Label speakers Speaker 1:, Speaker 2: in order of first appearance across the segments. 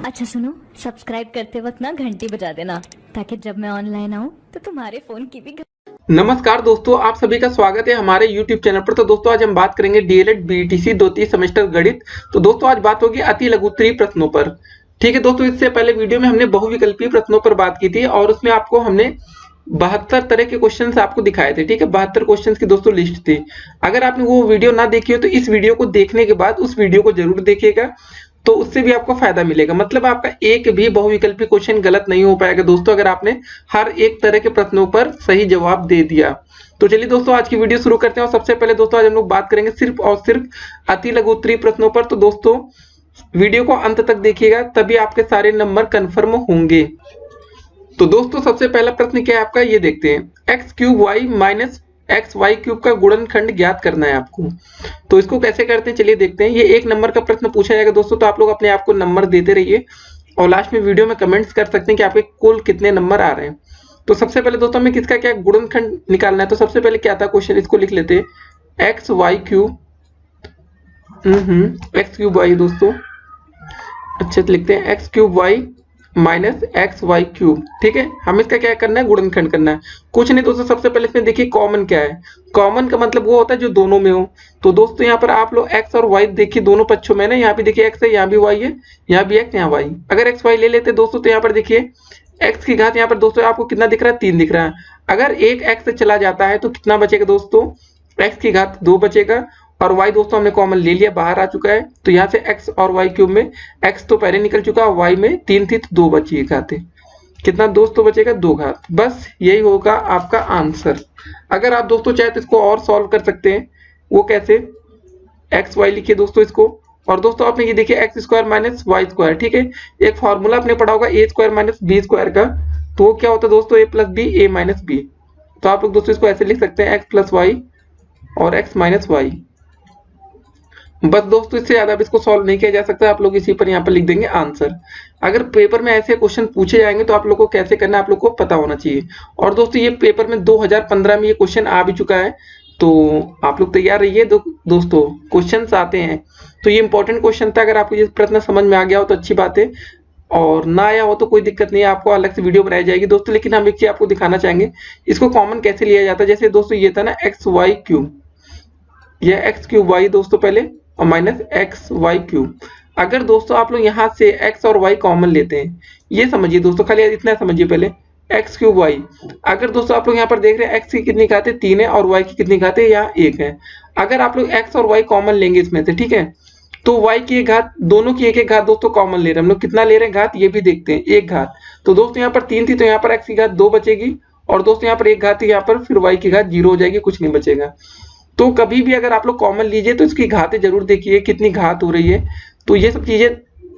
Speaker 1: अच्छा सुनो, सब्सक्राइब करते वक्त ना घंटी बजा देना ताकि जब मैं ऑनलाइन आऊँ तो तुम्हारे फोन की भी
Speaker 2: नमस्कार दोस्तों, आप सभी का स्वागत है हमारे YouTube चैनल पर। तो दोस्तों आज हम बात करेंगे डीएलएड बीटीसी द्वितीय सेमेस्टर गणित। तो दोस्तों आज बात होगी अति लघु उत्तरीय प्रश्नों पर। ठीक है दोस्तों, इससे पहले वीडियो में हमने बहुविकल्पीय प्रश्नों पर बात की थी और उसमें आपको हमने 72 तरह के क्वेश्चन आपको दिखाए थे। ठीक है, 72 क्वेश्चन की दोस्तों लिस्ट थी। अगर आपने वो वीडियो ना देखी हो तो इस वीडियो को देखने के बाद उस वीडियो को जरूर देखिएगा, तो उससे भी आपको फायदा मिलेगा। मतलब आपका एक भी बहुविकल्पी क्वेश्चन गलत नहीं हो पाएगा दोस्तों, अगर आपने हर एक तरह के प्रश्नों पर सही जवाब दे दिया। तो चलिए दोस्तों आज की वीडियो शुरू करते हैं। और सबसे पहले दोस्तों आज हम लोग बात करेंगे सिर्फ और सिर्फ अति लघु उत्तरीय प्रश्नों पर। तो दोस्तों वीडियो को अंत तक देखिएगा, तभी आपके सारे नंबर कंफर्म होंगे। तो दोस्तों सबसे पहला प्रश्न क्या है आपका, ये देखते हैं। X cube y minus x y cube का गुणनखंड ज्ञात करना है आपको। तो इसको कैसे करते हैं चलिए देखते हैं। ये एक नंबर का प्रश्न पूछा जाएगा दोस्तों, तो आप लोग अपने आप को नंबर देते रहिए और लास्ट में वीडियो में कमेंट्स कर सकते हैं कि आपके कुल कितने नंबर आ रहे हैं। तो सबसे पहले दोस्तों हमें किसका क्या गुणनखंड निकालना है। तो सबसे पहले क्या था क्वेश्चन, इसको लिख लेते हैं। X y cube x cube y दोस्तों, अच्छे से लिखते हैं। X cube y minus x y cube. ठीक है, हम इसका क्या करना है, गुणनखंड करना है। कुछ नहीं दोस्तों, सबसे पहले इसमें देखिए कॉमन क्या है। कॉमन का मतलब वो होता है जो दोनों में हो। तो दोस्तों यहाँ पर आप लोग एक्स और वाई देखिए दोनों पक्षों में ना, यहाँ पे देखिए एक्स है, यहाँ भी वाई है, यहाँ भी एक्स, यहाँ वाई। अगर एक्स वाई ले लेते दोस्तों तो यहाँ पर देखिए एक्स की घात यहाँ पर दोस्तों आपको कितना दिख रहा है, 3 दिख रहा है। अगर एक एक्स चला जाता है तो कितना बचेगा दोस्तों, एक्स की घात 2 बचेगा। और y दोस्तों हमने कॉमन ले लिया, बाहर आ चुका है। तो यहाँ से x और y क्यूब में x तो पहले निकल चुका, y में 3 थी तो 2 बची घातें। कितना दोस्तों बचेगा, 2 घात। बस यही होगा आपका आंसर। अगर आप दोस्तों चाहे तो इसको और सॉल्व कर सकते हैं। वो कैसे, एक्स वाई लिखिए दोस्तों इसको। और दोस्तों आपने ये देखिए x square minus y square. ठीक है, एक फॉर्मूला आपने पढ़ा होगा a square minus b square का। तो वो क्या होता है दोस्तों, a plus b a minus b. तो आप लोग दोस्तों इसको ऐसे लिख सकते हैं, एक्स प्लस वाई और एक्स माइनस वाई। बस दोस्तों इससे ज्यादा अब इसको सॉल्व नहीं किया जा सकता। आप लोग इसी पर यहाँ पर लिख देंगे आंसर। अगर पेपर में ऐसे क्वेश्चन पूछे जाएंगे तो आप लोग को कैसे करना है आप लोग को पता होना चाहिए। और दोस्तों ये पेपर में 2015 में ये क्वेश्चन आ भी चुका है, तो आप लोग तैयार रहिए। दोस्तों क्वेश्चन आते हैं तो ये इंपॉर्टेंट क्वेश्चन था। अगर आपको ये प्रश्न समझ में आ गया हो तो अच्छी बात है, और ना आया हो तो कोई दिक्कत नहीं है, आपको अलग से वीडियो बनाई जाएगी दोस्तों। लेकिन हम एक चीज आपको दिखाना चाहेंगे, इसको कॉमन कैसे लिया जाता है। जैसे दोस्तों ये था ना एक्स वाई क्यूब, यह एक्स क्यूब वाई दोस्तों पहले और माइनस एक्स वाई क्यूब। अगर दोस्तों आप लोग यहाँ से x और y कॉमन लेते हैं, ये समझिए दोस्तों, खाली इतना समझिए पहले, एक्स क्यूब वाई। अगर दोस्तों आप लोग यहाँ पर देख रहे हैं x की कितनी घात है, 3 है, और y की कितनी घात है, यहाँ 1 है। अगर आप लोग x और y कॉमन लेंगे इसमें से, ठीक है, तो y की एक घात, दोनों की एक एक घात दोस्तों कॉमन ले रहे हैं हम लोग। कितना ले रहे हैं घात, ये भी देखते हैं, 1 घात। तो दोस्तों यहाँ पर 3 थी तो यहाँ पर x की घात 2 बचेगी, और दोस्तों यहाँ पर 1 घात थी, यहाँ पर फिर y की घात 0 हो जाएगी, कुछ नहीं बचेगा। तो कभी भी अगर आप लोग कॉमन लीजिए तो इसकी घातें जरूर देखिए कितनी घात हो रही है। तो ये सब चीजें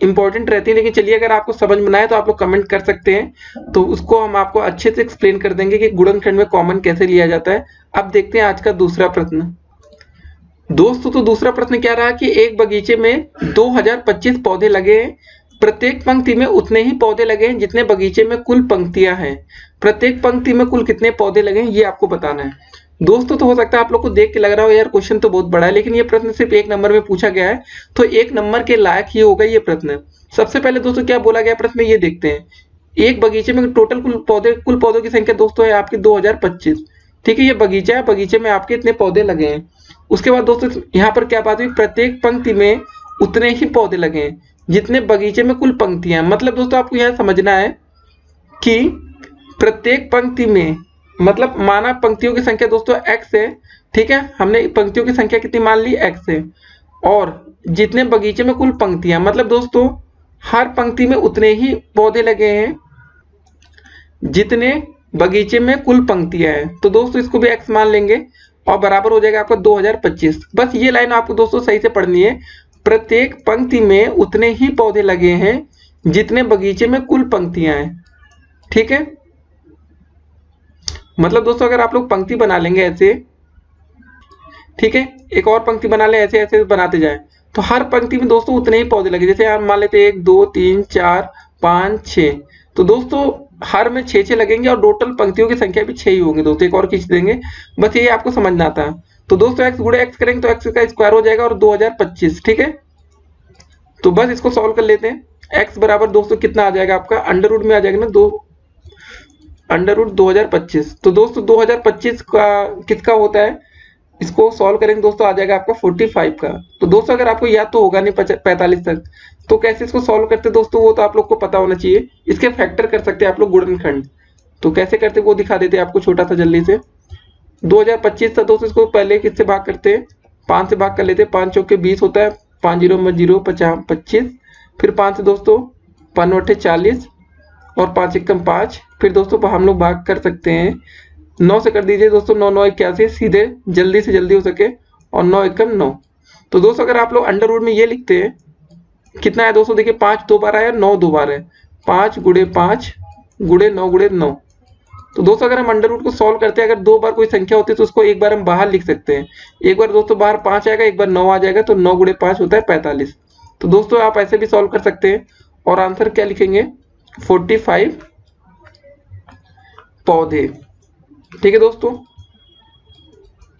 Speaker 2: इंपॉर्टेंट रहती है। लेकिन चलिए अगर आपको समझ में आए तो आप लोग कमेंट कर सकते हैं, तो उसको हम आपको अच्छे से एक्सप्लेन कर देंगे कि गुणनखंड में कॉमन कैसे लिया जाता है। अब देखते हैं आज का दूसरा प्रश्न दोस्तों। तो दूसरा प्रश्न क्या रहा कि एक बगीचे में 2025 पौधे लगे हैं, प्रत्येक पंक्ति में उतने ही पौधे लगे हैं जितने बगीचे में कुल पंक्तियां हैं। प्रत्येक पंक्ति में कुल कितने पौधे लगे हैं ये आपको बताना है दोस्तों। तो हो सकता है आप लोग को देख के लग रहा हो यार क्वेश्चन तो बहुत बड़ा है, लेकिन ये प्रश्न सिर्फ 1 नंबर में पूछा गया है, तो 1 नंबर के लायक ही होगा ये प्रश्न। सबसे पहले दोस्तों क्या बोला गया प्रश्न में, ये देखते हैं। एक बगीचे में टोटल कुल पौधों की संख्या दोस्तों है आपकी 2025। ठीक है, ये बगीचा है, बगीचे में आपके इतने पौधे लगे हैं। उसके बाद दोस्तों यहाँ पर क्या बात हुई, प्रत्येक पंक्ति में उतने ही पौधे लगे हैं जितने बगीचे में कुल पंक्तियां हैं। मतलब दोस्तों आपको यह समझना है कि प्रत्येक पंक्ति में, मतलब माना पंक्तियों की संख्या दोस्तों x है, ठीक है, हमने पंक्तियों की संख्या कितनी मान ली, x है, और जितने बगीचे में कुल पंक्तियां, मतलब दोस्तों हर पंक्ति में उतने ही पौधे लगे हैं जितने बगीचे में कुल पंक्तियां हैं। तो दोस्तों इसको भी x मान लेंगे और बराबर हो जाएगा आपका 2025। बस ये लाइन आपको दोस्तों सही से पढ़नी है, प्रत्येक पंक्ति में उतने ही पौधे लगे हैं जितने बगीचे में कुल पंक्तियां हैं। ठीक है, मतलब दोस्तों अगर आप लोग पंक्ति बना लेंगे ऐसे, ठीक है, एक और पंक्ति बना ले, ऐसे ऐसे बनाते जाए, तो हर पंक्ति में दोस्तों उतने ही पौधे लगे। जैसे हम मान लेते 1 2 3 4 5 6, तो दोस्तों हर में 6 लगेंगे और टोटल पंक्तियों की संख्या भी 6 ही होंगे दोस्तों। एक और खींच देंगे, बस ये आपको समझना था। तो दोस्तों x गुणे x करेंगे तो x का स्क्वायर हो जाएगा और 2025। ठीक है, तो बस इसको सॉल्व कर लेते हैं। x बराबर दोस्तों कितना आ जाएगा आपका, अंडर रूट में आ जाएगा ना, अंडर रूट 2025। तो दोस्तों 2025 का किसका होता है, इसको सॉल्व करेंगे दोस्तों आ जाएगा आपका 45 का। तो दोस्तों अगर आपको याद तो होगा नहीं 45 तक, तो कैसे इसको सॉल्व करते दोस्तों, वो तो आप लोग को पता होना चाहिए। इसके फैक्टर कर सकते हैं आप लोग गुणनखंड, तो कैसे करते वो दिखा देते हैं आपको छोटा सा जल्दी से। 2025 था दोस्तों, इसको पहले किससे भाग करते हैं, 5 से भाग कर लेते हैं, 5 चौके 20 होता है, 5 0 में 0 25, फिर 5 से दोस्तों 5 8 40 और 5 1 5, फिर दोस्तों हम लोग भाग कर सकते हैं 9 से कर दीजिए दोस्तों, 9 9 81, सीधे जल्दी से जल्दी हो सके, और 9 1 9। तो दोस्तों अगर आप लोग अंडर रूट में ये लिखते हैं कितना है दोस्तों, देखिए 5 2 बार आया, 9 2 बार है, 5 गुणे 5 गुणे 9 गुणे 9। तो दोस्तों अगर हम अंडर रूट को सॉल्व करते हैं, अगर 2 बार कोई संख्या होती है तो उसको एक बार हम बाहर लिख सकते हैं। एक बार दोस्तों बाहर 5 आएगा, एक बार 9 आ जाएगा, तो 9 गुणे 5 होता है 45। तो दोस्तों आप ऐसे भी सॉल्व कर सकते हैं, और आंसर क्या लिखेंगे, 45 पौधे। ठीक है दोस्तों,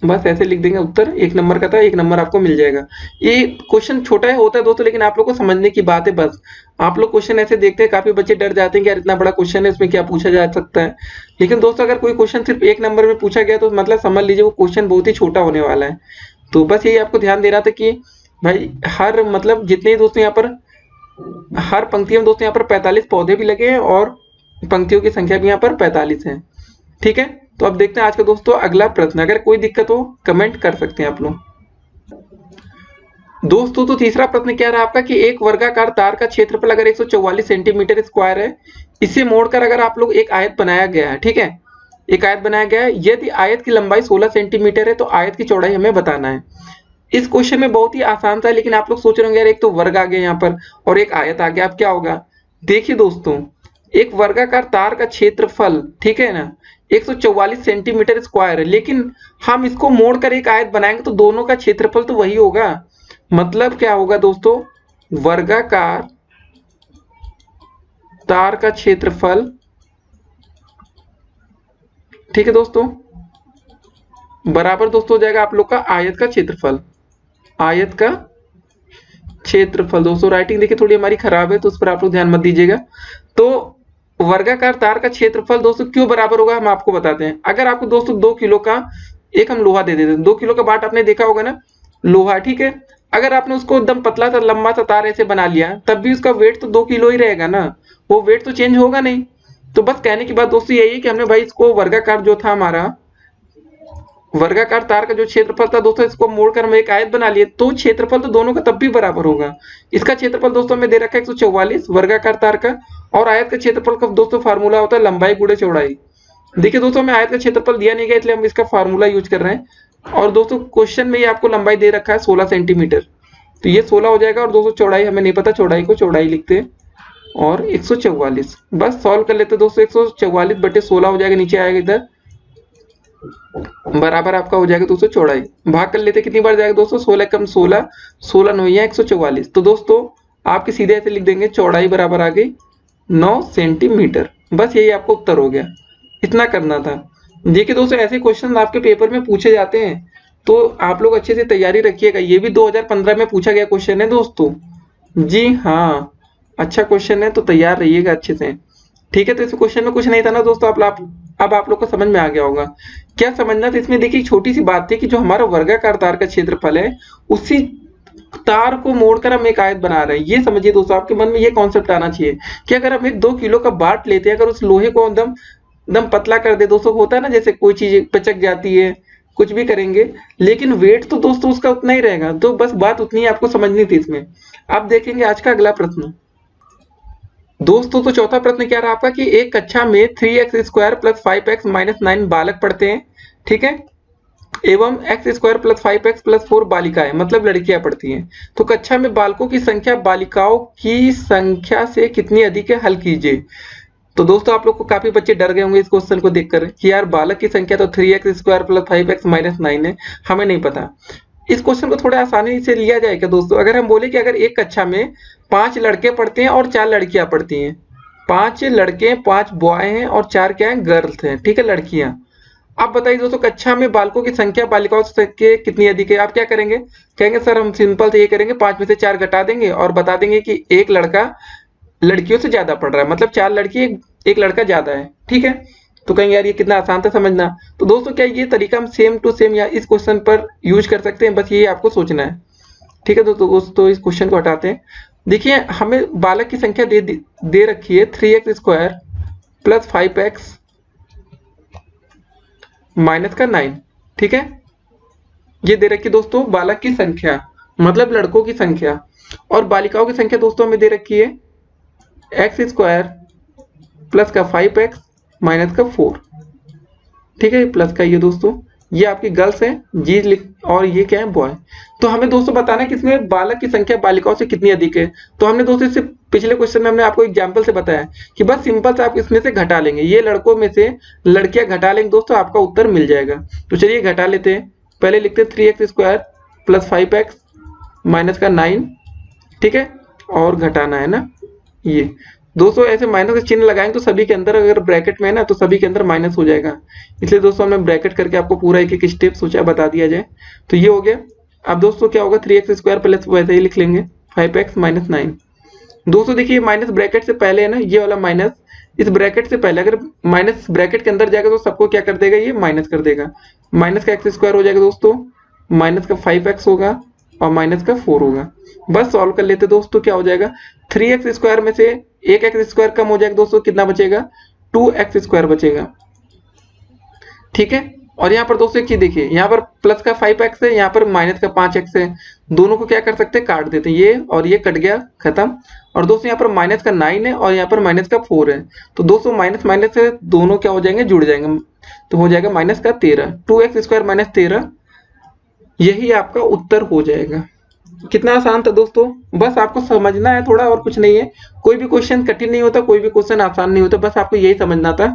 Speaker 2: बस ऐसे लिख देंगे उत्तर, 1 नंबर का था, 1 नंबर आपको मिल जाएगा। ये क्वेश्चन छोटा है होता है दोस्तों, लेकिन आप लोग को समझने की बात है बस। आप लोग क्वेश्चन ऐसे देखते हैं, काफी बच्चे डर जाते हैं कि यार इतना बड़ा क्वेश्चन है, इसमें क्या पूछा जा सकता है। लेकिन दोस्तों अगर कोई क्वेश्चन सिर्फ 1 नंबर में पूछा गया तो मतलब समझ लीजिए वो क्वेश्चन बहुत ही छोटा होने वाला है। तो बस यही आपको ध्यान देना था कि भाई हर मतलब जितने दोस्तों यहाँ पर हर पंक्ति में दोस्तों यहाँ पर 45 पौधे भी लगे हैं, और पंक्तियों की संख्या भी यहाँ पर 45 है। ठीक है, तो अब देखते हैं आज का दोस्तों अगला प्रश्न। अगर कोई दिक्कत हो कमेंट कर सकते हैं आप लोग। दोस्तों तो तीसरा प्रश्न क्या रहा आपका कि एक वर्गाकार तार का क्षेत्रफल अगर 144 सेंटीमीटर स्क्वायर है, इसे मोड़कर अगर आप लोग एक आयत बनाया गया है, ठीक है, एक आयत बनाया गया है, यदि आयत की लंबाई 16 सेंटीमीटर है तो आयत की चौड़ाई हमें बताना है। इस क्वेश्चन में बहुत ही आसान था, लेकिन आप लोग सोच रहे होंगे यार एक तो वर्ग आ गया यहाँ पर और एक आयत आ गया, अब क्या होगा। देखिए दोस्तों, एक वर्गाकार तार का क्षेत्रफल, ठीक है ना, 144 सेंटीमीटर स्क्वायर है, लेकिन हम इसको मोड़कर एक आयत बनाएंगे तो दोनों का क्षेत्रफल तो वही होगा। मतलब क्या होगा दोस्तों, वर्गाकार तार का क्षेत्रफल, ठीक है दोस्तों, बराबर दोस्तों हो जाएगा आप लोग का आयत का क्षेत्रफल। आयत का क्षेत्रफल दोस्तों, राइटिंग देखिए थोड़ी हमारी खराब है तो उस पर आप लोग ध्यान मत दीजिएगा। तो वर्गाकार तार का क्षेत्रफल दोस्तों क्यों बराबर होगा हम आपको बताते हैं। अगर आपको दोस्तों 2 किलो का एक हम लोहा दे देते हैं, 2 किलो का बाट आपने देखा होगा ना, लोहा, ठीक है, अगर आपने उसको एकदम पतला सा लंबा सा तार ऐसे बना लिया तब भी उसका वेट तो 2 किलो ही रहेगा ना, वो वेट तो चेंज होगा नहीं। तो बस कहने की बात दोस्तों यही है कि हमने भाई इसको वर्गाकार जो था हमारा वर्गाकार तार का जो क्षेत्रफल था दोस्तों, इसको मोड़कर हम एक आयत बना लिए तो क्षेत्रफल तो दोनों का तब भी बराबर होगा। इसका क्षेत्रफल दोस्तों हमें दे रखा है 144 वर्गाकार तार का, और आयत का क्षेत्रफल का दोस्तों फार्मूला होता है लंबाई गुणे चौड़ाई। देखिए दोस्तों हमें आयत का क्षेत्रफल दिया नहीं गया इसलिए हम इसका फार्मूला यूज कर रहे हैं। और दोस्तों क्वेश्चन में ये आपको लंबाई दे रखा है 16 सेंटीमीटर, तो ये 16 हो जाएगा, और दोस्तों चौड़ाई हमें नहीं पता, चौड़ाई को चौड़ाई लिखते हैं और 144 बस सॉल्व कर लेते दोस्तों। 144 बटे 16 हो जाएगा, नीचे आएगा इधर, बराबर आपका हो जाएगा दोस्तों चौड़ाई। भाग कर लेते कितनी बार जाएगा दोस्तों, 16 कम 16, 16 9 144। तो दोस्तों आपके सीधे ऐसे लिख देंगे चौड़ाई बराबर आ गई 9 सेंटीमीटर। बस यही आपको उत्तर हो गया, इतना करना था। देखिए दोस्तों ऐसे क्वेश्चन आपके पेपर में पूछे जाते हैं, तो आप लोग अच्छे से तैयारी रखिएगा। ये भी 2015 में पूछा गया क्वेश्चन है दोस्तों, जी हाँ, अच्छा क्वेश्चन है, तो तैयार रहिएगा अच्छे से। ठीक है, तो इस क्वेश्चन में कुछ नहीं था ना दोस्तों, अब आप लोग को समझ में आ गया होगा। क्या समझना था इसमें, देखिए छोटी सी बात थी कि जो हमारा वर्गाकार तार का क्षेत्रफल है उसी तार को मोड़कर हम एक आयत बना रहे हैं। ये समझिए दोस्तों, आपके मन में ये कॉन्सेप्ट आना चाहिए कि अगर हम एक 2 किलो का बाट लेते हैं, अगर उस लोहे को एकदम पतला कर दे दोस्तों, होता है ना जैसे कोई चीज पचक जाती है, कुछ भी करेंगे, लेकिन वेट तो दोस्तों उसका उतना ही रहेगा। तो बस बात उतनी ही आपको समझनी थी इसमें। अब देखेंगे आज का अगला प्रश्न दोस्तों। तो चौथा प्रश्न क्या रहा आपका कि एक कक्षा में 3x square plus 5x minus 9 बालक पढ़ते हैं, ठीक है, एवं x square plus 5x plus 4 बालिकाएं, मतलब लड़कियां पढ़ती हैं। तो कक्षा में बालकों की संख्या बालिकाओं की संख्या से कितनी अधिक है, हल कीजिए। तो दोस्तों आप लोग को काफी बच्चे डर गए होंगे इस क्वेश्चन को देखकर कि यार बालक की संख्या तो 3x square plus 5x minus 9 है, हमें नहीं पता। इस क्वेश्चन को थोड़ा आसानी से लिया जाएगा दोस्तों। अगर हम बोले कि अगर एक कक्षा में 5 लड़के पढ़ते हैं और 4 लड़कियां पढ़ती हैं, 5 लड़के 5 बॉय हैं और 4 क्या है, गर्ल्स हैं, ठीक है, लड़कियां। अब बताइए दोस्तों कक्षा में बालकों की संख्या बालिकाओं से कितनी अधिक है। आप क्या करेंगे, कहेंगे सर हम सिंपल से ये करेंगे, 5 में से 4 घटा देंगे और बता देंगे कि एक लड़का लड़कियों से ज्यादा पढ़ रहा है, मतलब 4 लड़की एक लड़का ज्यादा है। ठीक है, तो कहेंगे यार ये कितना आसान था समझना। तो दोस्तों क्या ये तरीका हम सेम टू सेम या इस क्वेश्चन पर यूज कर सकते हैं, बस ये आपको सोचना है। ठीक है दोस्तों इस क्वेश्चन को हटाते हैं। देखिए हमें बालक की संख्या दे रखी है 3x² प्लस 5x माइनस का 9। ठीक है, ये दे रखी है दोस्तों बालक की संख्या, मतलब लड़कों की संख्या, और बालिकाओं की संख्या दोस्तों हमें दे रखी है x² प्लस का 5x माइनस का 4। ठीक है, प्लस का ये दोस्तों ये आपकी गर्ल्स है जी लिख, और ये क्या है बॉय। तो हमें दोस्तों बताना है कि इसमें बालक की संख्या बालिकाओं से कितनी अधिक है। तो हमने दोस्तों इससे पिछले क्वेश्चन में हमने आपको एग्जांपल से बताया कि बस सिंपल से आप इसमें से घटा लेंगे, ये लड़कों में से लड़कियां घटा लेंगे दोस्तों, आपका उत्तर मिल जाएगा। तो चलिए घटा लेते हैं। पहले लिखते हैं 3x² प्लस 5x माइनस का 9। ठीक है, और घटाना है ना ये दोस्तों, ऐसे माइनस का चिन्ह लगाएंगे तो सभी के अंदर अगर ब्रैकेट में है ना तो सभी के अंदर माइनस हो जाएगा, इसलिए दोस्तों हमने ब्रैकेट करके आपको पूरा एक एक स्टेप सोचा बता दिया जाए। तो ये हो गया। अब दोस्तों क्या होगा 3x² प्लस वैसे ही लिख लेंगे 5x माइनस 9। दोस्तों देखिए माइनस ब्रैकेट से पहले है ना, ये वाला माइनस इस ब्रैकेट से पहले अगर माइनस ब्रैकेट के अंदर जाएगा तो सबको क्या कर देगा, ये माइनस कर देगा। माइनस का x² हो जाएगा दोस्तों, माइनस का 5x होगा और माइनस का 4 होगा। बस सॉल्व कर लेते दोस्तों, क्या हो जाएगा 3x² में से एक x² कम हो जाएगा दोस्तों, कितना बचेगा 2x² बचेगा। ठीक है, और यहाँ पर दोस्तों एक चीज देखिए, यहाँ पर प्लस का 5x है, यहाँ पर माइनस का 5x है, दोनों को क्या कर सकते हैं काट देते हैं, ये और ये कट गया खत्म। और दोस्तों यहाँ पर माइनस का 9 है और यहाँ पर माइनस का 4 है, तो दोस्तों माइनस माइनस से दोनों क्या हो जाएंगे जुड़ जाएंगे, तो हो जाएगा माइनस का 13, 2x² माइनस 13, यही आपका उत्तर हो जाएगा। कितना आसान था दोस्तों, बस आपको समझना है थोड़ा और कुछ नहीं है। कोई भी क्वेश्चन कठिन नहीं होता, कोई भी क्वेश्चन आसान नहीं होता, बस आपको यही समझना था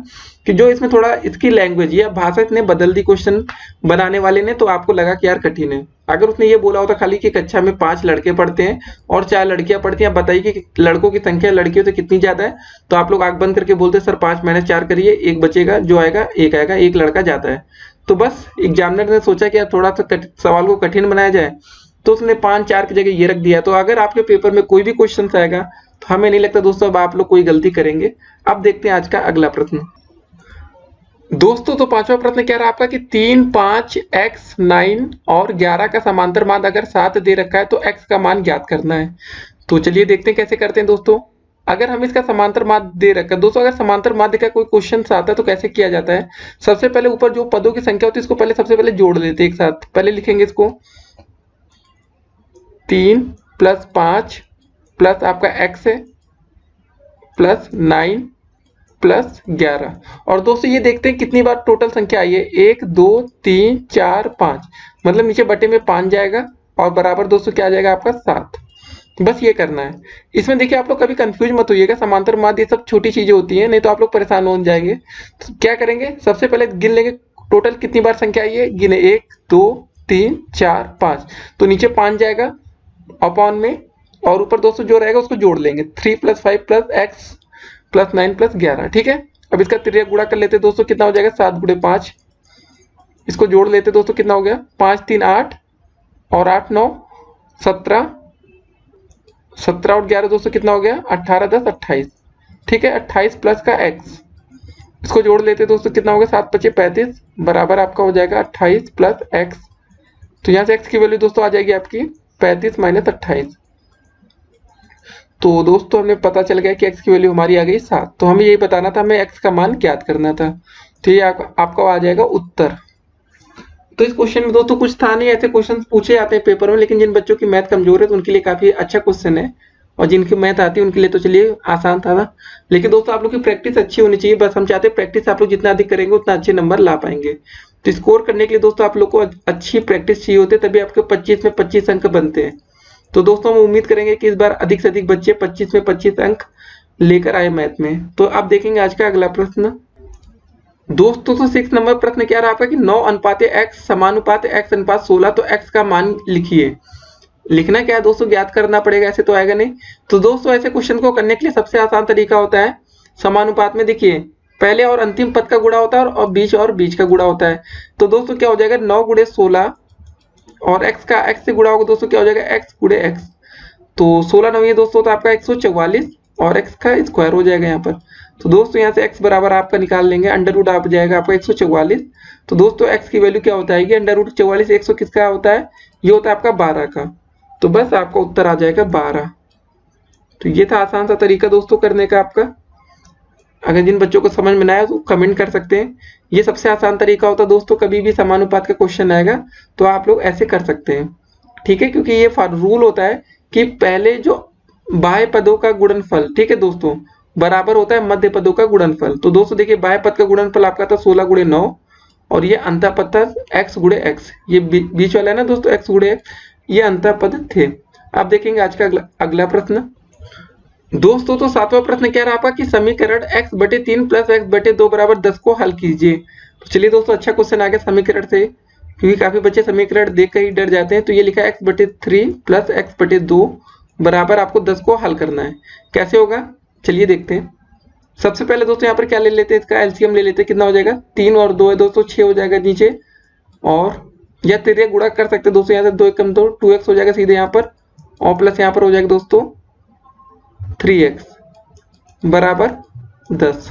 Speaker 2: कि जो इसमें थोड़ा इसकी लैंग्वेज या भाषा इसने बदल दी क्वेश्चन बनाने वाले ने, तो आपको लगा कि यार कठिन है। अगर उसने ये बोला होता खाली कि कक्षा में 5 लड़के पढ़ते हैं और 4 लड़कियां पढ़ती हैं, बताइए कि लड़कों की संख्या लड़कियों से कितनी ज्यादा है, तो आप लोग आंख बंद करके बोलते सर 5 - 4 करिए, एक बचेगा, जो आएगा एक आएगा, एक लड़का जाता है। तो बस एग्जामिनर ने सोचा कि यार थोड़ा सा सवाल को कठिन बनाया जाए, तो उसने 5 4 की जगह ये रख दिया। तो अगर आपके पेपर में कोई भी क्वेश्चन आएगा तो हमें नहीं लगता दोस्तों अब आप लोग कोई गलती करेंगे। अब देखते हैं आज का अगला प्रश्न दोस्तों। तो 5वां प्रश्न क्या रहा आपका कि 3 5 x 9 और 11 का समांतर मान अगर 7 दे रखा है तो x का मान ज्ञात करना है। तो चलिए देखते हैं कैसे करते हैं दोस्तों। अगर हम इसका समांतर माध्य दे रखा है दोस्तों, अगर समांतर माध्य का कोई क्वेश्चन आता है तो कैसे किया जाता है, सबसे पहले ऊपर जो पदों की संख्या होती है इसको पहले सबसे पहले जोड़ लेते हैं एक साथ। पहले लिखेंगे इसको 3 प्लस 5 प्लस आपका x है प्लस 9 प्लस 11, और दोस्तों ये देखते हैं कितनी बार टोटल संख्या आई है, 1 2 3 4 5, मतलब नीचे बटे में 5 जाएगा और बराबर दोस्तों क्या आ जाएगा आपका 7। बस ये करना है। इसमें देखिए आप लोग कभी कंफ्यूज मत होइएगा, समांतर माध्य ये सब छोटी चीजें होती हैं, नहीं तो आप लोग परेशान हो जाएंगे। तो क्या करेंगे, सबसे पहले गिन लेंगे टोटल कितनी बार संख्या आई है, गिने 1 2 3 4 5, तो नीचे 5 जाएगा अपॉन में, और ऊपर दोस्तों जो रहेगा उसको जोड़ लेंगे 3 plus 5 plus x plus 9 plus 11। ठीक है, अब इसका त्रिज्या गुणा कर लेते दोस्तों, कितना हो जाएगा 7 × 5, इसको जोड़ लेते दोस्तों, कितना हो गया 5 3 8 और 8 9 17, 17 और 11 दोस्तों कितना हो गया 18 10 28। ठीक है, 28 प्लस का x, इसको जोड़ लेते दोस्तों, कितना हो गया 7 5 35 बराबर आपका हो जाएगा 28 प्लस x। तो यहाँ से x की वैल्यू दोस्तों आ जाएगी आपकी 35 - 28। तो दोस्तों हमें पता चल गया कि x की वैल्यू हमारी आ गई 7। तो हमें यही बताना था, हमें x का मान ज्ञात करना था। तो ये आपका आ जाएगा उत्तर। तो इस क्वेश्चन में दोस्तों कुछ था नहीं, ऐसे क्वेश्चन पूछे जाते हैं पेपर में, लेकिन जिन बच्चों की मैथ कमजोर है तो उनके लिए काफी अच्छा क्वेश्चन है, और जिनकी मैथ आती है उनके लिए तो चलिए आसान था। लेकिन दोस्तों आप लोग की प्रैक्टिस अच्छी होनी चाहिए, बस हम चाहते हैं प्रैक्टिस आप लोग जितना अधिक करेंगे उतना अच्छे नंबर ला पाएंगे। तो स्कोर करने के लिए दोस्तों आप लोग को अच्छी प्रैक्टिस चाहिए होती है, तभी आपके 25 में 25 अंक बनते हैं। तो दोस्तों हम उम्मीद करेंगे कि इस बार अधिक से अधिक बच्चे 25 में 25 अंक लेकर आए मैथ में। तो अब देखेंगे आज का अगला प्रश्न दोस्तों। तो 6 नंबर प्रश्न क्या रहा आपका कि 9 अनुपात x समानुपात x अनुपात 16, तो x का मान लिखिए। लिखना क्या है दोस्तों, ज्ञात करना पड़ेगा, ऐसे तो आएगा नहीं। तो दोस्तों ऐसे क्वेश्चन को करने के लिए सबसे आसान तरीका होता है समानुपात में, देखिए पहले और अंतिम पद का गुणा होता है और बीच का गुणा होता है। तो दोस्तों क्या हो जाएगा 9 × 16 और x का x से गुणा होगा दोस्तों, क्या हो जाएगा x × x। तो 16 9 दोस्तों तो आपका 144 और x का स्क्वायर हो जाएगा यहाँ पर। तो दोस्तों यहाँ से x बराबर आपका निकाल लेंगे, अंडर रूट आ जाएगा आपका 144। तो दोस्तों x की वैल्यू क्या होता है, अंडर रूट 44 100 किसका होता है, ये होता है आपका 12 का। तो बस आपका उत्तर आ जाएगा 12। तो ये था आसान सा तरीका दोस्तों करने का आपका। अगर जिन बच्चों को समझ में ना आया तो कमेंट कर सकते हैं। ये सबसे आसान तरीका होता है दोस्तों, कभी भी समानुपात का क्वेश्चन आएगा तो आप लोग ऐसे कर सकते हैं, ठीक है। क्योंकि ये रूल होता है कि पहले जो बाह्य पदों का गुणनफल, ठीक है दोस्तों, बराबर होता है मध्य पदों का गुणनफल। तो दोस्तों देखिए बाह्य पद का गुणनफल आपका था 16 गुणे 9 और ये अंतः पद था x गुणे x, ये बीच वाला है ना दोस्तों x गुणे x, ये अंतः पद थे। अब देखेंगे आज का अगला प्रश्न दोस्तों। तो सातवां प्रश्न कह रहा आपका कि समीकरण x बटे 3 प्लस x बटे 2 बराबर 10 को हल कीजिए। तो चलिए दोस्तों अच्छा क्वेश्चन आ गया समीकरण से, क्योंकि काफी बच्चे समीकरण देख कर ही डर जाते हैं। तो ये लिखा है x बटे 3 प्लस x बटे 2 बराबर आपको 10 को हल करना है। कैसे होगा चलिए देखते हैं। सबसे पहले दोस्तों यहाँ पर क्या ले लेते हैं, इसका एलसीएम ले लेते हैं। कितना हो जाएगा, 3 और 2 है दोस्तों 6 हो जाएगा नीचे, और या तेरे गुणा कर सकते हैं दोस्तों, यहाँ से 2 एकम 2 2x हो जाएगा सीधे यहाँ पर, और प्लस यहाँ पर हो जाएगा दोस्तों 3x बराबर 10,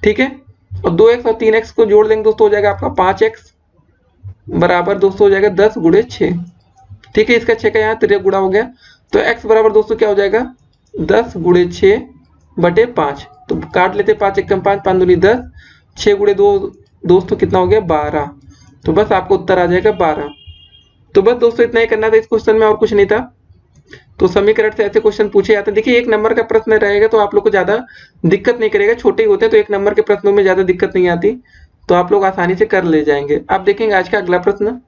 Speaker 2: ठीक है। और 2x और 3x को जोड़ देंगे दोस्तों, हो जाएगा आपका 5x बराबर दोस्तों हो जाएगा 10 गुणे 6, ठीक है। इसका 6 का यहाँ 3 गुणा हो गया। तो x बराबर दोस्तों क्या हो जाएगा 10 गुणे 6 बटे 5। तो काट लेते 5 एकम 5 5 दूनी 10, 6 गुणे 2 दोस्तों कितना हो गया 12। तो बस आपको उत्तर आ जाएगा 12। तो बस दोस्तों इतना ही करना था इस क्वेश्चन में, और कुछ नहीं था। तो समीकरण से ऐसे क्वेश्चन पूछे जाते हैं। देखिए 1 नंबर का प्रश्न रहेगा तो आप लोग को ज्यादा दिक्कत नहीं करेगा, छोटे ही होते हैं तो 1 नंबर के प्रश्नों में ज्यादा दिक्कत नहीं आती, तो आप लोग आसानी से कर ले जाएंगे। अब देखेंगे आज का अगला प्रश्न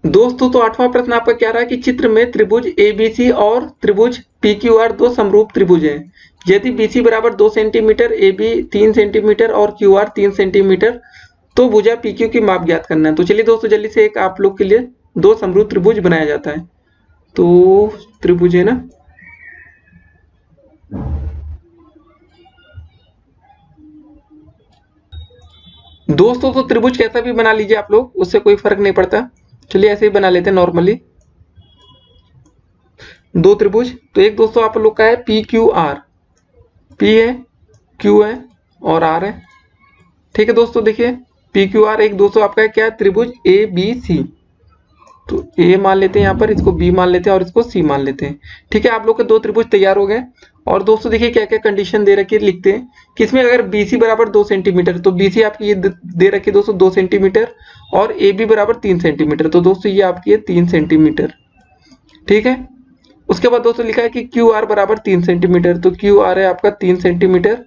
Speaker 2: दोस्तों। तो 8वां प्रश्न आपका क्या रहा है कि चित्र में त्रिभुज ABC और त्रिभुज PQR दो समरूप त्रिभुज हैं। यदि BC बराबर 2 सेंटीमीटर, AB 3 सेंटीमीटर और QR 3 सेंटीमीटर, तो भुजा PQ की माप ज्ञात करना है। तो चलिए दोस्तों जल्दी से एक आप लोग के लिए दो समरूप त्रिभुज बनाया जाता है। तो त्रिभुज है ना, दोस्तों तो त्रिभुज कैसा भी बना लीजिए आप लोग, उससे कोई फर्क नहीं पड़ता। चलिए ऐसे ही बना लेते हैं नॉर्मली दो त्रिभुज। तो एक दोस्तों आप लोग का है PQR, P है, Q है और R है, ठीक है दोस्तों। देखिए PQR एक दोस्तों आपका है क्या, त्रिभुज ABC। तो A मान लेते हैं यहाँ पर, इसको B मान लेते हैं और इसको C मान लेते हैं, ठीक है। आप लोग के दो त्रिभुज तैयार हो गए। और दोस्तों देखिए क्या क्या कंडीशन दे रखी है, लिखते हैं कि इसमें अगर BC बराबर 2 सेंटीमीटर, तो BC आपकी ये दे रखी है दोस्तों 2 सेंटीमीटर, और AB बराबर 3 सेंटीमीटर, तो दोस्तों ये आपकी है 3 सेंटीमीटर, ठीक है। उसके बाद दोस्तों लिखा है कि QR बराबर 3 सेंटीमीटर, तो QR है आपका 3 सेंटीमीटर,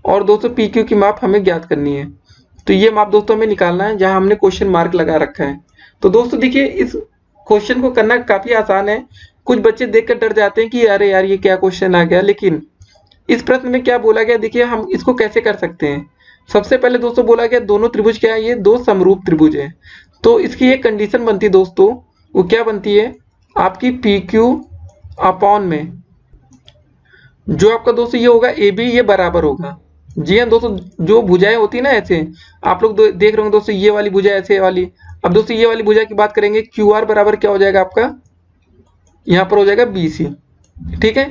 Speaker 2: और दोस्तों PQ की माप हमें ज्ञात करनी है। तो ये माप दोस्तों हमें निकालना है जहां हमने क्वेश्चन मार्क लगा रखा है। तो दोस्तों देखिए इस क्वेश्चन को करना काफी आसान है। कुछ बच्चे देखकर डर जाते हैं कि अरे यार ये क्या क्वेश्चन आ गया, लेकिन इस प्रश्न में क्या बोला गया, देखिए हम इसको कैसे कर सकते हैं। सबसे पहले दोस्तों बोला गया दोनों त्रिभुज क्या है, ये दो समरूप त्रिभुज है। तो इसकी एक कंडीशन बनती है दोस्तों, वो क्या बनती है आपकी PQ अपॉन में जो आपका दोस्तों ये होगा AB, ये बराबर होगा, जी हाँ दोस्तों, जो भुजाएं होती है ना ऐसे, आप लोग देख रहे होंगे दोस्तों ये वाली भुजा ऐसे वाली। अब दोस्तों ये वाली भुजा की बात करेंगे, QR बराबर क्या हो जाएगा आपका, यहाँ पर हो जाएगा BC, ठीक है।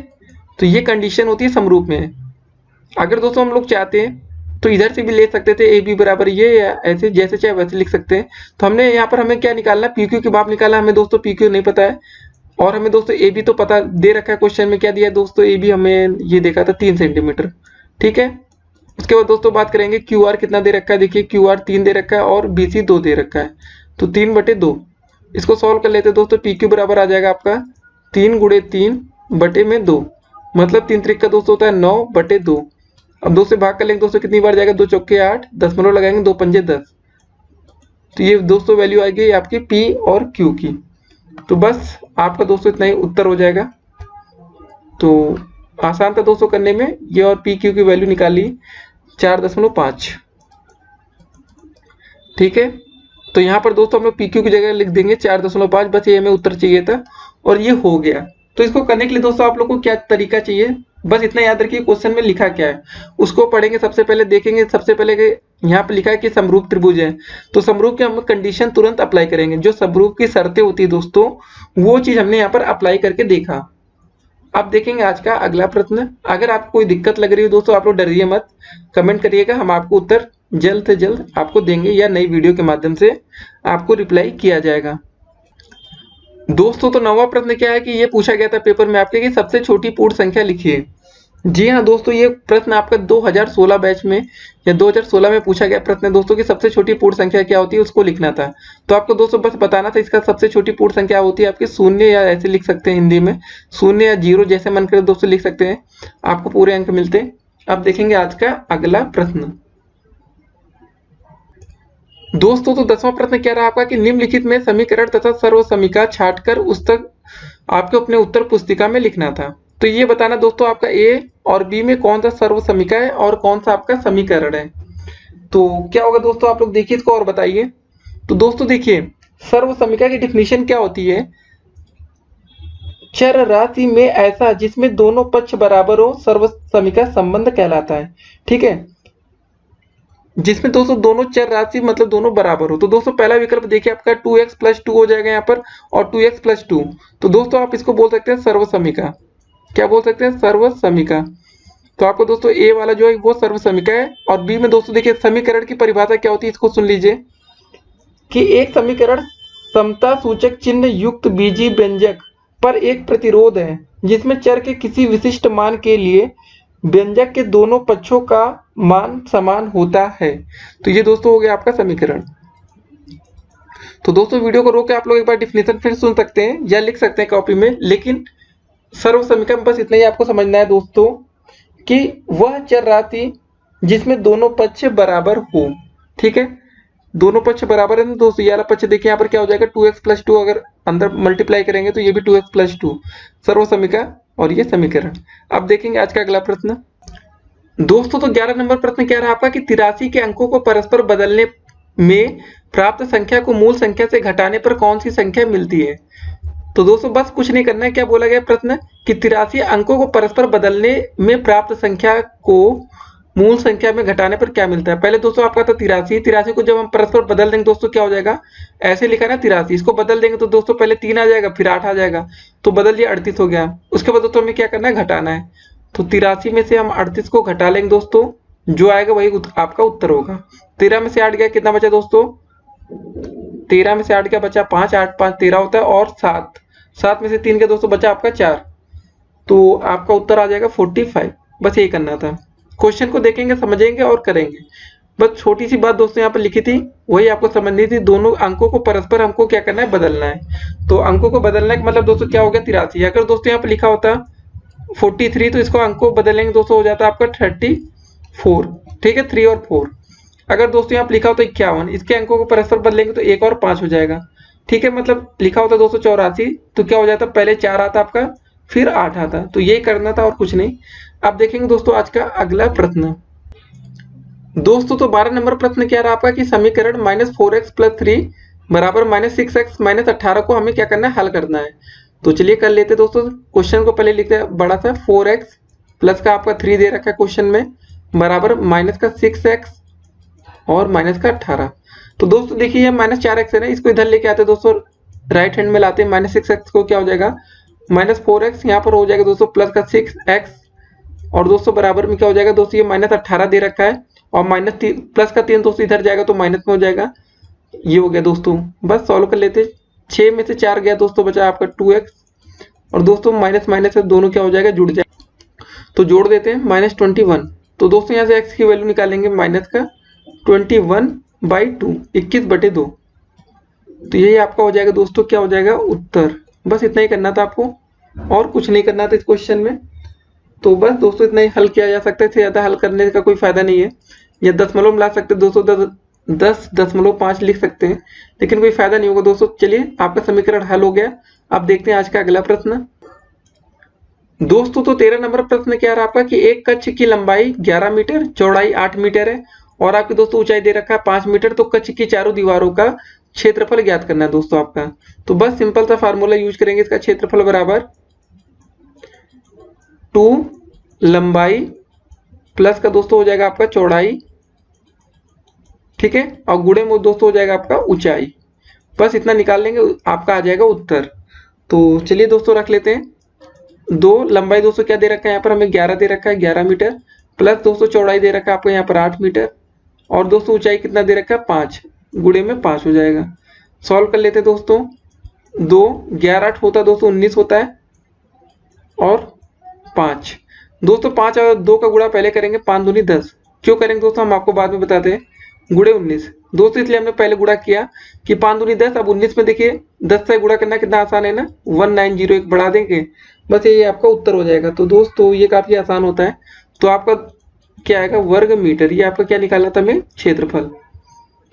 Speaker 2: तो ये कंडीशन होती है समरूप में। अगर दोस्तों हम लोग चाहते हैं तो इधर से भी ले सकते थे AB बराबर ये, या ऐसे जैसे चाहे वैसे लिख सकते हैं। तो हमने यहाँ पर हमें क्या निकालना, PQ की माप निकालना। हमें दोस्तों PQ नहीं पता है, और हमें दोस्तों AB तो पता दे रखा है। क्वेश्चन में क्या दिया है दोस्तों, AB हमें ये देखा था 3 सेंटीमीटर, ठीक है। उसके बाद दोस्तों बात करेंगे QR कितना दे रखा है, देखिए QR 3 दे रखा है और BC 2 दे रखा है, तो 3/2। इसको सॉल्व कर लेते हैं दोस्तों। PQ बराबर आ जाएगा आपका 3 गुणे 3 बटे में 2, मतलब 3 त्रिक का दोस्तों होता है 9/2। अब 2 से भाग कर लेंगे दोस्तों, कितनी बार जाएगा, 2 चौके 8, दशमलव लगाएंगे 2 पंजे 10। तो ये दोस्तों वैल्यू आएगी आपकी P और Q की। तो बस आपका दोस्तों इतना ही उत्तर हो जाएगा। तो आसान था दोस्तों करने में, ये और PQ की वैल्यू निकाली 4.5, ठीक है। तो यहाँ पर दोस्तों हम लोग PQ की जगह लिख देंगे 4.5, बस ये हमें उत्तर चाहिए था और ये हो गया। तो इसको करने के लिए दोस्तों आप लोग को क्या तरीका चाहिए, बस इतना याद रखिए क्वेश्चन में लिखा क्या है उसको पढ़ेंगे। सबसे पहले देखेंगे, सबसे पहले यहाँ पे लिखा है कि समरूप त्रिभुज है, तो समरूप की हम कंडीशन तुरंत अप्लाई करेंगे। जो समरूप की शर्तें होती है दोस्तों, वो चीज हमने यहाँ पर अप्लाई करके देखा। अब देखेंगे आज का अगला प्रश्न। अगर आपको कोई दिक्कत लग रही हो दोस्तों, आप लोग डरिए मत, कमेंट करिएगा, हम आपको उत्तर जल्द से जल्द आपको देंगे या नई वीडियो के माध्यम से आपको रिप्लाई किया जाएगा। दोस्तों तो 9वां प्रश्न क्या है कि ये पूछा गया था पेपर में आपके कि सबसे छोटी पूर्ण संख्या लिखिए। जी हाँ दोस्तों, ये प्रश्न आपका 2016 बैच में या 2016 में पूछा गया प्रश्न है दोस्तों कि सबसे छोटी पूर्ण संख्या क्या होती है, उसको लिखना था। तो आपको दोस्तों बस बताना था इसका सबसे छोटी पूर्ण संख्या होती है आपकी शून्य, या ऐसे लिख सकते हैं हिंदी में शून्य या जीरो, जैसे मन करे दोस्तों लिख सकते हैं, आपको पूरे अंक मिलते हैं। अब देखेंगे आज का अगला प्रश्न। दोस्तों तो 10वां प्रश्न क्या रहा आपका कि निम्नलिखित में समीकरण तथा सर्व समीकरण छांटकर उस तक आपको अपने उत्तर पुस्तिका में लिखना था। तो ये बताना दोस्तों आपका ए और बी में कौन सा सर्व समीकरण है और कौन सा आपका समीकरण है। तो क्या होगा दोस्तों, आप लोग देखिए इसको और बताइए। तो दोस्तों देखिए, सर्व समीकरण की डिफिनीशन क्या होती है, चर राशि में ऐसा जिसमें दोनों पक्ष बराबर हो सर्व समीकरण संबंध कहलाता है। ठीक है, जिसमें दोस्तों दोनों चर राशि मतलब दोनों बराबर हो। तो दोस्तों पहला विकल्प देखिए आपका 2x + 2 हो जाएगा यहाँ पर, और 2x + 2। तो दोस्तों आप इसको बोल सकते हैं सर्व समीकरण। क्या बोल सकते हैं, सर्व समीकरण। तो आपको दोस्तों ए वाला जो है वो सर्व समीकरण है। और बी में दोस्तों देखिए समीकरण की परिभाषा क्या होती है, इसको सुन लीजिए कि एक समीकरण समता सूचक चिन्ह युक्त बीजीय व्यंजक पर एक प्रतिरोध है जिसमें चर के किसी विशिष्ट मान के लिए व्यंजक के दोनों पक्षों का मान समान होता है। तो ये दोस्तों हो गया आपका समीकरण। तो दोस्तों वीडियो को रोक के आप लोग एक बार डिफिनेशन फिर सुन सकते हैं या लिख सकते हैं कॉपी में, लेकिन सर्व समीकरण बस इतना ही आपको समझना है दोस्तों कि वह चर राशि जिसमें दोनों पक्ष बराबर हो। ठीक है, दोनों पक्ष बराबर है दोस्तों। ये वाला पक्ष देखिए यहाँ पर क्या हो जाएगा 2x + 2, अगर अंदर मल्टीप्लाई करेंगे तो ये भी 2x + 2 सर्व समीकरण और ये समीकरण। अब देखेंगे आज का अगला प्रश्न। दोस्तों तो 11 नंबर प्रश्न क्या रहा आपका कि 83 के अंकों को परस्पर बदलने में प्राप्त संख्या को मूल संख्या से घटाने पर कौन सी संख्या मिलती है। तो दोस्तों बस कुछ नहीं करना है, क्या बोला गया प्रश्न कि 83 अंकों को परस्पर बदलने में प्राप्त संख्या को मूल संख्या में घटाने पर क्या मिलता है। पहले दोस्तों आपका था 83 को जब हम परस्पर बदल देंगे दोस्तों क्या हो जाएगा, ऐसे लिखा ना 83, इसको बदल देंगे तो दोस्तों पहले 3 आ जाएगा फिर 8 आ जाएगा, तो बदल दिया 38 हो गया। उसके बाद दोस्तों हमें क्या करना है, घटाना है। तो 83 में से हम 38 को घटा लेंगे दोस्तों, जो आएगा वही आपका उत्तर होगा। 13 में से 8 गया, कितना बचा दोस्तों, 13 में से 8 क्या बचा, 5, 8 5 13 होता है, और 7 में से 3 के दोस्तों बचा आपका 4, तो आपका उत्तर आ जाएगा 45। बस यही करना था। क्वेश्चन को देखेंगे, समझेंगे और करेंगे। बस छोटी सी बात दोस्तों यहाँ पर लिखी थी, वही आपको समझनी थी। दोनों अंकों को परस्पर हमको क्या करना है, बदलना है। तो अंकों को बदलने का मतलब दोस्तों क्या हो गया 83। अगर दोस्तों यहाँ पर लिखा होता 43 तो इसको अंकों को बदलेंगे दोस्तों हो जाता है आपका 34। ठीक है, 3 और 4। अगर दोस्तों यहाँ पर लिखा होता 51, इसके अंकों को परस्पर बदलेंगे तो 1 और 5 हो जाएगा। ठीक है, मतलब लिखा होता दोस्तों 84 तो क्या हो जाता, पहले 4 आता आपका फिर 8 आता। तो यही करना था और कुछ नहीं। अब देखेंगे दोस्तों आज का अगला प्रश्न। दोस्तों तो 12 नंबर प्रश्न क्या रहा आपका कि समीकरण -4x + 3 बराबर -6x - 18 को हमें क्या करना है, हल करना है। तो चलिए कर लेते दोस्तों। क्वेश्चन को पहले लिखते हैं बड़ा सा, 4x प्लस का आपका 3 दे रखा है क्वेश्चन में, बराबर -6x और -18। तो दोस्तों देखिए ये -4x है ना, इसको इधर लेके आते दोस्तों, राइट हैंड में लाते हैं। -6x को क्या हो जाएगा, -4x यहाँ पर हो जाएगा दोस्तों प्लस का 6x, और दोस्तों बराबर में क्या हो जाएगा दोस्तों, ये -18 दे रखा है, और प्लस का 3 दोस्तों इधर जाएगा तो माइनस में हो जाएगा। ये हो गया दोस्तों, बस सॉल्व कर लेते। 6 में से 4 गया दोस्तों, बचा आपका 2x, और दोस्तों माइनस माइनस से दोनों क्या हो जाएगा, जुड़ जाएगा। तो जोड़ देते हैं -21। तो दोस्तों यहाँ से x की वैल्यू निकालेंगे माइनस का 21/2, 21/2। तो यही आपका हो जाएगा दोस्तों, क्या हो जाएगा, उत्तर। बस इतना ही करना था आपको, और कुछ नहीं करना था इस क्वेश्चन में। तो बस दोस्तों इतना ही हल किया जा सकता है, इससे ज़्यादा हल करने का कोई फायदा नहीं है। या दशमलव में ला सकते हैं दोस्तों, 10.5 लिख सकते हैं, लेकिन कोई फायदा नहीं होगा दोस्तों। चलिए आपका समीकरण हल हो गया। अब देखते हैं आज का अगला प्रश्न। दोस्तों तो 13 नंबर प्रश्न क्या रहा आपका कि एक कक्ष की लंबाई 11 मीटर, चौड़ाई 8 मीटर है, और आपकी दोस्तों ऊंचाई दे रखा है 5 मीटर। तो कक्ष की चारों दीवारों का क्षेत्रफल ज्ञात करना है दोस्तों आपका। तो बस सिंपल सा फार्मूला यूज करेंगे, इसका क्षेत्रफल बराबर 2 लंबाई प्लस का दोस्तों हो जाएगा आपका चौड़ाई, ठीक है, और गुणे में दोस्तों हो जाएगा आपका ऊंचाई। बस इतना निकाल लेंगे, आपका आ जाएगा उत्तर। तो चलिए दोस्तों रख लेते हैं। दो लंबाई दोस्तों क्या दे रखा है यहाँ पर हमें 11 दे रखा है 11 मीटर, प्लस दोस्तों चौड़ाई दे रखा है आपको यहाँ पर 8 मीटर, और दोस्तों ऊंचाई कितना दे रखा है 5, गुणे में 5 हो जाएगा। सॉल्व कर लेते हैं दोस्तों। 2 11 8 होता है दोस्तों 19 होता है, और 5 दोस्तों 5 और 2 का गुणा पहले करेंगे, 5 दूनी 10, क्यों करेंगे दोस्तों हम आपको बाद में बताते हैं, गुणे 19 दोस्तों, इसलिए हमने पहले गुणा किया कि 5 दूनी 10। अब 19 में देखिए 10 से गुणा करना कितना आसान है ना, 1901 बढ़ा देंगे, बस ये आपका उत्तर हो जाएगा। तो दोस्तों ये काफी आसान होता है। तो आपका क्या आएगा, वर्ग मीटर, ये आपका क्या निकालना था हमें, क्षेत्रफल।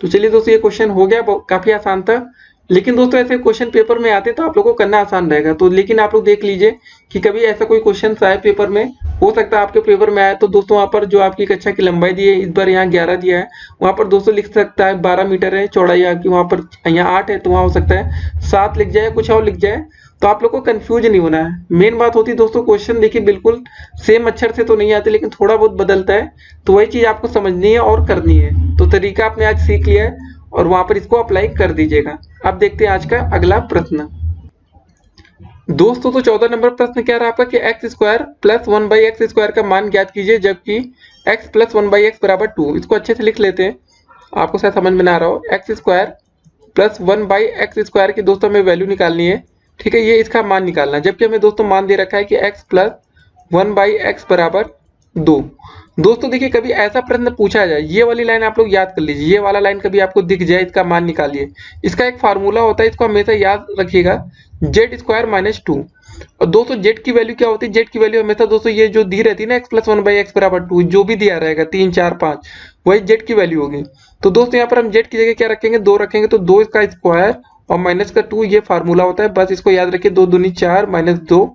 Speaker 2: तो चलिए दोस्तों ये क्वेश्चन हो गया, काफी आसान था। लेकिन दोस्तों ऐसे क्वेश्चन पेपर में आते तो आप लोगों को करना आसान रहेगा। तो लेकिन आप लोग देख लीजिए कि कभी ऐसा कोई क्वेश्चन आए पेपर में, हो सकता है आपके पेपर में आए, तो दोस्तों वहाँ पर जो आपकी कक्षा की लंबाई दी है, इस बार यहाँ 11 दिया है, वहाँ पर दोस्तों लिख सकता है 12 मीटर है चौड़ाई आपकी, वहाँ पर यहाँ 8 है तो वहाँ हो सकता है 7 लिख जाए, कुछ और लिख जाए। तो आप लोग को कंफ्यूज नहीं होना है। मेन बात होती है दोस्तों, क्वेश्चन देखिए बिल्कुल सेम अक्षर से तो नहीं आते, लेकिन थोड़ा बहुत बदलता है, तो वही चीज आपको समझनी है और करनी है। तो तरीका आपने आज सीख लिया है और वहां पर इसको अप्लाई कर दीजिएगा। अब देखते हैं आज का अगला प्रश्न। दोस्तों तो 14 नंबर प्रश्न क्या रहा आपका कि x square plus 1/x square का मान ज्ञात कीजिए जबकि x प्लस 1/x बराबर 2। इसको अच्छे से लिख लेते हैं, आपको शायद समझ में ना आ रहा हो। X square plus 1/x square की दोस्तों हमें वैल्यू निकालनी है, ठीक है, ये इसका मान निकालना है। जबकि हमें दोस्तों मान दे रखा है कि x प्लस 1/x बराबर 2। दोस्तों देखिए कभी ऐसा प्रश्न पूछा जाए, ये वाली लाइन आप लोग याद कर लीजिए, ये वाला लाइन कभी आपको दिख जाए, इसका मान निकालिए। इसका एक फार्मूला होता है, इसको हमेशा याद रखिएगा, जेड स्क्वायर माइनस 2। और दोस्तों जेड की वैल्यू क्या होती है, जेड की वैल्यू हमेशा दोस्तों ये जो दी रहती है ना, x प्लस 1/x बराबर 2, जो भी दिया रहेगा 3 4 5, वही जेड की वैल्यू होगी। तो दोस्तों यहाँ पर हम जेड की जगह क्या रखेंगे, 2 रखेंगे, तो 2 इसका स्क्वायर और माइनस का 2, ये फार्मूला होता है, बस इसको याद रखिए। 2 दूनी 4 माइनस 2,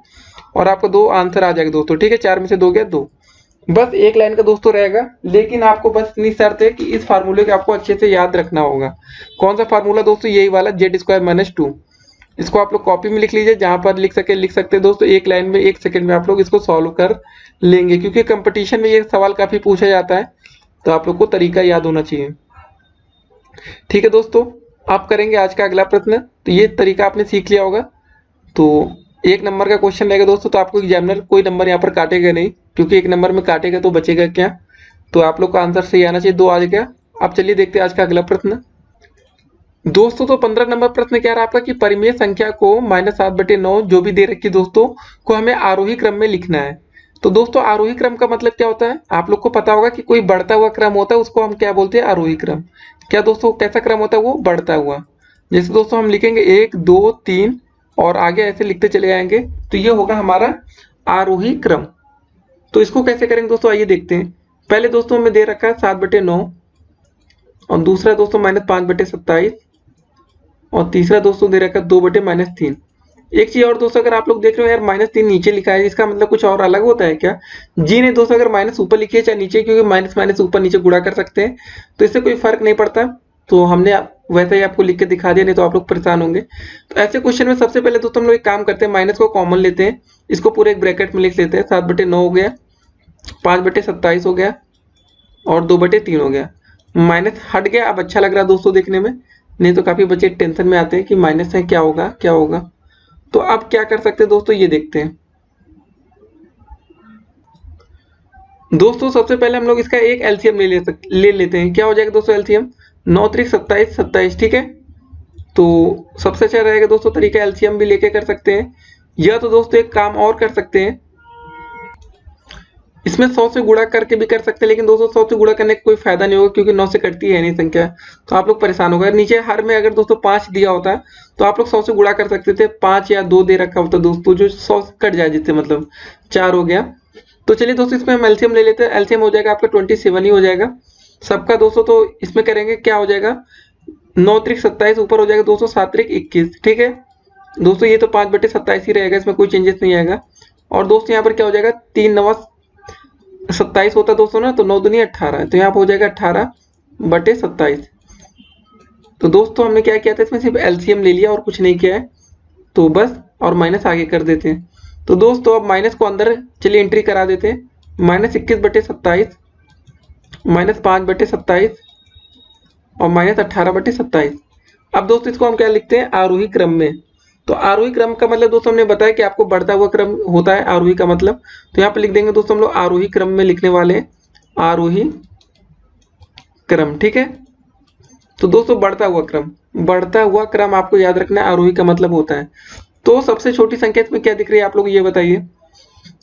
Speaker 2: और आपको 2 आंसर आ जाएगा दोस्तों, ठीक है, 4 में से 2 गया 2। बस एक लाइन का दोस्तों रहेगा, लेकिन आपको बस इतनी शर्त है कि इस फार्मूले को आपको अच्छे से याद रखना होगा। कौन सा फार्मूला दोस्तों, यही वाला जेड स्क्वायर माइनस 2। इसको आप लोग कॉपी में लिख लीजिए, जहां पर लिख सकते हैं दोस्तों, एक लाइन में 1 सेकंड में आप लोग इसको सॉल्व कर लेंगे, क्योंकि कंपटीशन में ये सवाल काफी पूछा जाता है, तो आप लोग को तरीका याद होना चाहिए। ठीक है दोस्तों, आप करेंगे आज का अगला प्रश्न। तो ये तरीका आपने सीख लिया होगा। तो 1 नंबर का क्वेश्चन रहेगा दोस्तों, तो आपको एग्जामिनर कोई नंबर यहाँ पर काटेगा नहीं, क्योंकि 1 नंबर में काटेगा तो बचेगा क्या। तो आप लोग का आंसर सही आना चाहिए, 2 आ गया। अब चलिए देखते हैं आज का अगला प्रश्न। दोस्तों तो 15 नंबर प्रश्न क्या रहा आपका कि परिमेय संख्या को -7/9 जो भी दे रखी दोस्तों को हमें आरोही क्रम में लिखना है। तो दोस्तों आरोही क्रम का मतलब क्या होता है, आप लोग को पता होगा कि कोई बढ़ता हुआ क्रम होता है, उसको हम क्या बोलते हैं, आरोही क्रम। क्या दोस्तों कैसा क्रम होता है, वो बढ़ता हुआ। जैसे दोस्तों हम लिखेंगे 1 2 3 और आगे ऐसे लिखते चले जाएंगे, तो ये होगा हमारा आरोही क्रम। तो इसको कैसे करेंगे दोस्तों, आइए देखते हैं। पहले दोस्तों हमें दे रखा है 7/9, और दूसरा दोस्तों -5/27, और तीसरा दोस्तों दे रखा है 2/-3। एक चीज और दोस्तों, अगर आप लोग देख रहे हो यार -3 नीचे लिखा है, इसका मतलब कुछ और अलग होता है क्या। जी नहीं दोस्तों, अगर माइनस ऊपर लिखिए चाहे नीचे, क्योंकि माइनस माइनस ऊपर नीचे गुणा कर सकते हैं, तो इससे कोई फर्क नहीं पड़ता। तो हमने वैसे ही आपको लिख के दिखा दिया, नहीं तो आप लोग परेशान होंगे। तो ऐसे क्वेश्चन में सबसे पहले दोस्तों हम लोग एक काम करते हैं, माइनस को कॉमन लेते हैं, इसको पूरे एक ब्रैकेट में लिख लेते हैं। 7/9 हो गया, 5/27 हो गया, और 2/3 हो गया। माइनस हट गया, अब अच्छा लग रहा है दोस्तों देखने में, नहीं तो काफी बच्चे टेंशन में आते हैं कि माइनस है, क्या होगा क्या होगा। तो अब क्या कर सकते हैं दोस्तों, ये देखते हैं। दोस्तों सबसे पहले हम लोग इसका एक एलसीएम ले लेते हैं। क्या हो जाएगा दोस्तों एलसीएम, 9 त्रिक 27 27, ठीक है। तो सबसे अच्छा रहेगा दोस्तों तरीका, एलसीएम भी लेके कर सकते हैं, या तो दोस्तों एक काम और कर सकते हैं, इसमें 100 से गुणा करके भी कर सकते हैं। लेकिन दोस्तों 100 से गुणा करने का कोई फायदा नहीं होगा, क्योंकि 9 से कटती है नहीं संख्या, तो आप लोग परेशान हो गए। नीचे हर में अगर दोस्तों 5 दिया होता है तो आप लोग 100 से गुणा कर सकते थे, 5 या 2 दे रखा होता दोस्तों, जो 100 कट जाए जिससे, मतलब 4 हो गया। तो चलिए दोस्तों इसमें हम एलसीएम ले लेते हैं। एलसीएम हो जाएगा आपका 27 ही हो जाएगा सबका दोस्तों। तो इसमें करेंगे, क्या हो जाएगा, 9 त्रिक 27, ऊपर हो जाएगा दोस्तों 7 त्रिक 21, ठीक है दोस्तों। ये तो 5/27 ही रहेगा, इसमें कोई चेंजेस नहीं आएगा। और दोस्तों यहाँ पर क्या हो जाएगा, 3 9 27 होता है दोस्तों ना, तो 9 दूनी 18, तो यहाँ पर हो जाएगा 18/27। तो दोस्तों हमने क्या किया था, इसमें सिर्फ एलसीएम ले लिया और कुछ नहीं किया है, तो बस और माइनस आगे कर देते हैं। तो दोस्तों अब माइनस को अंदर चलिए एंट्री करा देते हैं, -21/27, -5/27 और -18/27। अब दोस्तों इसको हम क्या लिखते हैं, आरोही क्रम में। तो आरोही क्रम का मतलब दोस्तों हमने बताया कि आपको बढ़ता हुआ क्रम होता है आरोही का मतलब। तो यहाँ पे लिख देंगे दोस्तों हम लोग आरोही क्रम में लिखने वाले हैं, आरोही क्रम। ठीक है, तो दोस्तों बढ़ता हुआ क्रम आपको याद रखना है, आरोही का मतलब होता है। तो सबसे छोटी संख्या इसमें क्या दिख रही है आप लोग ये बताइए।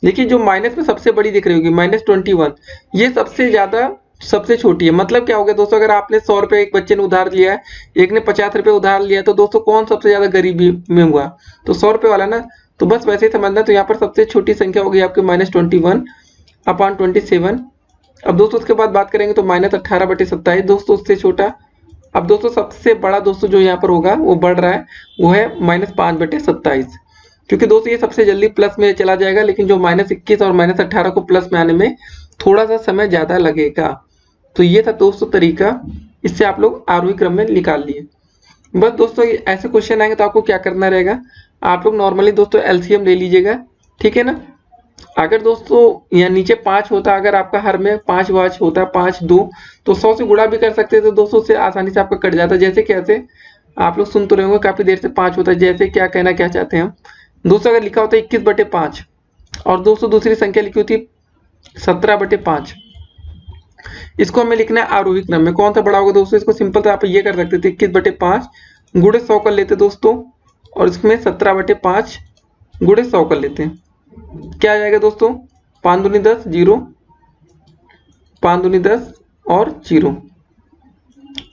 Speaker 2: देखिए जो माइनस में सबसे बड़ी दिख रही होगी -21, ये सबसे ज्यादा सबसे छोटी है। मतलब क्या हो गया दोस्तों, अगर आपने 100 रुपए एक बच्चे ने उधार लिया है, एक ने 50 रुपए उधार लिया है, तो दोस्तों कौन सबसे ज्यादा गरीबी में हुआ, तो 100 रुपए वाला ना। तो बस वैसे ही समझना। तो यहाँ पर सबसे छोटी संख्या होगी आपके -21/27। अब दोस्तों उसके बाद बात करेंगे तो -18/27 दोस्तों उससे छोटा। अब दोस्तों सबसे बड़ा दोस्तों जो यहाँ पर होगा वो बढ़ रहा है, वो है -5/27, क्योंकि दोस्तों ये सबसे जल्दी प्लस में चला जाएगा, लेकिन जो -21 और -18 को प्लस में आने में थोड़ा सा समय ज्यादा लगेगा। तो ये था दोस्तों तरीका, इससे आप लोग आरोही क्रम में निकाल लिए। बस दोस्तों ऐसे क्वेश्चन आएंगे तो आपको क्या करना रहेगा, आप लोग नॉर्मली दोस्तों एलसीएम ले लीजिएगा। ठीक है ना। अगर दोस्तों यहाँ नीचे 5 होता, अगर आपका हर में 5 वाच होता, 5 2, तो 100 से गुणा भी कर सकते थे तो दोस्तों से आसानी से आपका कट जाता। जैसे कैसे आप लोग सुन तो रहे होंगे काफी देर से 5 होता है, जैसे क्या कहना क्या चाहते हैं हम दोस्तों। अगर लिखा होता है 21/5 और दोस्तों दूसरी संख्या लिखी होती 17/5, इसको हमें लिखना है आरोही क्रम में। कौन सा बड़ा होगा दोस्तों, इसको सिंपल तो आप ये कर सकते थे 21/5 गुणे 100 कर लेते दोस्तों, और इसमें 17/5 गुणे 100 कर लेते हैं। क्या आ जाएगा दोस्तों, 5 दूनी 10 0, 5 दूनी 10 और 0।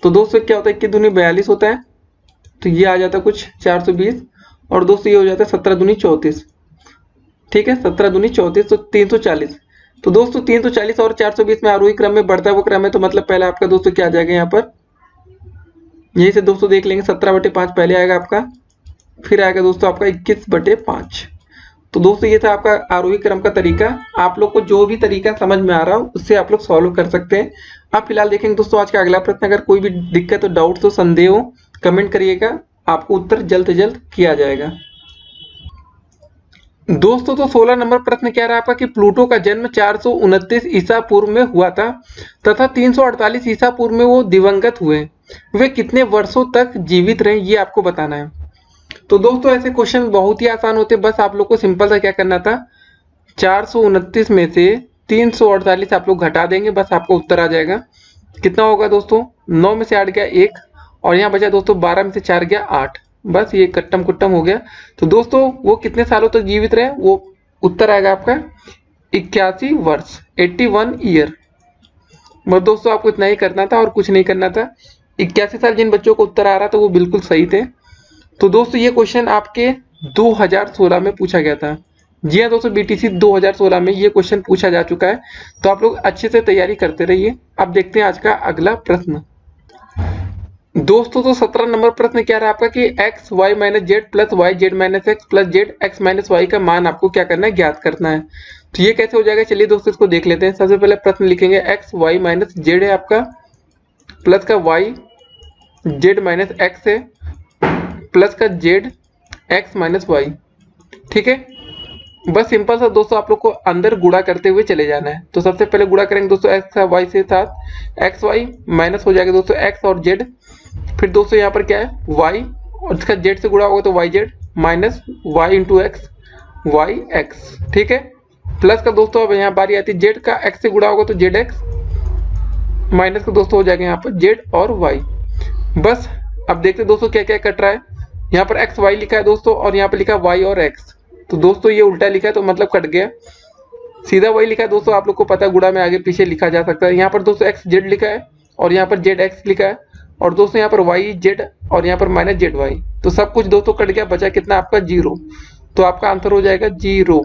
Speaker 2: तो दोस्तों क्या होता है, 21 दूनी 42 होता है, तो ये आ जाता है कुछ 420, और दोस्तों ये हो जाता है 17 दूनी 34। ठीक है, 17 दूनी 34 तो 340। तो दोस्तों 340 और 420 में आरोही क्रम में बढ़ता हुआ क्रम है, तो मतलब पहले आपका दोस्तों क्या आ जाएगा यहाँ पर, यही से दोस्तों देख लेंगे 17/5 पहले आएगा आपका, फिर आएगा दोस्तों आपका 21/5। तो दोस्तों ये था आपका आरोही क्रम का तरीका। आप लोग को जो भी तरीका समझ में आ रहा हो उससे आप लोग सॉल्व कर सकते हैं। अब फिलहाल देखेंगे दोस्तों आज का अगला प्रश्न। अगर कोई भी दिक्कत हो, डाउट हो, संदेह हो, कमेंट करिएगा, आपको उत्तर जल्द से जल्द किया जाएगा। दोस्तों तो 16 नंबर प्रश्न कह रहा है आपका कि प्लूटो का जन्म 429 ईसा पूर्व में हुआ था तथा 348 ईसा पूर्व में वो दिवंगत हुए। वे कितने वर्षों तक जीवित रहे, ये आपको बताना है। तो दोस्तों ऐसे क्वेश्चन बहुत ही आसान होते हैं, बस आप लोग को सिंपल सा क्या करना था, 429 में से 348 आप लोग घटा देंगे, बस आपको उत्तर आ जाएगा। कितना होगा दोस्तों, 9 में से 8 गया 1, और यहाँ बचा दोस्तों 12 में से 4 गया 8, बस ये कट्टम कुट्टम हो गया। तो दोस्तों वो कितने सालों तक जीवित रहे, वो उत्तर आएगा आपका 81 वर्ष, 81 ईयर। बस दोस्तों आपको इतना ही करना था और कुछ नहीं करना था। 81 साल जिन बच्चों को उत्तर आ रहा था वो बिल्कुल सही थे। तो दोस्तों ये क्वेश्चन आपके 2016 में पूछा गया था। जी हाँ दोस्तों, बीटीसी 2016 में ये क्वेश्चन पूछा जा चुका है, तो आप लोग अच्छे से तैयारी करते रहिए। अब देखते हैं आज का अगला प्रश्न। दोस्तों तो 17 नंबर प्रश्न क्या रहा आपका कि x y minus z plus y z minus x plus z x minus y का मान आपको क्या करना है, ज्ञात करना है। तो ये कैसे हो जाएगा, चलिए दोस्तों इसको देख लेते हैं। सबसे पहले प्रश्न लिखेंगे एक्स वाई माइनस जेड है आपका, प्लस का वाई जेड माइनस एक्स है, प्लस का जेड एक्स माइनस वाई। ठीक है, बस सिंपल सा दोस्तों आप लोग को अंदर गुणा करते हुए चले जाना है। तो सबसे पहले गुणा करेंगे दोस्तों एक्स का वाई से साथ, एक्स वाई माइनस हो जाएगा दोस्तों एक्स और जेड, फिर दोस्तों यहाँ पर क्या है वाई, और इसका जेड से गुणा होगा तो y z minus y into x y x. ठीक है, प्लस का दोस्तों अब यहाँ बारी आती है जेड का, एक्स से गुणा होगा तो जेड एक्स, माइनस का दोस्तों हो जाएगा यहाँ पर जेड और वाई। बस अब देखते दोस्तों क्या क्या कट रहा है। यहाँ पर एक्स वाई लिखा है दोस्तों, और यहाँ पर लिखा है वाई और एक्स, तो दोस्तों ये उल्टा लिखा है तो मतलब कट गया। सीधा वही लिखा है दोस्तों, आप लोग को पता है गुणा में आगे पीछे लिखा जा सकता है। यहाँ पर दोस्तों एक्स जेड लिखा है, और यहाँ पर जेड एक्स लिखा है, और दोस्तों यहाँ पर वाई जेड, और यहाँ पर माइनस जेड वाई, तो सब कुछ दोस्तों कट गया, बचा कितना आपका 0। तो आपका आंसर हो जाएगा 0।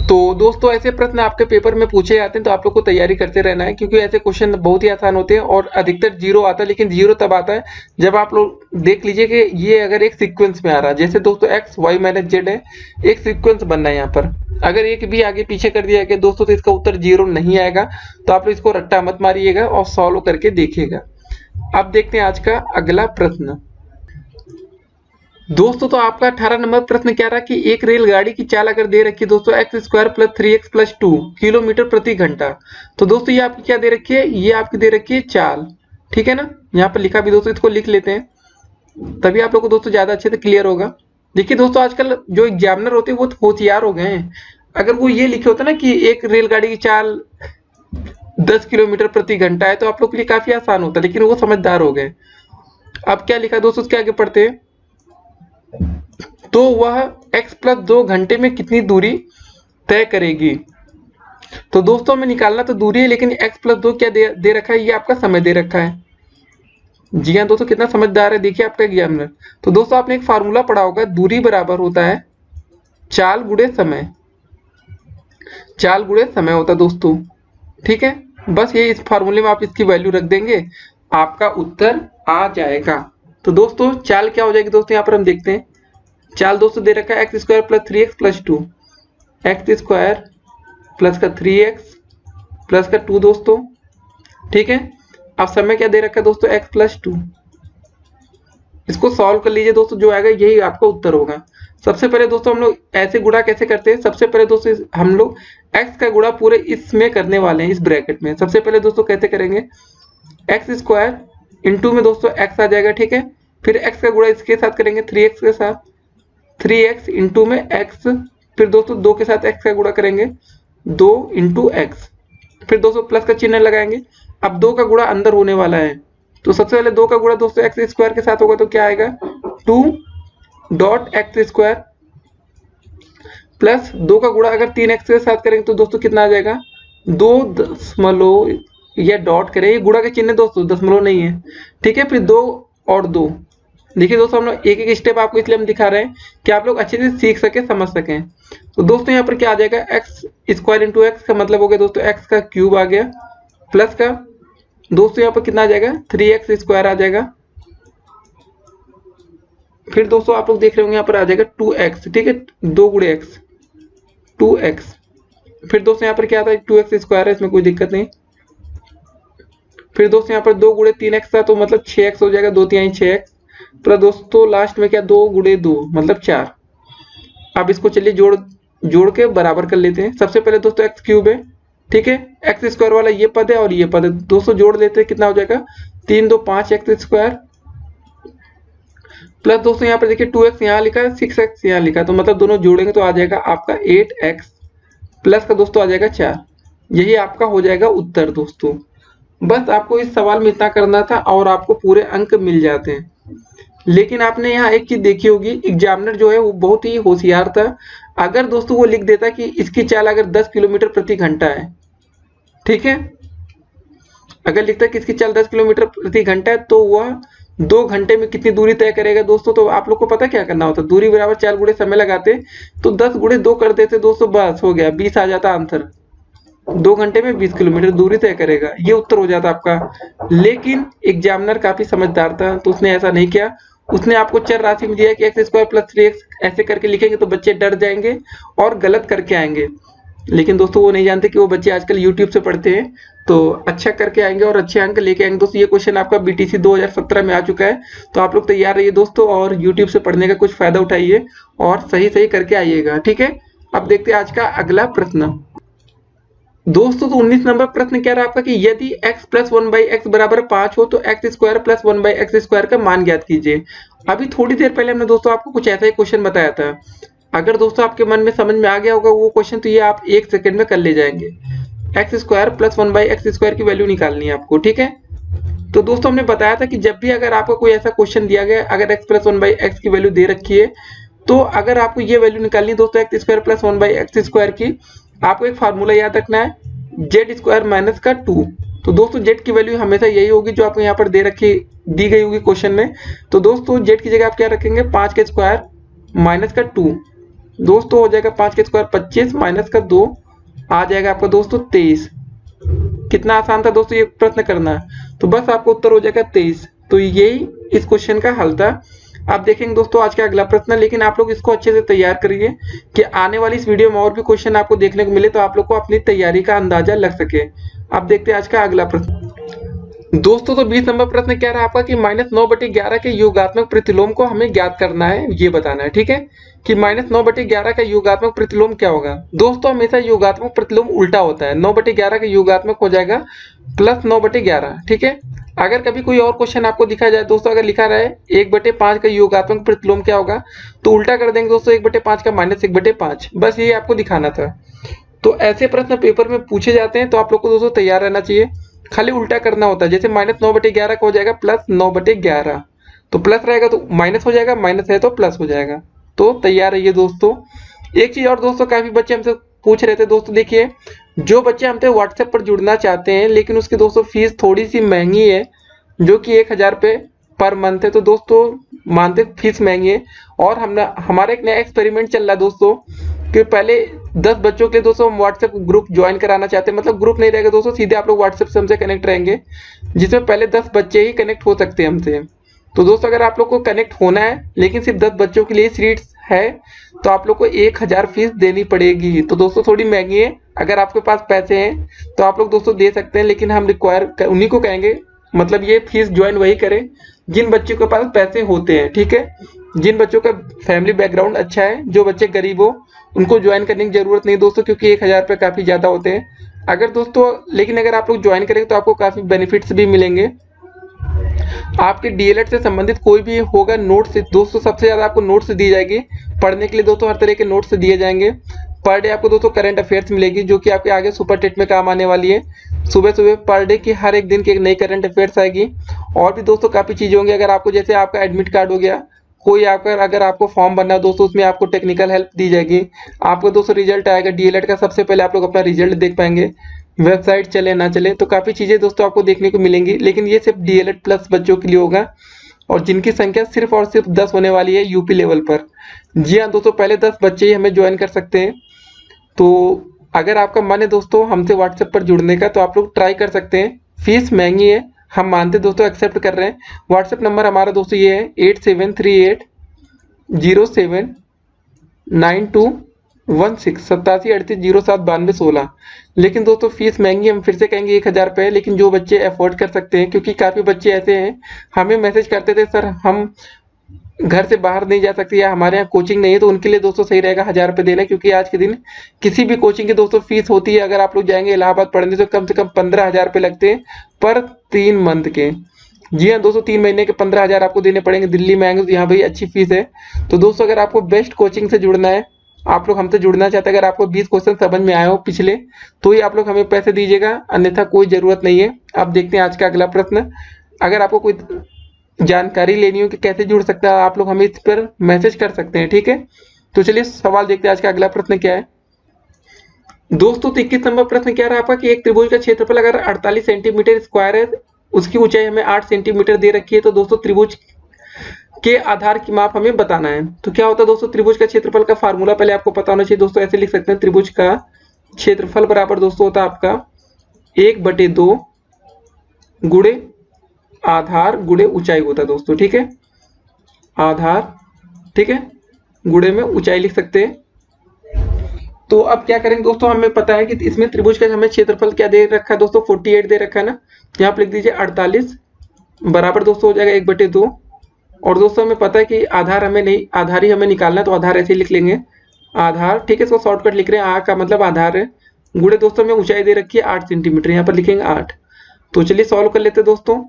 Speaker 2: तो दोस्तों ऐसे प्रश्न आपके पेपर में पूछे जाते हैं, तो आप लोग को तैयारी करते रहना है, क्योंकि ऐसे क्वेश्चन बहुत ही आसान होते हैं और अधिकतर 0 आता है। लेकिन 0 तब आता है जब आप लोग देख लीजिए कि ये अगर एक सीक्वेंस में आ रहा है, जैसे दोस्तों एक्स वाई माइनस जेड है, एक सीक्वेंस बनना है यहाँ पर। अगर एक भी आगे पीछे कर दिया गया दोस्तों तो इसका उत्तर 0 नहीं आएगा। तो आप लोग इसको रट्टा मत मारिएगा और सॉल्व करके देखिएगा। अब देखते हैं आज का अगला प्रश्न। दोस्तों तो आपका 18 नंबर प्रश्न क्या रहा कि एक रेलगाड़ी की चाल अगर दे रखी है दोस्तों x² + 3x + 2 किलोमीटर प्रति घंटा। तो दोस्तों ये आपकी क्या दे रखी है, ये आपकी दे रखी है चाल। ठीक है ना, यहाँ पर लिखा भी दोस्तों, इसको लिख लेते हैं। तभी आप लोग को दोस्तों ज्यादा अच्छे से क्लियर होगा। देखिए दोस्तों, आजकल जो एग्जामिनर होते हैं वो होशियार हो गए हैं। अगर वो ये लिखे होता ना कि एक रेलगाड़ी की चाल 10 किलोमीटर प्रति घंटा है, तो आप लोग के लिए काफी आसान होता, लेकिन वो समझदार हो गए। अब क्या लिखा है दोस्तों, उसके आगे पढ़ते हैं। तो वह x प्लस 2 घंटे में कितनी दूरी तय करेगी। तो दोस्तों हमें निकालना तो दूरी है, लेकिन x प्लस 2 क्या दे रखा है, ये आपका समय दे रखा है। जी हाँ दोस्तों, कितना समझदार है देखिए आपका एग्जामिनर। तो दोस्तों आपने एक फार्मूला पढ़ा होगा, दूरी बराबर होता है चाल गुणे समय। चाल गुणे समय होता है दोस्तों, ठीक है। बस ये इस फार्मूले में आप इसकी वैल्यू रख देंगे, आपका उत्तर आ जाएगा। तो दोस्तों चाल क्या हो जाएगी दोस्तों, यहाँ पर हम देखते हैं। चाल दोस्तों दे रखा है x square plus 3x plus 2, x square plus का 3x प्लस का 2 दोस्तों, ठीक है। अब समय क्या दे रखा है दोस्तों, x प्लस 2। इसको सॉल्व कर लीजिए दोस्तों, जो आएगा यही आपका उत्तर होगा। सबसे पहले दोस्तों हम लोग ऐसे गुणा कैसे करते हैं, सबसे पहले दोस्तों हम लोग x का गुणा पूरे इसमें करने वाले हैं, इस ब्रैकेट में। सबसे पहले दोस्तों कैसे करेंगे, एक्स स्क्वायर इंटू में दोस्तों x आ जाएगा, ठीक है। फिर x का गुणा इसके साथ करेंगे 3x के साथ, 3x इंटू में x, फिर दोस्तों 2 के साथ x का गुणा करेंगे 2 इंटू एक्स, फिर दोस्तों प्लस का चिन्ह लगाएंगे। अब 2 का गुणा अंदर होने वाला है, तो सबसे पहले 2 का गुणा दोस्तों एक्स स्क्वायर के साथ होगा, तो क्या आएगा 2 डॉट एक्स स्क्वायर, प्लस 2 का गुणा अगर 3x के साथ करेंगे तो दोस्तों कितना आ जाएगा 2 दशमलव, या डॉट करें, ये गुणा के चिन्ह दोस्तों, दशमलव नहीं है, ठीक है। फिर 2 और 2। देखिए दोस्तों हम लोग एक एक स्टेप आपको इसलिए हम दिखा रहे हैं कि आप लोग अच्छे से सीख सके, समझ सकें। तो दोस्तों यहाँ पर क्या आ जाएगा, एक्स स्क्वायर इंटू एक्स का मतलब हो गया दोस्तों एक्स का क्यूब आ गया, प्लस का दोस्तों यहाँ पर कितना आ जाएगा 3x स्क्वायर आ जाएगा। फिर दोस्तों आप लोग देख रहे होंगे यहाँ पर आ जाएगा 2x, ठीक है, 2 गुणे x 2x। फिर दोस्तों यहाँ पर क्या आता है 2x स्क्वायर है, इसमें कोई दिक्कत नहीं। फिर दोस्तों यहाँ पर 2 गुणे 3x था, तो मतलब 6x हो जाएगा, 2 3 6x, प्लस दोस्तों लास्ट में क्या 2 गुणे 2 मतलब 4। अब इसको चलिए जोड़ के बराबर कर लेते हैं। सबसे पहले दोस्तों एक्स क्यूब है, ठीक है, एक्स स्क्वायर वाला ये पद है और ये पद है, दोस्तों जोड़ लेते हैं, कितना हो जाएगा 3 2 5 एक्स स्क्वायर, प्लस दोस्तों यहाँ पर देखिए 2x यहाँ लिखा है, 6x यहाँ लिखा है, तो मतलब दोनों जोड़ेंगे तो आ जाएगा आपका 8x, प्लस का दोस्तों आ जाएगा 4। यही आपका हो जाएगा उत्तर दोस्तों। बस आपको इस सवाल में इतना करना था और आपको पूरे अंक मिल जाते हैं। लेकिन आपने यहाँ एक चीज देखी होगी, एग्जामिनर जो है वो बहुत ही होशियार था। अगर दोस्तों वो लिख देता कि इसकी चाल अगर 10 किलोमीटर प्रति घंटा है, ठीक है, अगर लिखता कि इसकी चाल 10 किलोमीटर प्रति घंटा है, तो वह 2 घंटे में कितनी दूरी तय करेगा दोस्तों। तो आप लोग को पता क्या करना होता, दूरी बराबर चाल गुणे समय लगाते, तो 10 गुणे 2 कर देते दोस्तों, बस हो गया, 20 आ जाता आंसर। 2 घंटे में 20 किलोमीटर दूरी तय करेगा, ये उत्तर हो जाता आपका। लेकिन एग्जामिनर काफी समझदार था, तो उसने ऐसा नहीं किया। उसने आपको चर राशि में दिया कि एक्स स्क्वायर प्लस 3x ऐसे करके लिखेंगे तो बच्चे डर जाएंगे और गलत करके आएंगे। लेकिन दोस्तों वो नहीं जानते कि वो बच्चे आजकल यूट्यूब से पढ़ते हैं, तो अच्छा करके आएंगे और अच्छे अंक लेके आएंगे दोस्तों। ये क्वेश्चन आपका बीटीसी 2017 में आ चुका है, तो आप लोग तैयार रहिए दोस्तों, और यूट्यूब से पढ़ने का कुछ फायदा उठाइए और सही करके आइएगा, ठीक है। अब देखते हैं आज का अगला प्रश्न दोस्तों। तो 19 नंबर प्रश्न कह रहा है आपका कि यदि x प्लस 1/x बराबर 5 हो, तो x square plus 1/x square का मान ज्ञात कीजिए। अभी थोड़ी देर पहले हमने दोस्तों आपको कुछ ऐसा ही क्वेश्चन बताया था। अगर दोस्तों आपके मन में समझ में आ गया होगा वो क्वेश्चन, तो ये आप 1 सेकंड में कर ले जाएंगे। X square plus 1/x square की वैल्यू निकालनी है आपको, ठीक है। तो दोस्तों हमने बताया था कि जब भी अगर आपको कोई ऐसा क्वेश्चन दिया गया, अगर x प्लस 1/x की वैल्यू दे रखी है, तो अगर आपको ये वैल्यू निकालनी है दोस्तों x square plus 1/x square की, आपको एक फार्मूला याद रखना है, जेड स्क्वायर माइनस का 2। तो दोस्तों जेड की वैल्यू हमेशा यही होगी जो आपको यहाँ पर दी गई होगी क्वेश्चन में। तो दोस्तों जेड की जगह आप क्या रखेंगे 5 के स्क्वायर माइनस का 2, दोस्तों हो जाएगा 5 के स्क्वायर 25 माइनस का 2 आ जाएगा आपका दोस्तों 23। कितना आसान था दोस्तों ये प्रश्न करना, तो बस आपको उत्तर हो जाएगा 23। तो यही इस क्वेश्चन का हल था। आप देखेंगे दोस्तों आज का अगला प्रश्न, लेकिन आप लोग इसको अच्छे से तैयार करिए कि आने वाली इस वीडियो में और भी क्वेश्चन आपको देखने को मिले, तो आप लोग को अपनी तैयारी का अंदाजा लग सके। अब देखते हैं आज का अगला प्रश्न दोस्तों। तो 20 नंबर प्रश्न कह रहा है आपका कि -9/11 के योगात्मक प्रतिलोम को हमें ज्ञात करना है, ये बताना है, ठीक है, कि -9/11 का योगात्मक प्रतिलोम क्या होगा। दोस्तों हमेशा योगात्मक प्रतिलोम उल्टा होता है, 9/11 का योगात्मक हो जाएगा +9/11, ठीक है। अगर कभी कोई और क्वेश्चन आपको दिखा जाए दोस्तों, अगर लिखा रहा है 1/5 का योगात्मक प्रतिलोम क्या होगा, तो उल्टा कर देंगे दोस्तों 1/5 का -1/5, बस ये आपको दिखाना था। तो ऐसे प्रश्न पेपर में पूछे जाते हैं, तो आप लोग को दोस्तों तैयार रहना चाहिए। खाली उल्टा करना होता है, जैसे -9/11 का हो जाएगा +9/11, तो प्लस रहेगा तो माइनस हो जाएगा, माइनस है तो प्लस हो जाएगा। तो तैयार रहिए दोस्तों। एक चीज और दोस्तों, काफी बच्चे हमसे पूछ रहे थे दोस्तों, देखिए जो बच्चे हमसे व्हाट्सएप पर जुड़ना चाहते हैं लेकिन उसकी दोस्तों फीस थोड़ी सी महंगी है, जो कि 1000 रुपये पर मंथ है, तो दोस्तों मानते फीस महंगी है। और हमारा एक नया एक्सपेरिमेंट चल रहा है दोस्तों, कि पहले 10 बच्चों के लिए दोस्तों हम व्हाट्सएप ग्रुप ज्वाइन कराना चाहते हैं। मतलब ग्रुप नहीं रहेगा दोस्तों, सीधे आप लोग व्हाट्सएप से हमसे कनेक्ट रहेंगे, जिसमें पहले 10 बच्चे ही कनेक्ट हो सकते हैं हमसे। तो दोस्तों अगर आप लोग को कनेक्ट होना है लेकिन सिर्फ 10 बच्चों के लिए सीट्स है, तो आप लोग को 1000 फीस देनी पड़ेगी। तो दोस्तों थोड़ी महंगी है, अगर आपके पास पैसे हैं तो आप लोग दोस्तों दे सकते हैं, लेकिन हम रिक्वायर उन्हीं को कहेंगे, मतलब ये फीस ज्वाइन वही करें जिन बच्चों के पास पैसे होते हैं, ठीक है। जिन बच्चों का फैमिली बैकग्राउंड अच्छा है, जो बच्चे गरीब हो, उनको ज्वाइन करने की जरूरत नहीं दोस्तों, क्योंकि 1000 रुपये काफी ज्यादा होते हैं। अगर दोस्तों लेकिन अगर आप लोग ज्वाइन करेंगे तो आपको काफी बेनिफिट्स भी मिलेंगे। आपके डीएलएड से संबंधित कोई भी होगा नोट्स दोस्तों, सबसे ज्यादा आपको नोट्स दी जाएगी पढ़ने के लिए दोस्तों, हर तरह के नोट्स दिए जाएंगे। पर डे आपको दोस्तों करंट अफेयर्स मिलेगी, जो कि आपके आगे सुपर टेट में काम आने वाली है। सुबह सुबह पर डे की हर एक दिन की एक नई करंट अफेयर्स आएगी। और भी दोस्तों काफी चीजें होंगी। अगर आपको जैसे आपका एडमिट कार्ड हो गया, कोई आपका अगर आपको फॉर्म भरना है दोस्तों, उसमें आपको टेक्निकल हेल्प दी जाएगी। आपको दोस्तों रिजल्ट आएगा डीएलएड का, सबसे पहले आप लोग अपना रिजल्ट देख पाएंगे, वेबसाइट चले ना चले, तो काफी चीजें दोस्तों आपको देखने को मिलेंगी। लेकिन ये सिर्फ डीएलएड प्लस बच्चों के लिए होगा, और जिनकी संख्या सिर्फ और सिर्फ 10 होने वाली है यूपी लेवल पर। जी हाँ दोस्तों, पहले 10 बच्चे ही हमें ज्वाइन कर सकते हैं। तो अगर आपका मन है दोस्तों हमसे व्हाट्सएप पर जुड़ने का, तो आप लोग ट्राई कर सकते हैं। फीस महंगी है, हम मानते दोस्तों, एक्सेप्ट कर रहे हैं। व्हाट्सएप नंबर हमारा दोस्तों ये है 8738079216 8738079216। लेकिन दोस्तों फीस महंगी, हम फिर से कहेंगे 1000 रुपये, लेकिन जो बच्चे अफोर्ड कर सकते हैं, क्योंकि काफ़ी बच्चे ऐसे हैं हमें मैसेज करते थे, सर हम घर से बाहर नहीं जा सकते या हमारे यहाँ कोचिंग नहीं है, तो उनके लिए दोस्तों सही रहेगा 1000 रुपये देना। क्योंकि आज के दिन किसी भी कोचिंग की दोस्तों फीस होती है, अगर आप लोग जाएंगे इलाहाबाद पढ़ने, तो कम से कम 15,000 रुपये लगते हैं पर 3 मंथ के। जी हाँ दोस्तों, 3 महीने के 15,000 आपको देने पड़ेंगे। दिल्ली में आएंगे तो यहाँ भाई अच्छी फीस है। तो दोस्तों अगर आपको बेस्ट कोचिंग से जुड़ना है, आप लोग हमसे जुड़ना चाहते हैं, अगर आपको 20 क्वेश्चन समझ में आए हो पिछले, तो ही आप लोग हमें पैसे दीजिएगा, अन्यथा कोई जरूरत नहीं है। अब देखते हैं आज का अगला प्रश्न। अगर आपको कोई जानकारी लेनी हो कि कैसे जुड़ सकता है, आप लोग हमें इस पर मैसेज कर सकते हैं, ठीक है। तो चलिए सवाल देखते हैं आज का अगला प्रश्न क्या है दोस्तों। तो 21 नंबर प्रश्न क्या रहा आपका कि एक त्रिभुज का क्षेत्रफल अगर 48 सेंटीमीटर स्क्वायर है, उसकी ऊंचाई हमें 8 सेंटीमीटर दे रखी है, तो दोस्तों त्रिभुज के आधार की माप हमें बताना है। तो क्या होता है दोस्तों, त्रिभुज का क्षेत्रफल का फार्मूला पहले आपको पता होना चाहिए दोस्तों। ऐसे लिख सकते हैं, त्रिभुज का क्षेत्रफल बराबर दोस्तों होता है आपका 1/2 गुणे आधार गुणे ऊंचाई होता है दोस्तों, ठीक है। आधार, ठीक है, गुणे में ऊंचाई लिख सकते हैं। तो अब क्या करेंगे दोस्तों, हमें पता है कि इसमें त्रिभुज का हमें क्षेत्रफल क्या दे रखा है दोस्तों, 48 दे रखा है ना। यहाँ पे लिख दीजिए 48 बराबर दोस्तों हो जाएगा 1/2। और दोस्तों हमें पता है कि आधार हमें नहीं, आधार ही हमें निकालना है, तो आधार ऐसे ही लिख लेंगे आधार, ठीक है। इसको शॉर्टकट लिख रहे हैं, आ का मतलब आधार है, गुणे दोस्तों हमें ऊंचाई दे रखी है 8 सेंटीमीटर, यहाँ पर लिखेंगे 8। तो चलिए सॉल्व कर लेते हैं दोस्तों।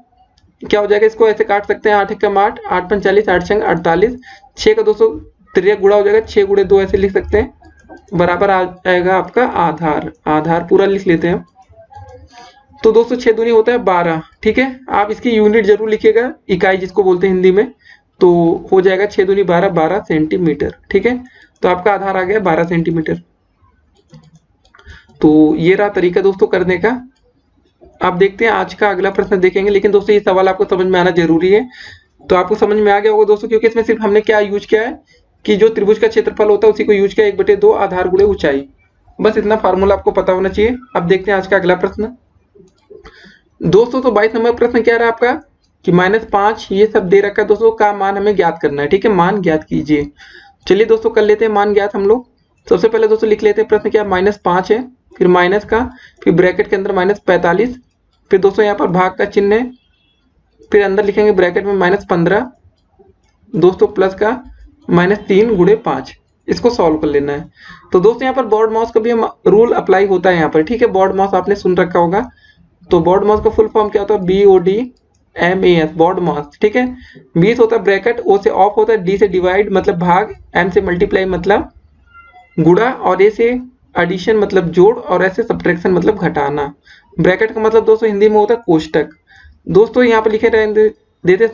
Speaker 2: क्या हो जाएगा, इसको ऐसे काट सकते हैं, 8 एकम 8, 8 पंच 40, 8 छंग 48, 6 का दोस्तों त्रिज्या गुणा हो जाएगा, 6 गुणे 2 ऐसे लिख सकते हैं, बराबर आ जाएगा आपका आधार। आधार पूरा लिख लेते हैं। तो दोस्तों 6 दूनी होता है 12, ठीक है। आप इसकी यूनिट जरूर लिखिएगा, इकाई जिसको बोलते हैं हिंदी में। तो हो जाएगा 6 दूनी 12, 12 सेंटीमीटर, ठीक है। तो आपका आधार आ गया 12 सेंटीमीटर। तो ये रहा तरीका दोस्तों करने का। आप देखते हैं आज का अगला प्रश्न देखेंगे, लेकिन दोस्तों ये सवाल आपको समझ में आना जरूरी है। तो आपको समझ में आ गया होगा दोस्तों, क्योंकि इसमें सिर्फ हमने क्या यूज किया है कि जो त्रिभुज का क्षेत्रफल होता है उसी को यूज किया, 1/2 आधार गुणे ऊंचाई, बस इतना फार्मूला आपको पता होना चाहिए। अब देखते हैं आज का अगला प्रश्न दोस्तों। तो 22 नंबर प्रश्न क्या रहा आपका कि -5 ये सब दे रखा है दोस्तों, का मान हमें ज्ञात करना है, ठीक है। मान ज्ञात कीजिए। चलिए दोस्तों कर लेते हैं मान ज्ञात हम लोग। सबसे पहले दोस्तों लिख लेते हैं प्रश्न क्या, -5 है, फिर माइनस का, फिर ब्रैकेट के अंदर -45, फिर दोस्तों यहाँ पर भाग का चिन्ह है, फिर अंदर लिखेंगे ब्रैकेट में -15 दोस्तों, प्लस का -3 गुणे 5। इसको सॉल्व कर लेना है। तो दोस्तों यहाँ पर बोर्ड माउस का भी हम रूल अप्लाई होता है यहाँ पर, ठीक है। बोर्ड माउस आपने सुन रखा होगा। तो बोर्ड माउस का फुल फॉर्म क्या होता है, BOD MAS बॉड मास, ठीक है। 20 होता है ब्रैकेट, O से ऑफ होता है, D से डिवाइड मतलब भाग, M से मल्टीप्लाई मतलब गुणा, और A से एडिशन मतलब जोड़, और S से सब्ट्रैक्शन मतलब घटाना। ब्रैकेट का मतलब दोस्तों हिंदी में होता है कोष्टक। दोस्तों यहाँ पे लिखे रहने देते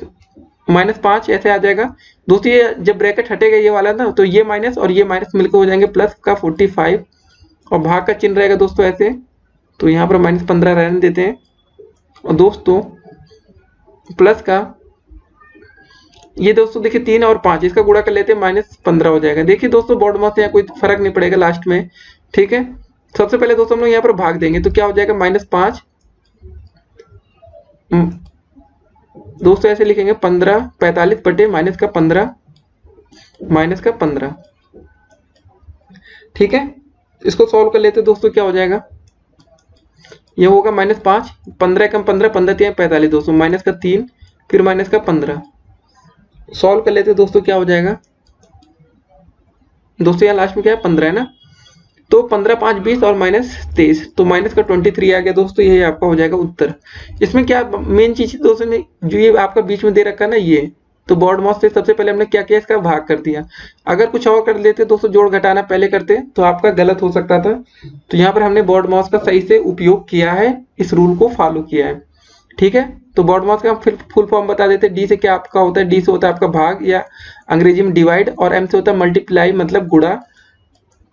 Speaker 2: -5 ऐसे आ जाएगा। दोस्तों ये जब ब्रैकेट हटेगा ये वाला ना, तो ये माइनस और ये माइनस मिलकर हो जाएंगे प्लस का 45, और भाग का चिन्ह रहेगा दोस्तों ऐसे, तो यहाँ पर -15 रहने देते हैं। और दोस्तों प्लस का ये दोस्तों देखिए 3 और 5 इसका गुणा कर लेते हैं, -15 हो जाएगा। देखिए दोस्तों बॉड मास से यहाँ कोई फर्क नहीं पड़ेगा लास्ट में, ठीक है। सबसे पहले दोस्तों हम लोग यहाँ पर भाग देंगे, तो क्या हो जाएगा -5, दोस्तों ऐसे लिखेंगे 15, 45 बटे -15, -15, ठीक है। इसको सॉल्व कर लेते हैं दोस्तों, क्या हो जाएगा, ये होगा -5, 15 कम 15, 15 3 45 दोस्तों, -3 फिर -15, सॉल्व कर लेते हैं दोस्तों, क्या हो जाएगा दोस्तों, यहाँ लास्ट में क्या है 15 है ना, तो 15 5 20 और -23, तो -23 आ गया दोस्तों, यही आपका हो जाएगा उत्तर। इसमें क्या मेन चीज दोस्तों ने जो ये आपका बीच में दे रखा है ना, ये तो बॉड मास से सबसे पहले हमने क्या किया, इसका भाग कर दिया। अगर कुछ और कर लेते दोस्तों, जोड़ घटाना पहले करते तो आपका गलत हो सकता था। तो यहाँ पर हमने बॉड मास का सही से उपयोग किया है, इस रूल को फॉलो किया है, ठीक है। तो बॉड मास का फिर फुल फॉर्म बता देते, डी से क्या आपका होता है, डी से होता है आपका भाग या अंग्रेजी में डिवाइड, और एम से होता है मल्टीप्लाई मतलब गुणा,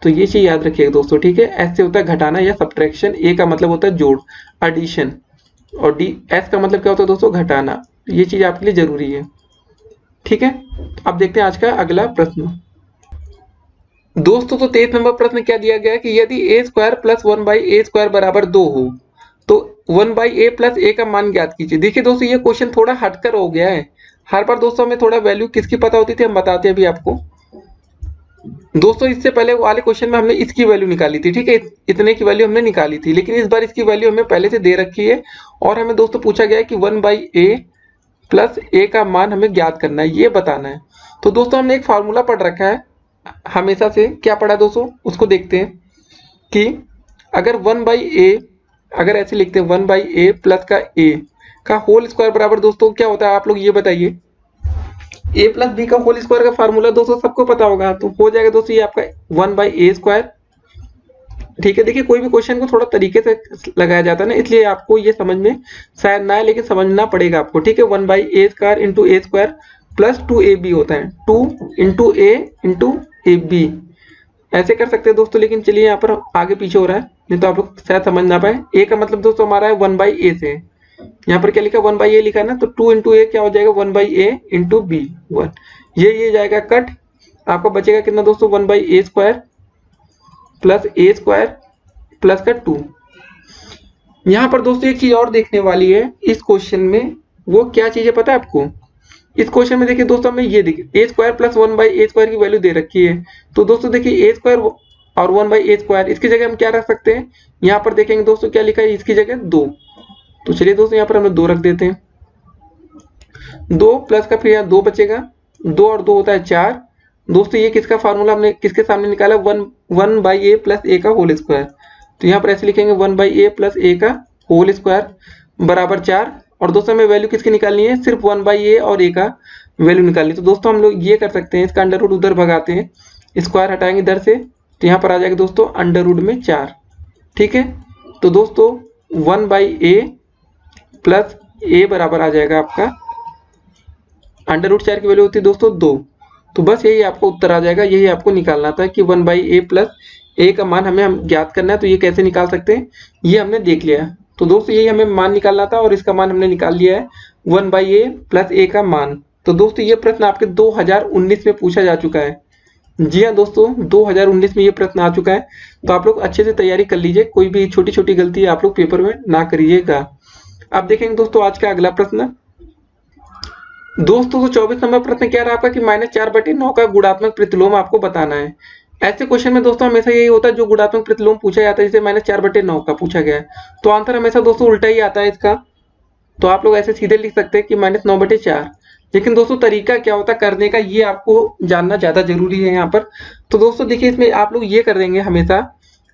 Speaker 2: तो ये चीज याद रखिएगा दोस्तों, ठीक है। एस से होता है घटाना या सब्ट्रैक्शन, ए का मतलब होता है जोड़ एडिशन, और डी एस का मतलब क्या होता है दोस्तों, घटाना। ये चीज आपके लिए जरूरी है, ठीक है। अब देखते हैं आज का अगला प्रश्न दोस्तों। तो 23 नंबर प्रश्न क्या दिया गया है कि यदि a स्क्वायर प्लस 1/a² बराबर 2 हो तो 1/a प्लस a का मान ज्ञात कीजिए। देखिए दोस्तों ये क्वेश्चन थोड़ा हटकर हो गया है, हर बार दोस्तों हमें थोड़ा वैल्यू किसकी पता होती थी, हम बताते हैं अभी आपको। दोस्तों इससे पहले वाले क्वेश्चन में हमने इसकी वैल्यू निकाली थी, ठीक है, इतने की वैल्यू हमने निकाली थी, लेकिन इस बार इसकी वैल्यू हमें पहले से दे रखी है, और हमें दोस्तों पूछा गया है कि 1/a प्लस a का मान हमें ज्ञात करना है, ये बताना है। तो दोस्तों हमने एक फार्मूला पढ़ रखा है हमेशा से, क्या पढ़ा दोस्तों उसको देखते हैं कि अगर 1/a, अगर ऐसे लिखते हैं 1/a प्लस का a का होल स्क्वायर बराबर दोस्तों क्या होता है, आप लोग ये बताइए। a प्लस b का होल स्क्वायर का फार्मूला दोस्तों सबको पता होगा, तो हो जाएगा दोस्तों ये आपका 1/a², ठीक है। देखिए कोई भी क्वेश्चन को थोड़ा तरीके से लगाया जाता है ना, इसलिए आपको ये समझ में शायद ना आए, लेकिन समझना पड़ेगा आपको, ठीक है। 1/a² into a² plus 2ab होता है, 2 इंटू a इंटू ab, ऐसे कर सकते हैं दोस्तों। लेकिन चलिए यहाँ पर आगे पीछे हो रहा है, नहीं तो आप लोग शायद समझ ना पाए। a का मतलब दोस्तों हमारा है 1/a से, यहाँ पर क्या लिखा 1/a लिखा है ना, तो 2 इंटू a क्या हो जाएगा 1/a इंटू b 1, ये जाएगा कट, आपका बचेगा कितना दोस्तों 1/a² प्लस a² प्लस का 2। यहाँ पर दोस्तों एक चीज और देखने वाली है इस क्वेश्चन में, वो क्या चीज है पता है आपको। इस क्वेश्चन में देखिए दोस्तों हमें ये देखिए a² प्लस 1/a² की वैल्यू दे रखी है, तो दोस्तों देखिए a² और 1/a², इसकी जगह हम क्या रख सकते हैं, यहाँ पर देखेंगे दोस्तों क्या लिखा है, इसकी जगह 2, तो चलिए दोस्तों यहाँ पर हम लोग 2 रख देते हैं, 2 प्लस का फिर यहाँ 2 बचेगा, 2 और 2 होता है 4। दोस्तों ये किसका फार्मूला हमने किसके सामने निकाला, 1/a प्लस a का होल स्क्वायर, तो यहाँ पर ऐसे लिखेंगे 1/a प्लस a का होल स्क्वायर बराबर 4, और दोस्तों हमें वैल्यू किसकी निकालनी है, सिर्फ 1/a और a का वैल्यू निकालनी है। तो दोस्तों हम लोग ये कर सकते हैं, इसका अंडर रूट उधर भगाते हैं, स्क्वायर हटाएंगे इधर से, तो यहाँ पर आ जाएगा दोस्तों अंडर रूट में 4, ठीक है। तो दोस्तों 1/a प्लस a बराबर आ जाएगा आपका अंडर रूट 4 की वैल्यू होती है दोस्तों 2, तो बस यही आपको उत्तर आ जाएगा। यही आपको निकालना था कि 1/a प्लस a का मान हमें ज्ञात करना है, तो ये कैसे निकाल सकते हैं ये हमने देख लिया। तो दोस्तों यही हमें मान निकालना था, और इसका मान हमने निकाल लिया है 1/a प्लस a का मान। तो दोस्तों ये प्रश्न आपके 2019 में पूछा जा चुका है, जी हाँ दोस्तों 2019 में ये प्रश्न आ चुका है, तो आप लोग अच्छे से तैयारी कर लीजिए, कोई भी छोटी छोटी गलती आप लोग पेपर में ना करिएगा। अब देखेंगे दोस्तों आज का अगला प्रश्न दोस्तों, तो 24 नंबर प्रश्न क्या रहा आपका कि -4/9 का गुणात्मक प्रतिलोम आपको बताना है। ऐसे क्वेश्चन में दोस्तों हमेशा यही होता है, जो गुणात्मक प्रतिलोम पूछा जाता है, जैसे -4/9 का पूछा गया है, तो आंसर हमेशा दोस्तों उल्टा ही आता है इसका। तो आप लोग ऐसे सीधे लिख सकते हैं कि -9/4, लेकिन दोस्तों तरीका क्या होता है करने का, ये आपको जानना ज्यादा जरूरी है यहाँ पर। तो दोस्तों देखिए इसमें आप लोग ये कर देंगे, हमेशा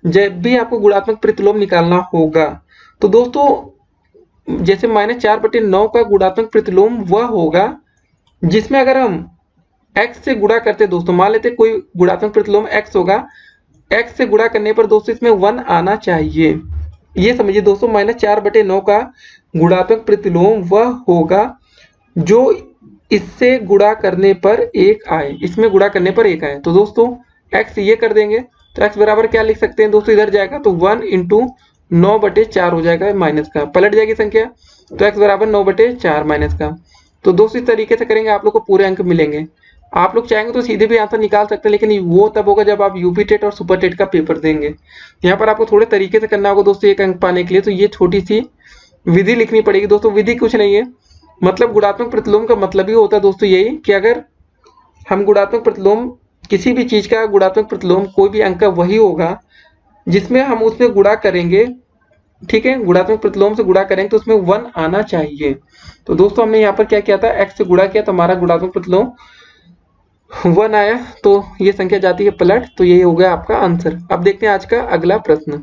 Speaker 2: जब भी आपको गुणात्मक प्रतिलोम निकालना होगा, तो दोस्तों जैसे -4/9 का गुणात्मक प्रतिलोम वह होगा जिसमें अगर हम x से गुणा करते दोस्तों, मान लेते कोई गुणात्मक प्रतिलोम x होगा, x से गुणा करने पर दोस्तों इसमें 1 आना चाहिए। ये समझिए दोस्तों, -4/9 का गुणात्मक प्रतिलोम वह होगा जो इससे गुणा करने पर 1 आए, इसमें गुणा करने पर 1 आए। तो दोस्तों x ये कर देंगे तो x बराबर क्या लिख सकते हैं दोस्तों, इधर जाएगा तो 1 × 9/4 हो जाएगा माइनस का, पलट जाएगी संख्या तो x बराबर 9/4 माइनस का। तो दोस्तों इस तरीके से करेंगे आप लोग को पूरे अंक मिलेंगे। आप लोग चाहेंगे तो सीधे भी आंसर निकाल सकते हैं, लेकिन वो तब होगा जब आप यूपी टेट और सुपर टेट का पेपर देंगे। यहाँ पर आपको थोड़े तरीके से करना होगा दोस्तों 1 अंक पाने के लिए। तो ये छोटी सी विधि लिखनी पड़ेगी दोस्तों। विधि कुछ नहीं है, मतलब गुणात्मक प्रतिलोम का मतलब ही होता है दोस्तों यही कि अगर हम गुणात्मक प्रतिलोम किसी भी चीज का गुणात्मक प्रतिलोम कोई भी अंक का वही होगा जिसमें हम उसमें गुणा करेंगे, ठीक है, गुणात्मक प्रतिलोम से गुणा करेंगे तो उसमें 1 आना चाहिए। तो दोस्तों हमने यहाँ पर क्या किया था, x से गुणा किया तो हमारा गुणात्मक प्रतिलोम 1 आया, तो ये संख्या जाती है पलट। तो ये हो गया आपका आंसर। अब देखते हैं आज का अगला प्रश्न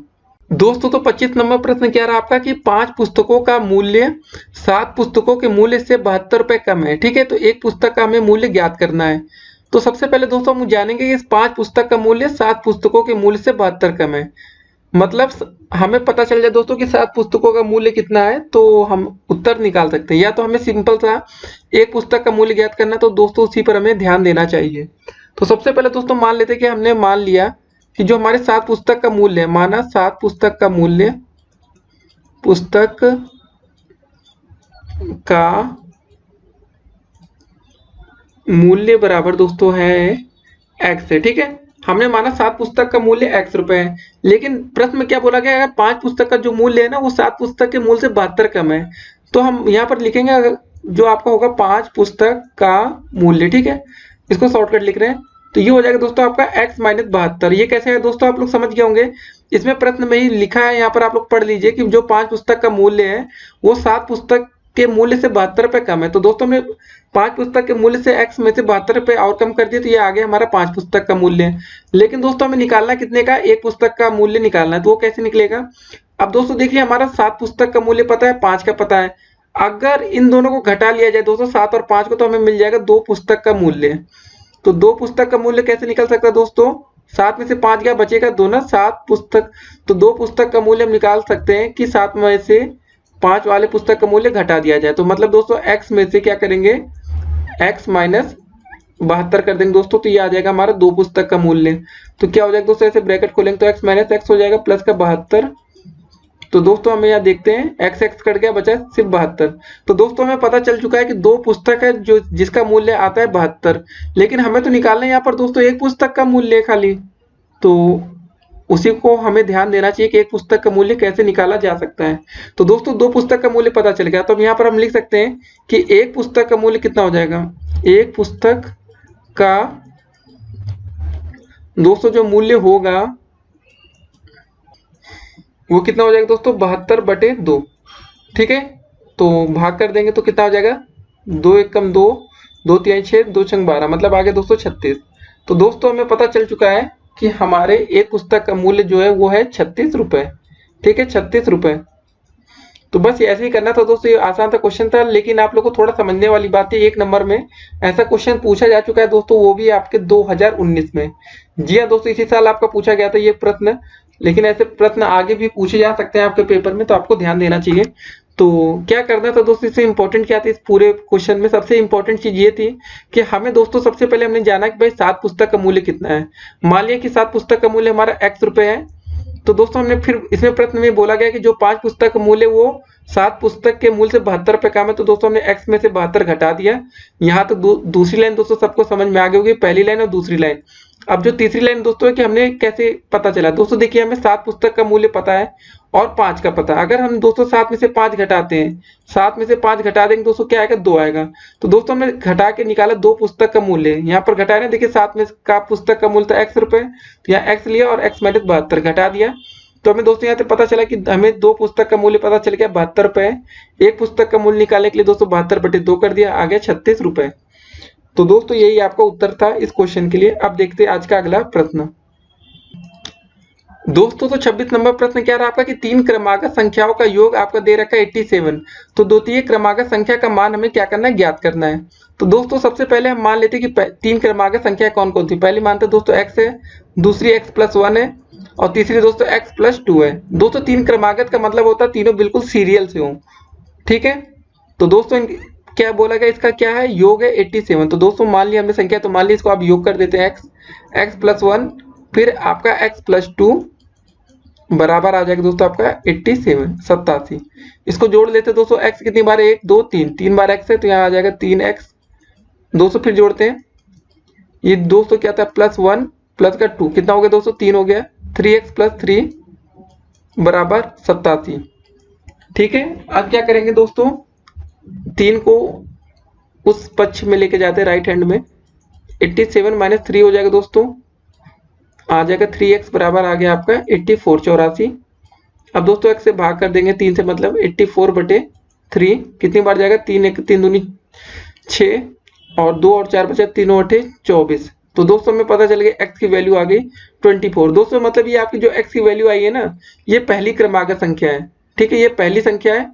Speaker 2: दोस्तों। तो 25 नंबर प्रश्न क्या रहा आपका कि 5 पुस्तकों का मूल्य 7 पुस्तकों के मूल्य से 72 रुपए कम है, ठीक है। तो एक पुस्तक का हमें मूल्य ज्ञात करना है। तो सबसे पहले दोस्तों हम जानेंगे कि इस 5 पुस्तक का मूल्य 7 पुस्तकों के मूल्य से 72 कम है। मतलब हमें पता चल जाए दोस्तों कि 7 पुस्तकों का मूल्य कितना है, तो हम उत्तर निकाल सकते हैं। या तो हमें सिंपल सा एक पुस्तक का मूल्य ज्ञात करना, तो दोस्तों उसी पर हमें ध्यान देना चाहिए। तो सबसे पहले दोस्तों मान लेते हैं कि हमने मान लिया कि जो हमारे 7 पुस्तक का मूल्य है, माना 7 पुस्तक का मूल्य बराबर दोस्तों है x है, ठीक है। हमने माना 7 पुस्तक का मूल्य x रुपए है, लेकिन प्रश्न में क्या बोला गया, अगर 5 पुस्तक का जो मूल्य है ना वो 7 पुस्तक के मूल्य से 72 कम है। तो हम यहाँ पर लिखेंगे जो आपका होगा 5 पुस्तक का मूल्य, ठीक है। इसको शॉर्टकट लिख रहे हैं तो ये हो जाएगा दोस्तों आपका x - 72। ये कैसे है दोस्तों, आप लोग समझ गए होंगे। इसमें प्रश्न में ही लिखा है, यहाँ पर आप लोग पढ़ लीजिए कि जो 5 पुस्तक का मूल्य है वो 7 पुस्तक के मूल्य से 72 रुपए कम है। तो दोस्तों हमने 5 पुस्तक के मूल्य से x में से 72 रुपए और कम कर दिए, तो ये आ गया हमारा 5 पुस्तक का मूल्य। लेकिन दोस्तों हमें निकालना कितने का, एक पुस्तक का मूल्य निकालना है। तो वो कैसे निकलेगा, अब दोस्तों देखिए हमारा 7 पुस्तक का मूल्य पता है, 5 का पता है। अगर इन दोनों को घटा लिया जाए दोस्तों 7 और 5 को, तो हमें मिल जाएगा 2 पुस्तक का मूल्य। तो 2 पुस्तक का मूल्य कैसे निकल सकता है दोस्तों, 7 में से 5 क्या बचेगा, 2 ना, 7 पुस्तक। तो 2 पुस्तक का मूल्य हम निकाल सकते हैं कि 7 में से 5 वाले पुस्तक का मूल्य घटा दिया जाए। तो मतलब दोस्तों x में से क्या करेंगे, x - 72 कर देंगे दोस्तों, तो ये आ जाएगा हमारा 2 पुस्तक का मूल्य। तो क्या हो जाएगा दोस्तों, ऐसे ब्रैकेट खोलेंगे तो x - x हो जाएगा प्लस का 72। तो दोस्तों हमें यहाँ देखते हैं x कट गया, बचा सिर्फ 72। तो दोस्तों हमें पता चल चुका है कि 2 पुस्तक है जो जिसका मूल्य आता है 72, लेकिन हमें तो निकालना है यहाँ पर दोस्तों एक पुस्तक का मूल्य खाली। तो उसी को हमें ध्यान देना चाहिए कि एक पुस्तक का मूल्य कैसे निकाला जा सकता है। तो दोस्तों 2 पुस्तक का मूल्य पता चल गया, तो अब यहाँ पर हम लिख सकते हैं कि एक पुस्तक का मूल्य कितना हो जाएगा, एक पुस्तक का दोस्तों जो मूल्य होगा वो कितना हो जाएगा दोस्तों, 72/2, ठीक है। तो भाग कर देंगे तो कितना हो जाएगा, 2 × 2, 2 × 3 = 6, 2 × 6 = 12, मतलब आ गया दोस्तों 36। तो दोस्तों हमें पता चल चुका है कि हमारे एक पुस्तक का मूल्य जो है वो है 36 रुपए, ठीक है, 36 रुपए। तो बस ऐसे ही करना था दोस्तों, ये आसान सा क्वेश्चन था, लेकिन आप लोग को थोड़ा समझने वाली बात है, 1 नंबर में ऐसा क्वेश्चन पूछा जा चुका है दोस्तों, वो भी आपके 2019 में। जी हाँ दोस्तों, इसी साल आपका पूछा गया था ये प्रश्न, लेकिन ऐसे प्रश्न आगे भी पूछे जा सकते हैं आपके पेपर में, तो आपको ध्यान देना चाहिए। तो क्या करना था दोस्तों, इससे इंपॉर्टेंट क्या था, इस पूरे क्वेश्चन में सबसे इंपॉर्टेंट चीज ये थी कि हमें दोस्तों सबसे पहले हमने जाना कि भाई 7 पुस्तक का मूल्य कितना है। मान लिया कि 7 पुस्तक का मूल्य हमारा x रुपए है, तो दोस्तों हमने फिर इसमें प्रश्न में बोला गया कि जो 5 पुस्तक का मूल्य वो 7 पुस्तक के मूल्य से 72 रुपए कम है। तो दोस्तों हमने x में से 72 घटा दिया। यहाँ तो दूसरी लाइन दोस्तों सबको समझ में आ गई होगी, पहली लाइन और दूसरी लाइन। अब जो तीसरी लाइन दोस्तों है कि हमने कैसे पता चला, दोस्तों देखिए हमें 7 पुस्तक का मूल्य पता है और 5 का पता है। अगर हम दोस्तों 7 में से 5 घटाते हैं, 7 में से 5 घटा देंगे दोस्तों क्या आएगा, 2 आएगा। तो दोस्तों हमने घटा के निकाला 2 पुस्तक का मूल्य, यहाँ पर घटाया ना, देखिए 7 में का पुस्तक का मूल्य था x रुपए, तो यहाँ x लिया और x - 72 घटा दिया। तो हमें दोस्तों यहाँ से पता चला कि हमें 2 पुस्तक का मूल्य पता चल गया 72 रुपए। एक पुस्तक का मूल्य निकालने के लिए दोस्तों 72/2 कर दिया, आ गया 36 रुपए। तो दोस्तों यही आपका उत्तर था इस क्वेश्चन के लिए। अब देखते हैं आज का अगला प्रश्न। दोस्तों तो 26 नंबर प्रश्न क्या रहा आपका कि तीन क्रमागत संख्याओं का योग आपका दे रखा है 87। तो द्वितीय क्रमागत संख्या का मान हमें क्या करना है, ज्ञात करना है। तो दोस्तों सबसे पहले हम मान लेते हैं कि तीन क्रमागत संख्या कौन कौन सी। पहली मानते हैं दोस्तों x है, दूसरी x+1 है और तीसरी दोस्तों x+2 है। दोस्तों तीन क्रमागत का मतलब होता है तीनों बिल्कुल सीरियल से हों, ठीक है। तो दोस्तों क्या बोला गया, इसका क्या है, योग है 87। तो दोस्तों मान लिया हमने संख्या, तो मान लिया इसको आप योग कर देते हैं x+1 फिर आपका x+2 बराबर आ जाएगा दोस्तों आपका 87। इसको जोड़ लेते हैं दोस्तों, x कितनी बार है, 1 2 3, 3 बार x है तो यहाँ आ जाएगा 3x। दोस्तों फिर जोड़ते हैं, ये दोस्तों क्या था, +1 प्लस का 2 कितना हो गया दोस्तों, 3 हो गया। 3x+3 बराबर 87, ठीक है। अब क्या करेंगे दोस्तों, 3 को उस पक्ष में लेके जाते हैं राइट हैंड में, 87 - 3 हो जाएगा दोस्तों, आ जाएगा 3x बराबर आ गया आपका 84 84। अब दोस्तों x से भाग कर देंगे 3 से, मतलब 84/3 कितनी बार जाएगा, 3 1 3 दूनी 6 और 2 और 4 बचा, 3 8 24। तो दोस्तों हमें पता चल गया x की वैल्यू आ गई 24। दोस्तों मतलब ये आपकी जो x की वैल्यू आई है ना, ये पहली क्रमागत संख्या है, ठीक है। ये पहली संख्या है,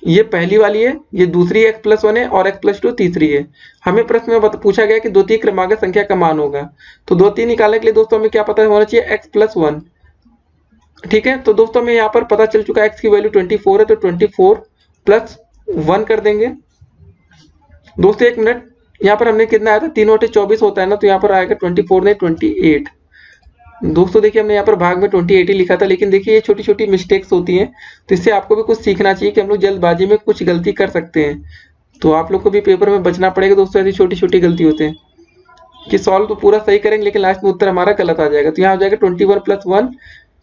Speaker 2: ये पहली वाली है, ये दूसरी x+1 है और x+2 तीसरी है। हमें प्रश्न में पूछा गया कि द्वितीय क्रमागत संख्या का मान होगा, तो द्वितीय निकालने के लिए दोस्तों हमें क्या पता होना चाहिए, x+1, ठीक है। तो दोस्तों हमें यहाँ पर पता चल चुका है x की वैल्यू 24 है, तो 24 + 1 कर देंगे। दोस्तों 1 मिनट, यहाँ पर हमने कितना आया था, 3 8 24 होता है ना, तो यहाँ पर आएगा 24 नहीं 28। दोस्तों देखिए हमने यहाँ पर भाग में 28 ही लिखा था, लेकिन देखिए ये छोटी छोटी मिस्टेक्स होती हैं, तो इससे आपको भी कुछ सीखना चाहिए कि हम लोग जल्दबाजी में कुछ गलती कर सकते हैं। तो आप लोग को भी पेपर में बचना पड़ेगा दोस्तों, ऐसी छोटी छोटी गलती होते हैं कि सॉल्व तो पूरा सही करेंगे लेकिन लास्ट में उत्तर हमारा गलत आ जाएगा। तो यहाँ हो जाएगा 21 + 1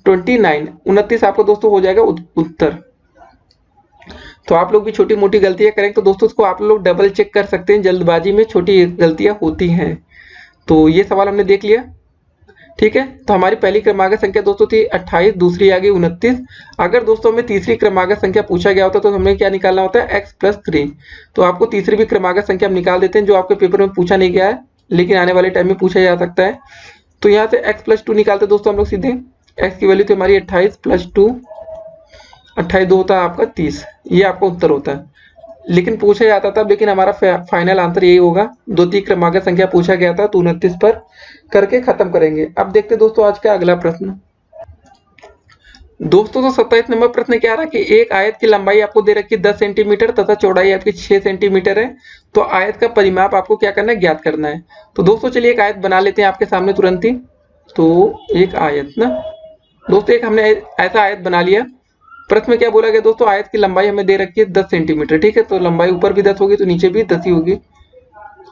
Speaker 2: 29, 29 आपको दोस्तों हो जाएगा उत्तर। तो आप लोग भी छोटी मोटी गलतियां करेंगे तो दोस्तों उसको आप लोग डबल चेक कर सकते हैं, जल्दबाजी में छोटी गलतियां होती हैं। तो ये सवाल हमने देख लिया, ठीक है। तो हमारी पहली क्रमागत संख्या दोस्तों थी 28, दूसरी आ गई 29। अगर दोस्तों हमें तीसरी क्रमागत संख्या पूछा गया होता तो हमें क्या निकालना होता है, x+3। तो आपको तीसरी भी क्रमागत संख्या हम निकाल देते हैं, जो आपके पेपर में पूछा नहीं गया है लेकिन आने वाले टाइम में पूछा जा सकता है। तो यहाँ से x+2 निकालते दोस्तों हम लोग सीधे, x की वैल्यू थी हमारी 28 + 2, 28 2 होता है आपका 30, ये आपका उत्तर होता है। लेकिन पूछा जाता था, लेकिन हमारा फाइनल आंसर यही होगा। द्वितीय क्रमागत संख्या पूछा गया था, तो 29 पर करके खत्म करेंगे। अब देखते दोस्तों आज का अगला प्रश्न। दोस्तों तो 27 नंबर प्रश्न क्या रहा कि एक आयत की लंबाई आपको दे रखी है 10 सेंटीमीटर तथा चौड़ाई आपकी 6 सेंटीमीटर है। तो आयत का परिमाप आपको क्या करना है, ज्ञात करना है। तो दोस्तों चलिए एक आयत बना लेते हैं आपके सामने तुरंत ही। तो एक आयत ना दोस्तों, एक हमने ऐसा आयत बना लिया। प्रश्न में क्या बोला गया दोस्तों, आयत की लंबाई हमें दे रखी है 10 सेंटीमीटर, ठीक है। तो लंबाई ऊपर भी 10 होगी तो नीचे भी 10 ही होगी,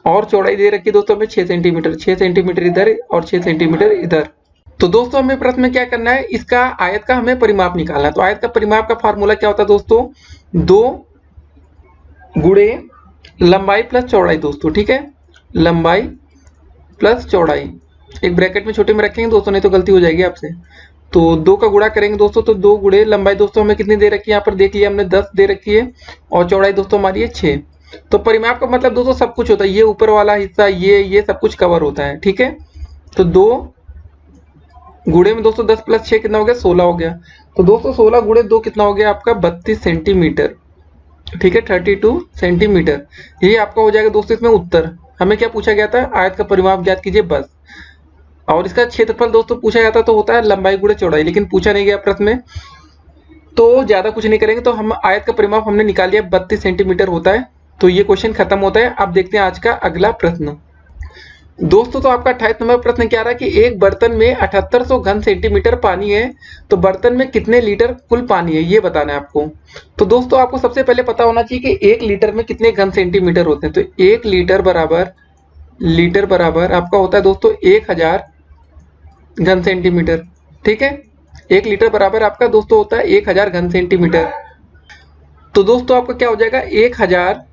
Speaker 2: और चौड़ाई दे रखी है दोस्तों हमें 6 सेंटीमीटर, 6 सेंटीमीटर इधर और 6 सेंटीमीटर इधर। तो दोस्तों हमें प्रश्न में क्या करना है, इसका आयत का हमें परिमाप निकालना है। तो आयत का परिमाप का फार्मूला क्या होता है दोस्तों, 2 गुणे लंबाई प्लस चौड़ाई दोस्तों, ठीक है। लंबाई प्लस चौड़ाई एक ब्रैकेट में छोटे में रखेंगे दोस्तों, नहीं तो गलती हो जाएगी आपसे। तो 2 का गुणा करेंगे दोस्तों, तो 2 गुणे लंबाई दोस्तों हमें कितनी दे रखी है, यहाँ पर देख लिया हमने 10 दे रखी है, और चौड़ाई दोस्तों हमारी है 6। तो परिमाप का मतलब दोस्तों सब कुछ होता है, ये ऊपर वाला हिस्सा ये सब कुछ कवर होता है, ठीक है। तो 2 गुणे में दोस्तों 10 + 6 कितना हो गया, 16 हो गया। तो दोस्तों 16 गुणे 2 कितना हो गया आपका, 32 सेंटीमीटर, ठीक है, 32 सेंटीमीटर। ये आपका हो जाएगा दोस्तों इसमें उत्तर। हमें क्या पूछा गया था, आयत का परिमाप ज्ञात कीजिए बस। और इसका क्षेत्रफल दोस्तों पूछा जाता तो होता है लंबाई गुणे चौड़ाई, लेकिन पूछा नहीं गया प्रश्न में, तो ज्यादा कुछ नहीं करेंगे। तो हम आयत का परिमाप हमने निकाल लिया 32 सेंटीमीटर होता है। तो ये क्वेश्चन खत्म होता है। अब देखते हैं आज का अगला प्रश्न। दोस्तों तो आपका 28 नंबर प्रश्न क्या रहा कि एक बर्तन में 7800 घन सेंटीमीटर पानी है, तो बर्तन में कितने लीटर कुल पानी है, ये बताना है आपको। तो दोस्तों आपको सबसे पहले पता होना चाहिए कि 1 लीटर में कितने घन सेंटीमीटर होते हैं। तो 1 लीटर बराबर आपका होता है दोस्तों 1000 घन सेंटीमीटर, ठीक है। 1 लीटर बराबर आपका दोस्तों होता है 1000 घन सेंटीमीटर। तो दोस्तों आपका क्या हो जाएगा, 1000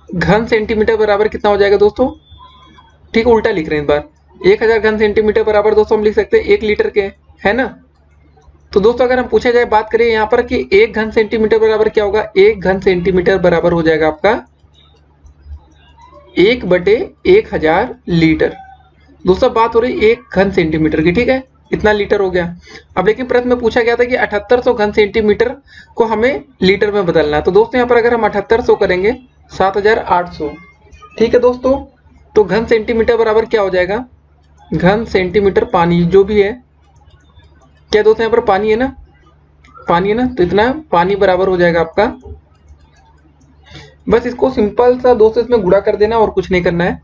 Speaker 2: घन सेंटीमीटर बराबर कितना हो जाएगा दोस्तों, ठीक है, उल्टा लिख रहे हैं इस बार। 1000 घन सेंटीमीटर बराबर दोस्तों हम लिख सकते हैं 1 लीटर के, है ना। तो दोस्तों अगर हम पूछा जाए, बात करें यहाँ पर कि 1 घन सेंटीमीटर बराबर क्या होगा, 1 घन सेंटीमीटर बराबर हो जाएगा आपका 1/1000 लीटर। दोस्तों बात हो रही 1 घन सेंटीमीटर की, ठीक है। इतना लीटर हो गया। अब लेकिन प्रश्न में पूछा गया था कि 7800 घन सेंटीमीटर को हमें लीटर में बदलना है। तो दोस्तों यहाँ पर अगर हम 7800 करेंगे 7800, ठीक है दोस्तों, तो घन सेंटीमीटर बराबर क्या हो जाएगा, घन सेंटीमीटर पानी जो भी है, क्या दोस्तों यहाँ पर पानी है ना, पानी है ना, तो इतना पानी बराबर हो जाएगा आपका, बस इसको सिंपल सा दोस्तों इसमें गुणा कर देना और कुछ नहीं करना है।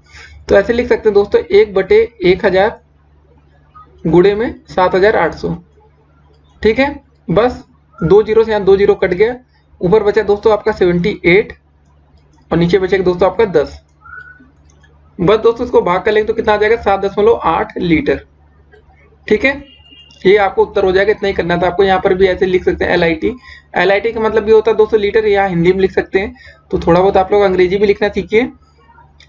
Speaker 2: तो ऐसे लिख सकते हैं दोस्तों 1/1000 गुणे में 7800, ठीक है। बस 2 जीरो से यहाँ 2 जीरो कट गया, ऊपर बचा दोस्तों आपका 78 और नीचे बचेगा दोस्तों आपका 10। बस दोस्तों इसको भाग कर लेंगे तो कितना आ जाएगा 7.8 लीटर, ठीक है। ये आपको उत्तर हो जाएगा, इतना ही करना था आपको। यहाँ पर भी ऐसे लिख सकते हैं LIT, LIT का मतलब भी होता है दोस्तों लीटर, या हिंदी में लिख सकते हैं। तो थोड़ा बहुत आप लोग अंग्रेजी भी लिखना सीखिए।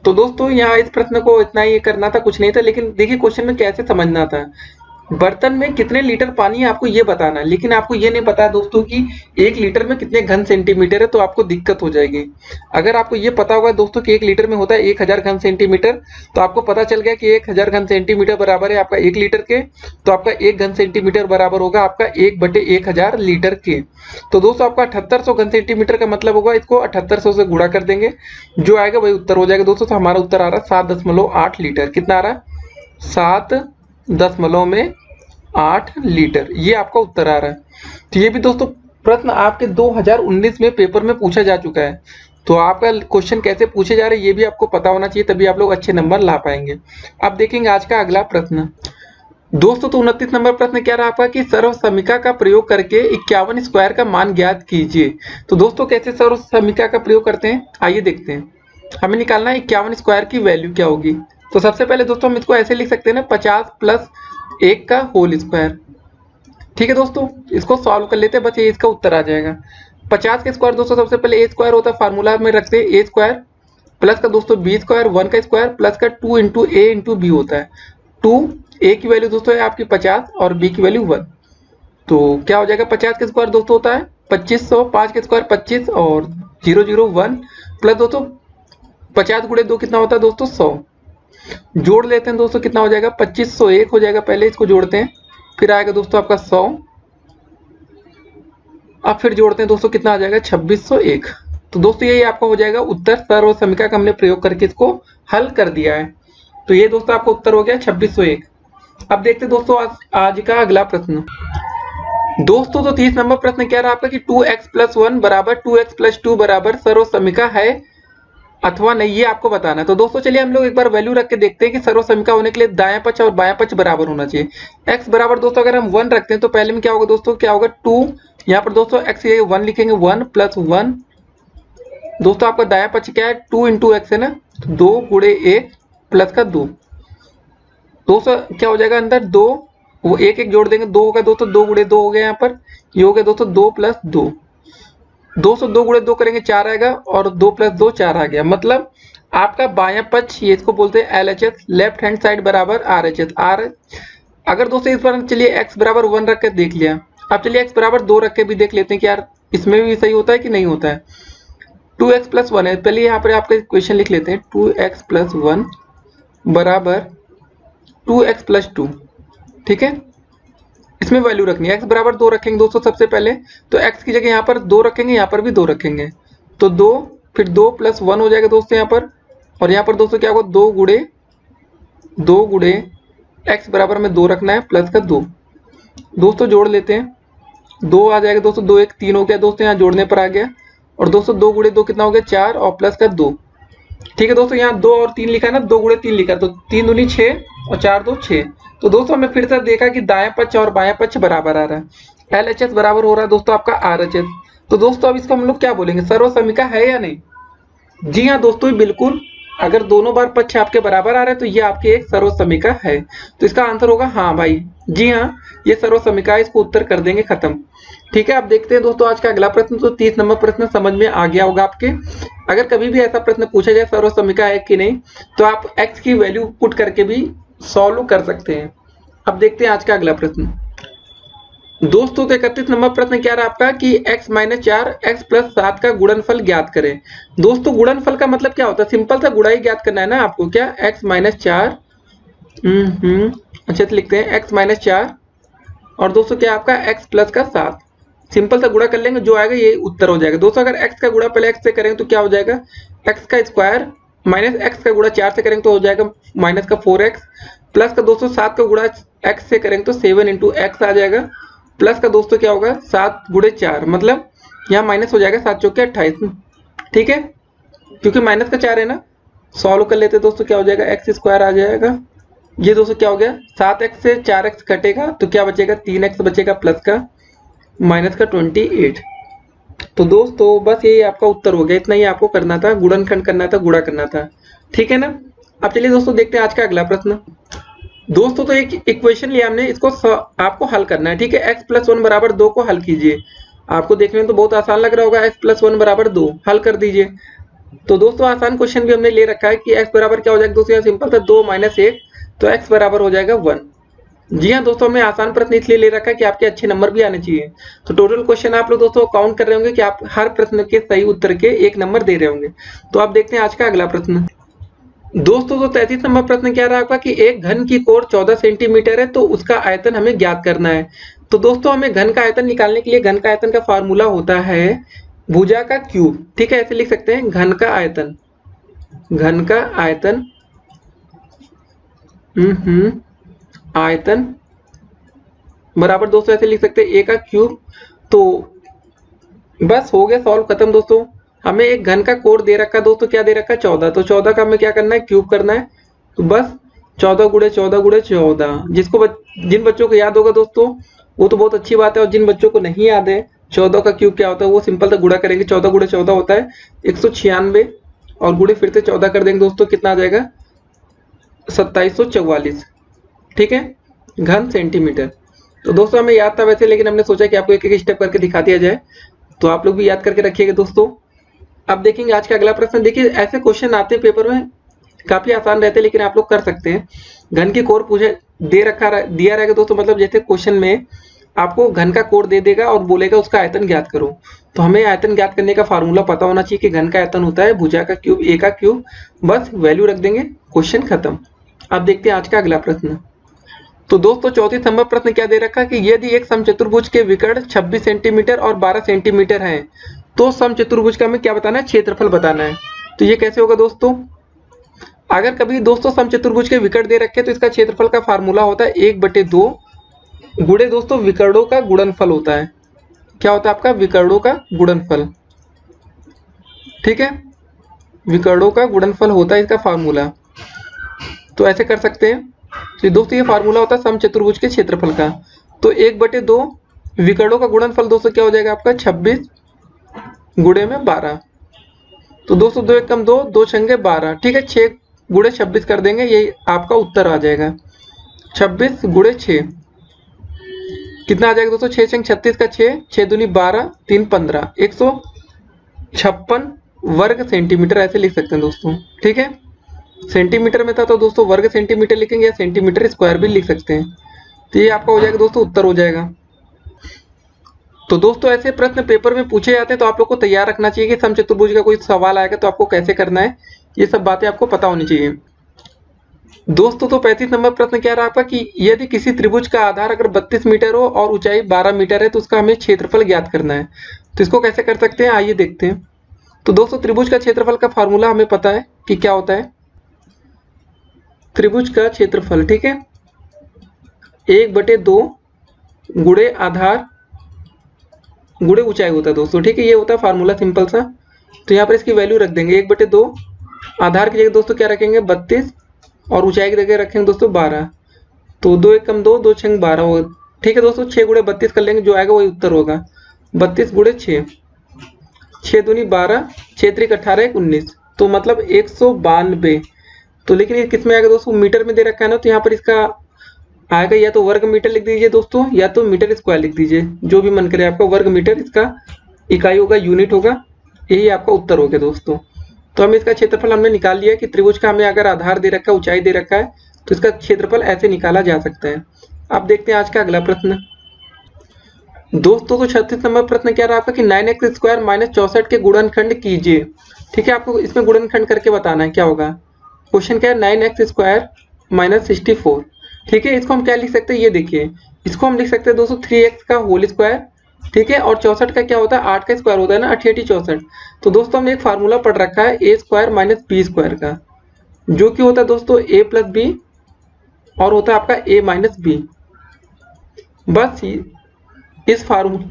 Speaker 2: तो दोस्तों यहाँ इस प्रश्न को इतना ही करना था, कुछ नहीं था। लेकिन देखिए क्वेश्चन में कैसे समझना था, बर्तन में कितने लीटर पानी है आपको ये बताना है, लेकिन आपको ये नहीं पता है दोस्तों कि 1 लीटर में कितने घन सेंटीमीटर है, तो आपको दिक्कत हो जाएगी। अगर आपको ये पता होगा दोस्तों कि 1 लीटर में होता है 1000 घन सेंटीमीटर, तो आपको पता चल गया कि 1000 घन सेंटीमीटर बराबर है आपका 1 लीटर के, तो आपका 1 घन सेंटीमीटर बराबर होगा आपका 1/1000 लीटर के। तो दोस्तों आपका 7800 घन सेंटीमीटर का मतलब होगा, इसको 7800 से गुणा कर देंगे, जो आएगा वही उत्तर हो जाएगा दोस्तों। तो हमारा उत्तर आ रहा है 7.8 लीटर। कितना आ रहा है, 7.8 लीटर, ये आपका उत्तर आ रहा है। तो ये भी दोस्तों प्रश्न आपके 2019 में पेपर में पूछा जा चुका है। तो आपका क्वेश्चन कैसे पूछे जा रहे हैं ये भी आपको पता होना चाहिए, तभी आप लोग अच्छे नंबर ला पाएंगे। अब देखेंगे आज का अगला प्रश्न दोस्तों। तो 29 नंबर प्रश्न क्या रहा आपका कि सर्व समीकरण का प्रयोग करके 51 स्क्वायर का मान ज्ञात कीजिए। तो दोस्तों कैसे सर्व समीकरण का प्रयोग करते हैं, आइए देखते हैं। हमें निकालना है 51 स्क्वायर की वैल्यू क्या होगी। तो सबसे पहले दोस्तों हम इसको ऐसे लिख सकते हैं ना, 50 प्लस 1 का होल स्क्वायर, ठीक है दोस्तों। इसको सॉल्व कर लेते हैं, बस ये इसका उत्तर आ जाएगा। 50 के स्क्वायर दोस्तों सबसे पहले ए स्क्वायर होता है, फार्मूला में रखते हैं ए स्क्वायर प्लस का दोस्तों बी स्क्वायर, 1 का स्क्वायर प्लस का 2 इंटू ए इंटू बी होता है। 2 ए की वैल्यू दोस्तों है आपकी 50 और बी की वैल्यू 1, तो क्या हो जाएगा 50 के स्क्वायर दोस्तों होता है 2500, 5 के स्क्वायर 25 और 001 प्लस दोस्तों 50 गुणे 2 कितना होता है दोस्तों 100। जोड़ लेते हैं दोस्तों, कितना हो जाएगा 2501 हो जाएगा, पहले इसको जोड़ते हैं, फिर आएगा दोस्तों आपका 100, अब फिर जोड़ते हैं दोस्तों, कितना आ जाएगा 2601। तो दोस्तों यही आपका हो जाएगा उत्तर। सर्व समीकरण का हमने प्रयोग करके इसको हल कर दिया है। तो ये दोस्तों आपका उत्तर हो गया 2601। अब देखते हैं दोस्तों आज का अगला प्रश्न दोस्तों। तो 30 नंबर प्रश्न क्या रहा आपका कि 2x + 1 बराबर 2x + 2 बराबर सर्व समीकरण है अथवा नहीं, ये आपको बताना है। तो दोस्तों चलिए हम लोग एक बार वैल्यू रख के देखते हैं कि सर्व समीकरण होने के लिए दायां पक्ष और बायां पक्ष बराबर होना चाहिए। x बराबर दोस्तों अगर हम 1 रखते हैं तो पहले में क्या होगा दोस्तों, क्या होगा 2, यहाँ पर दोस्तों x ये 1 लिखेंगे, 1 + 1 दोस्तों आपका दायां पक्ष क्या है 2 इंटू एक्स है ना, 2 गुणे 1 प्लस का 2 दोस्तों क्या हो जाएगा अंदर 2, वो 1 1 जोड़ देंगे 2 होगा दोस्तों, 2 गुणे 2 हो गया यहाँ पर, ये हो गया दोस्तों 2 + 2 दोस्तों 2 गुणे 2 करेंगे 4 आएगा और 2 + 2 4 आ गया। मतलब आपका बायां पक्ष ये इसको बोलते हैं LHS, लेफ्ट हैंड साइड बराबर RHS। R अगर दोस्तों इस बार चलिए x बराबर 1 रख कर देख लिया, अब चलिए x बराबर 2 रख के भी देख लेते हैं कि यार इसमें भी सही होता है कि नहीं होता है। 2x + 1 है, पहले यहाँ पर आपका क्वेश्चन लिख लेते हैं, 2x + 1 बराबर 2x + 2, ठीक है। इसमें वैल्यू रखनी है, x बराबर 2 रखेंगे दोस्तों सबसे पहले, तो x की जगह यहाँ पर 2 रखेंगे, यहाँ पर भी 2 रखेंगे, तो 2 फिर 2 + 1 हो जाएगा दोस्तों यहाँ पर, और यहाँ पर दोस्तों क्या होगा 2 गुणे x बराबर में 2 रखना है प्लस का 2 दोस्तों जोड़ लेते हैं, 2 आ जाएगा दोस्तों, 2 1 3 हो गया दोस्तों, यहाँ जोड़ने पर आ गया, और दोस्तों 2 गुणे 2 कितना हो गया 4 और प्लस का 2, ठीक है दोस्तों। यहाँ 2 और 3 लिखा है ना, 2 गुणे 3 लिखा है, तो 3 दूनी 6 और 4 2 6। तो दोस्तों हमने फिर से देखा कि दाएं पक्ष और बायां पक्ष बराबर आ रहा है, LHS बराबर हो रहा है दोस्तों आपका RHS। तो दोस्तों अब इसको हम लोग क्या बोलेंगे, सर्व समीकरण है या नहीं। जी हाँ दोस्तों बिल्कुल, अगर दोनों बार पक्ष आपके बराबर आ रहे हैं तो ये आपके एक सर्व समीकरण है। तो इसका आंसर होगा हाँ भाई, जी हाँ ये सर्व समीकरण, इसको उत्तर कर देंगे खत्म, ठीक है। अब देखते हैं दोस्तों आज का अगला प्रश्न। तो 30 नंबर प्रश्न समझ में आ गया होगा आपके। अगर कभी भी ऐसा प्रश्न पूछा जाए सर्व समीकरण है कि नहीं, तो आप x की वैल्यू पुट करके भी सॉल्व कर सकते हैं। अब देखते हैं आज का अगला प्रश्न दोस्तों। तो 31 नंबर प्रश्न क्या रहा आपका कि x - 4 x + 7 का गुणनफल ज्ञात करें। दोस्तों गुणनफल का मतलब क्या होता है, सिंपल सा गुणा ही ज्ञात करना है ना आपको, क्या x - 4 अच्छा तो लिखते हैं x - 4 और दोस्तों क्या आपका x प्लस का 7, सिंपल सा गुणा कर लेंगे, जो आएगा ये उत्तर हो जाएगा। दोस्तों अगर x का गुणा पहले x से करेंगे तो क्या हो जाएगा, x का स्क्वायर माइनस x का गुणा 4 से करेंगे तो हो जाएगा माइनस का 4x, प्लस का दोस्तों 7 का गुणा x से करेंगे तो 7 इंटू x आ जाएगा, प्लस का दोस्तों क्या होगा 7 गुणे 4, मतलब यहाँ माइनस हो जाएगा 7 चौके 28, ठीक है, क्योंकि माइनस का 4 है ना। सॉल्व कर लेते दोस्तों, क्या हो जाएगा एक्स स्क्वायर आ जाएगा। ये दोस्तों क्या हो गया, 7x से 4x कटेगा तो क्या बचेगा, 3x बचेगा प्लस का माइनस का 28। तो दोस्तों बस यही आपका उत्तर हो गया, इतना ही आपको करना था, गुणनखंड करना था, गुणा करना था, ठीक है ना। अब चलिए दोस्तों देखते हैं आज का अगला प्रश्न। दोस्तों तो एक इक्वेशन लिया हमने, इसको आपको हल करना है, ठीक है। x प्लस 1 बराबर 2 को हल कीजिए। आपको देखने में तो बहुत आसान लग रहा होगा, x प्लस 1 बराबर 2 हल कर दीजिए। तो दोस्तों आसान क्वेश्चन भी हमने ले रखा है कि x बराबर क्या हो जाएगा दोस्तों, यहाँ सिंपल था 2 माइनस 1, तो x बराबर हो जाएगा 1। जी हाँ दोस्तों, हमने आसान प्रश्न इसलिए ले रखा है कि आपके अच्छे नंबर भी आने चाहिए। तो टोटल क्वेश्चन आप लोग दोस्तों काउंट कर रहे होंगे कि आप हर प्रश्न के सही उत्तर के 1 नंबर दे रहे होंगे। तो आप देखते हैं आज का अगला प्रश्न। दोस्तों तो 33 नंबर प्रश्न क्या रहा आपका कि एक घन की कोण 14 सेंटीमीटर है, तो उसका आयतन हमें ज्ञात करना है। तो दोस्तों हमें घन का आयतन निकालने के लिए घन का आयतन का फार्मूला होता है भुजा का क्यूब, ठीक है। ऐसे लिख सकते हैं घन का आयतन, घन का आयतन आयतन बराबर दोस्तों ऐसे लिख सकते हैं a का क्यूब। तो बस हो गया, सॉल्व खत्म दोस्तों। हमें एक घन का कोण दे रखा है दोस्तों, क्या दे रखा है 14, तो 14 का हमें क्या करना है, क्यूब करना है। तो बस 14 गुणे 14 गुणे 14, जिन बच्चों को याद होगा दोस्तों वो तो बहुत अच्छी बात है, और जिन बच्चों को नहीं याद है 14 का क्यूब क्या होता है वो सिंपल सा गुणा करेंगे। 14 गुणे 14 होता है 196, और गुणे फिर से 14 कर देंगे दोस्तों, कितना आ जाएगा 2744, ठीक है, घन सेंटीमीटर। तो दोस्तों हमें याद था वैसे, लेकिन हमने सोचा कि आपको एक एक स्टेप करके दिखा दिया जाए, तो आप लोग भी याद करके रखिएगा दोस्तों। अब देखेंगे आज का अगला प्रश्न। देखिए ऐसे क्वेश्चन आते हैं पेपर में, काफी आसान रहते हैं, लेकिन आप लोग कर सकते हैं। घन की कोण पूछे दिया रहेगा दोस्तों, मतलब जैसे क्वेश्चन में आपको घन का कोण दे देगा और बोलेगा उसका आयतन ज्ञात करो, तो हमें आयतन ज्ञात करने का फार्मूला पता होना चाहिए कि घन का आयतन होता है भुजा का क्यूब a का क्यूब, बस वैल्यू रख देंगे, क्वेश्चन खत्म। अब देखते हैं आज का अगला प्रश्न। तो दोस्तों 34 नंबर प्रश्न क्या दे रखा है कि यदि एक समचतुर्भुज के विकर्ण 26 सेंटीमीटर और 12 सेंटीमीटर हैं, तो समचतुर्भुज का हमें क्या बताना है, क्षेत्रफल बताना है। तो ये कैसे होगा दोस्तों, अगर कभी दोस्तों समचतुर्भुज के विकर्ण दे रखे तो इसका क्षेत्रफल का फार्मूला होता है 1/2 गुणे दोस्तों विकर्णों का गुणनफल होता है। क्या होता है आपका, विकर्णों का गुणनफल, ठीक है, विकर्णों का गुणनफल होता है इसका फार्मूला। तो ऐसे कर सकते हैं। तो दोस्तों ये फार्मूला होता है समचतुर्भुज के क्षेत्रफल का। तो 1/2 विकर्णों का गुणनफल दोस्तों क्या हो जाएगा आपका 26 गुणे में 12। तो दोस्तों 2 एकम 2, 2 छंगे 12, ठीक है, 6 गुणे 26 कर देंगे, यही आपका उत्तर आ जाएगा। 26 गुणे 6 कितना आ जाएगा दोस्तों, 6 छंग 36 का 6, 6 दूनी 12, 3 15, 156 वर्ग सेंटीमीटर ऐसे लिख सकते हैं दोस्तों, ठीक है। सेंटीमीटर में था तो दोस्तों वर्ग सेंटीमीटर लिखेंगे, या सेंटीमीटर स्क्वायर भी लिख सकते हैं। तो ये आपका हो जाएगा दोस्तों, उत्तर हो जाएगा। तो दोस्तों ऐसे प्रश्न पेपर में पूछे जाते हैं, तो आप लोग को तैयार रखना चाहिए कि समचतुर्भुज का कोई सवाल आएगा तो आपको कैसे करना है, ये सब बातें आपको पता होनी चाहिए। दोस्तों तो 35 नंबर प्रश्न क्या रहा आपका कि यदि किसी त्रिभुज का आधार अगर 32 मीटर हो और ऊंचाई 12 मीटर है, तो उसका हमें क्षेत्रफल ज्ञात करना है। तो इसको कैसे कर सकते हैं, आइए देखते हैं। तो दोस्तों त्रिभुज का क्षेत्रफल का फार्मूला हमें पता है कि क्या होता है, त्रिभुज का क्षेत्रफल, ठीक है, 1/2 गुणे आधार गुणे ऊंचाई होता है दोस्तों, ठीक है, ये होता है फार्मूला सिंपल सा। तो यहाँ पर इसकी वैल्यू रख देंगे 1/2, आधार की जगह दोस्तों क्या रखेंगे 32, और ऊंचाई की जगह रखेंगे दोस्तों 12। तो 2 एकम 2, 2 छंग 12 होगा, ठीक है दोस्तों। 6 गुणे 32 कर लेंगे, जो आएगा वही उत्तर होगा। 32 गुणे 6, 6 दूनी 12, 6 त्रिक 18, 1 19, तो मतलब 192। तो लेकिन ये किस में आएगा दोस्तों, मीटर में दे रखा है ना, तो यहाँ पर इसका आएगा या तो वर्ग मीटर लिख दीजिए दोस्तों, या तो मीटर स्क्वायर लिख दीजिए, जो भी मन करे आपका। वर्ग मीटर इसका इकाई होगा, यूनिट होगा, यही आपका उत्तर हो गया दोस्तों। तो हम इसका क्षेत्रफल हमने निकाल लिया कि त्रिभुज का हमें अगर आधार दे रखा है, ऊंचाई दे रखा है, तो इसका क्षेत्रफल ऐसे निकाला जा सकता है। अब देखते हैं आज का अगला प्रश्न। दोस्तों तो 36 नंबर प्रश्न क्या रहा आपका कि 9x स्क्वायर माइनस 64 के गुणनखंड कीजिए, ठीक है। आपको इसमें गुणनखंड करके बताना है क्या होगा। क्वेश्चन क्या है, 9x स्क्वायर माइनस 64, ठीक है, इसको हम क्या लिख सकते हैं, ये देखिए, इसको हम लिख सकते हैं दोस्तों 3x का होल स्क्वायर। ठीक है, और 64 का क्या होता है, 8 का स्क्वायर होता है ना, 88 64। तो दोस्तों हमने एक फार्मूला पढ़ रखा है ए स्क्वायर माइनस बी स्क्वायर का, जो कि होता है दोस्तों ए प्लस बी और होता है आपका ए माइनस बी। बस इस फार्मूले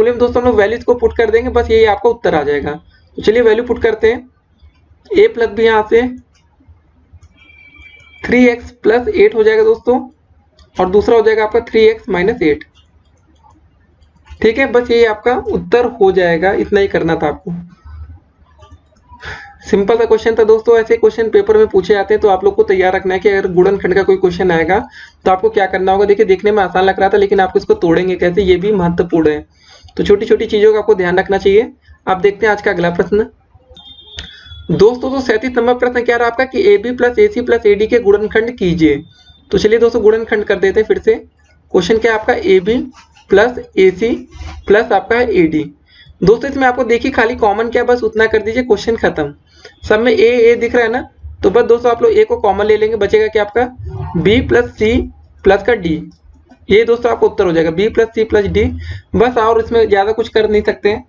Speaker 2: में दोस्तों हम लोग वैल्यूज को पुट कर देंगे, बस यही आपका उत्तर आ जाएगा। तो चलिए वैल्यू पुट करते हैं। ए प्लस बी यहाँ से 3x प्लस 8 हो जाएगा दोस्तों, और दूसरा हो जाएगा आपका 3x माइनस 8। ठीक है, बस यही आपका उत्तर हो जाएगा, इतना ही करना था आपको। सिंपल सा क्वेश्चन था दोस्तों। ऐसे क्वेश्चन पेपर में पूछे जाते हैं, तो आप लोग को तैयार रखना है कि अगर गुणनखंड का कोई क्वेश्चन आएगा तो आपको क्या करना होगा। देखिए, देखने में आसान लग रहा था, लेकिन आपको इसको तोड़ेंगे कैसे, ये भी महत्वपूर्ण है। तो छोटी छोटी चीजों का आपको ध्यान रखना चाहिए। आप देखते हैं आज का अगला प्रश्न दोस्तों। तो 37 नंबर प्रश्न क्या रहा आपका कि a b plus a c plus a d के गुणनखंड कीजिए। तो चलिए दोस्तों गुणनखंड कर देते हैं फिर से। क्वेश्चन क्या है आपका, a b plus a c plus आपका है ए डी। दोस्तों इसमें आपको देखिए खाली कॉमन क्या, बस उतना कर दीजिए, क्वेश्चन खत्म। सब में ए दिख रहा है ना, तो बस दोस्तों आप लोग ए को कॉमन ले लेंगे, बचेगा क्या आपका बी प्लस सी प्लस का डी। ये दोस्तों आपको उत्तर हो जाएगा b plus c plus d. बस, और इसमें ज्यादा कुछ कर नहीं सकते हैं।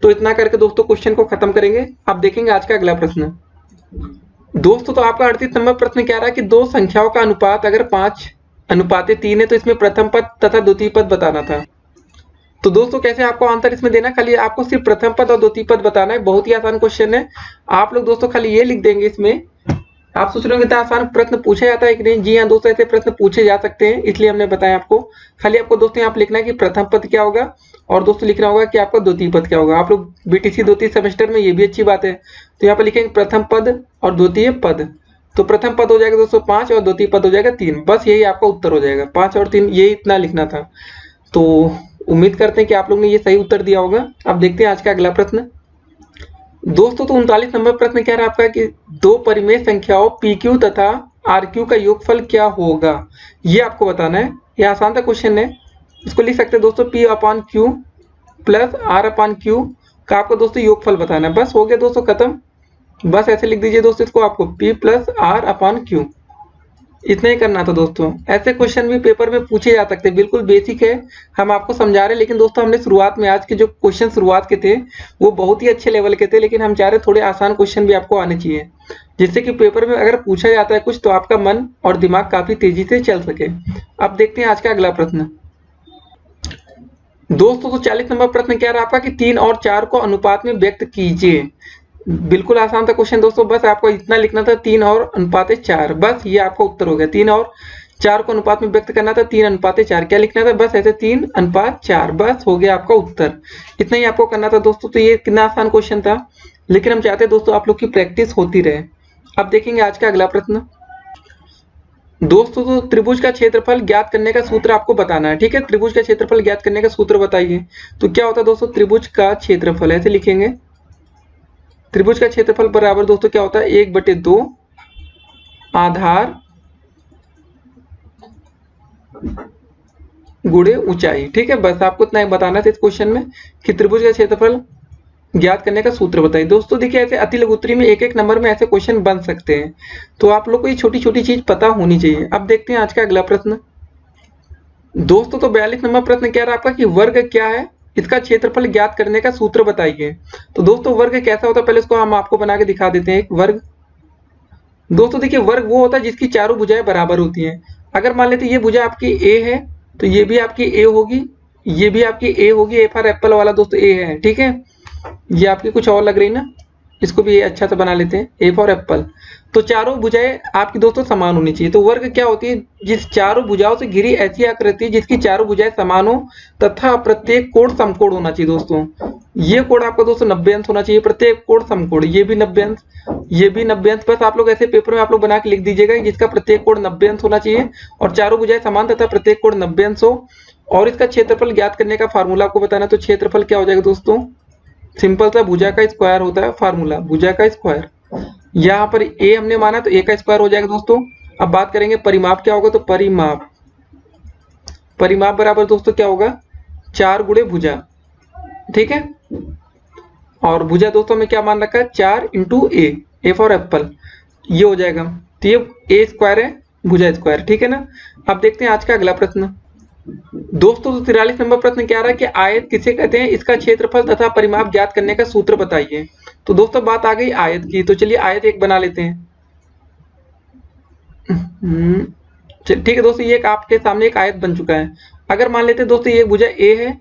Speaker 2: तो इतना करके दोस्तों क्वेश्चन को खत्म करेंगे। अब देखेंगे आज का अगला प्रश्न दोस्तों। तो आपका 38 नंबर प्रश्न क्या रहा है कि दो संख्याओं का अनुपात अगर 5:3 है तो इसमें प्रथम पद तथा द्वितीय पद बताना था। तो दोस्तों कैसे आपको आंसर इसमें देना, खाली आपको सिर्फ प्रथम पद और द्वितीय पद बताना है। बहुत ही आसान क्वेश्चन है। आप लोग दोस्तों खाली ये लिख देंगे इसमें। आप सोच रहे हो इतना आसान प्रश्न पूछा जाता है कि नहीं। जी हाँ दोस्तों, ऐसे प्रश्न पूछे जा सकते हैं, इसलिए हमने बताया आपको। खाली आपको दोस्तों यहाँ पे लिखना है कि प्रथम पद क्या होगा, और दोस्तों लिखना होगा कि आपका द्वितीय पद क्या होगा। आप लोग बीटीसी द्वितीय सेमेस्टर में, ये भी अच्छी बात है। तो यहाँ पे लिखेंगे प्रथम पद और द्वितीय पद। तो प्रथम पद हो जाएगा दोस्तों 5 और द्वितीय पद हो जाएगा 3। बस यही आपका उत्तर हो जाएगा, 5 और 3, यही इतना लिखना था। तो उम्मीद करते हैं कि आप लोग ने ये सही उत्तर दिया होगा। अब देखते हैं आज का अगला प्रश्न दोस्तों। तो 39 नंबर प्रश्न क्या रहा आपका कि दो परिमेय संख्याओं PQ तथा RQ का योगफल क्या होगा, ये आपको बताना है। ये आसान सा क्वेश्चन है। इसको लिख सकते हैं दोस्तों P upon Q plus R upon Q का आपको दोस्तों योगफल बताना है। बस हो गया दोस्तों खत्म। बस ऐसे लिख दीजिए दोस्तों इसको, आपको P plus R upon Q, इतना ही करना था दोस्तों। ऐसे क्वेश्चन भी पेपर में पूछे जा सकते हैं, बिल्कुल बेसिक है, हम आपको समझा रहे हैं। लेकिन दोस्तों हमने शुरुआत में आज के जो क्वेश्चन शुरुआत के थे वो बहुत ही अच्छे लेवल के थे, लेकिन हम चाह रहे थोड़े आसान क्वेश्चन भी आपको आने चाहिए, जिससे कि पेपर में अगर पूछा जाता है कुछ तो आपका मन और दिमाग काफी तेजी से चल सके। अब देखते हैं आज का अगला प्रश्न दोस्तों। तो 40 नंबर प्रश्न क्या रहा आपका कि 3 और 4 को अनुपात में व्यक्त कीजिए। बिल्कुल आसान था क्वेश्चन दोस्तों। बस आपको इतना लिखना था 3 और अनुपात 4। बस ये आपका उत्तर हो गया। 3 और 4 को अनुपात में व्यक्त करना था, 3 अनुपात 4 क्या लिखना था, बस ऐसे 3 अनुपात 4। बस हो गया आपका उत्तर, इतना ही आपको करना था दोस्तों। तो ये कितना आसान क्वेश्चन था, लेकिन हम चाहते हैं दोस्तों आप लोग की प्रैक्टिस होती रहे। अब देखेंगे आज का अगला प्रश्न दोस्तों। तो त्रिभुज का क्षेत्रफल ज्ञात करने का सूत्र आपको बताना है। ठीक है, त्रिभुज का क्षेत्रफल ज्ञात करने का सूत्र बताइए। तो क्या होता है दोस्तों त्रिभुज का क्षेत्रफल, ऐसे लिखेंगे त्रिभुज का क्षेत्रफल बराबर दोस्तों क्या होता है 1/2 आधार गुणे ऊंचाई। ठीक है, बस आपको इतना ही बताना था इस क्वेश्चन में कि त्रिभुज का क्षेत्रफल ज्ञात करने का सूत्र बताइए। दोस्तों देखिए ऐसे अति लघुत्तरी में एक एक नंबर में ऐसे क्वेश्चन बन सकते हैं, तो आप लोग को ये छोटी छोटी चीज पता होनी चाहिए। अब देखते हैं आज का अगला प्रश्न दोस्तों। तो 42 नंबर प्रश्न क्या रहा आपका कि वर्ग क्या है, इसका क्षेत्रफल ज्ञात करने का सूत्र बताइए। तो दोस्तों वर्ग कैसा होता है, पहले इसको हम आपको बना के दिखा देते हैं। एक वर्ग दोस्तों देखिए वर्ग वो होता है जिसकी चारों भुजाएं बराबर होती हैं। अगर मान लेते ये भुजा आपकी ए है तो ये भी आपकी ए होगी, ये भी आपकी ए होगी। ए फॉर एप्पल वाला दोस्तों ए है। ठीक है, ये आपकी कुछ और लग रही ना, इसको भी अच्छा सा बना लेते हैं, ए फॉर एप्पल। तो चारों भुजाएं आपकी दोस्तों समान होनी चाहिए। तो वर्ग क्या होती है, जिस चारों भुजाओं से घिरी ऐसी आकृति जिसकी चारों भुजाएं समान हो तथा प्रत्येक कोण समकोण होना चाहिए। दोस्तों ये कोण आपका दोस्तों 90 अंश होना चाहिए, प्रत्येक कोण समकोण, ये भी 90 अंश, ये भी 90 अंश। बस आप लोग ऐसे पेपर में आप लोग बना के लिख दीजिएगा जिसका प्रत्येक कोण 90 अंश होना चाहिए और चारों भुजाएं समान तथा प्रत्येक कोण 90 अंश हो। और इसका क्षेत्रफल ज्ञात करने का फार्मूला आपको बताना। तो क्षेत्रफल क्या हो जाएगा दोस्तों, सिंपल सा भुजा का स्क्वायर होता है फार्मूला, भुजा का स्क्वायर। यहाँ पर ए हमने माना तो ए का स्क्वायर हो जाएगा दोस्तों। अब बात करेंगे परिमाप क्या होगा, तो परिमाप बराबर दोस्तों क्या होगा 4 गुणे भुजा। ठीक है, और भुजा दोस्तों में क्या मान रखा है 4 इंटू ए फॉर एप्पल, ये हो जाएगा। तो ये ए स्क्वायर है भुजा स्क्वायर, ठीक है ना। अब देखते हैं आज का अगला प्रश्न। दोस्तों तो 43 नंबर प्रश्न क्या रहा है कि आयत किसे कहते हैं, इसका क्षेत्रफल तथा परिमाप ज्ञात करने का सूत्र बताइए। तो दोस्तों बात आ गई आयत की, तो चलिए आयत एक बना लेते हैं। ठीक है दोस्तों, ये एक आपके सामने एक आयत बन चुका है। अगर मान लेते हैं दोस्तों ये भुजा ए है,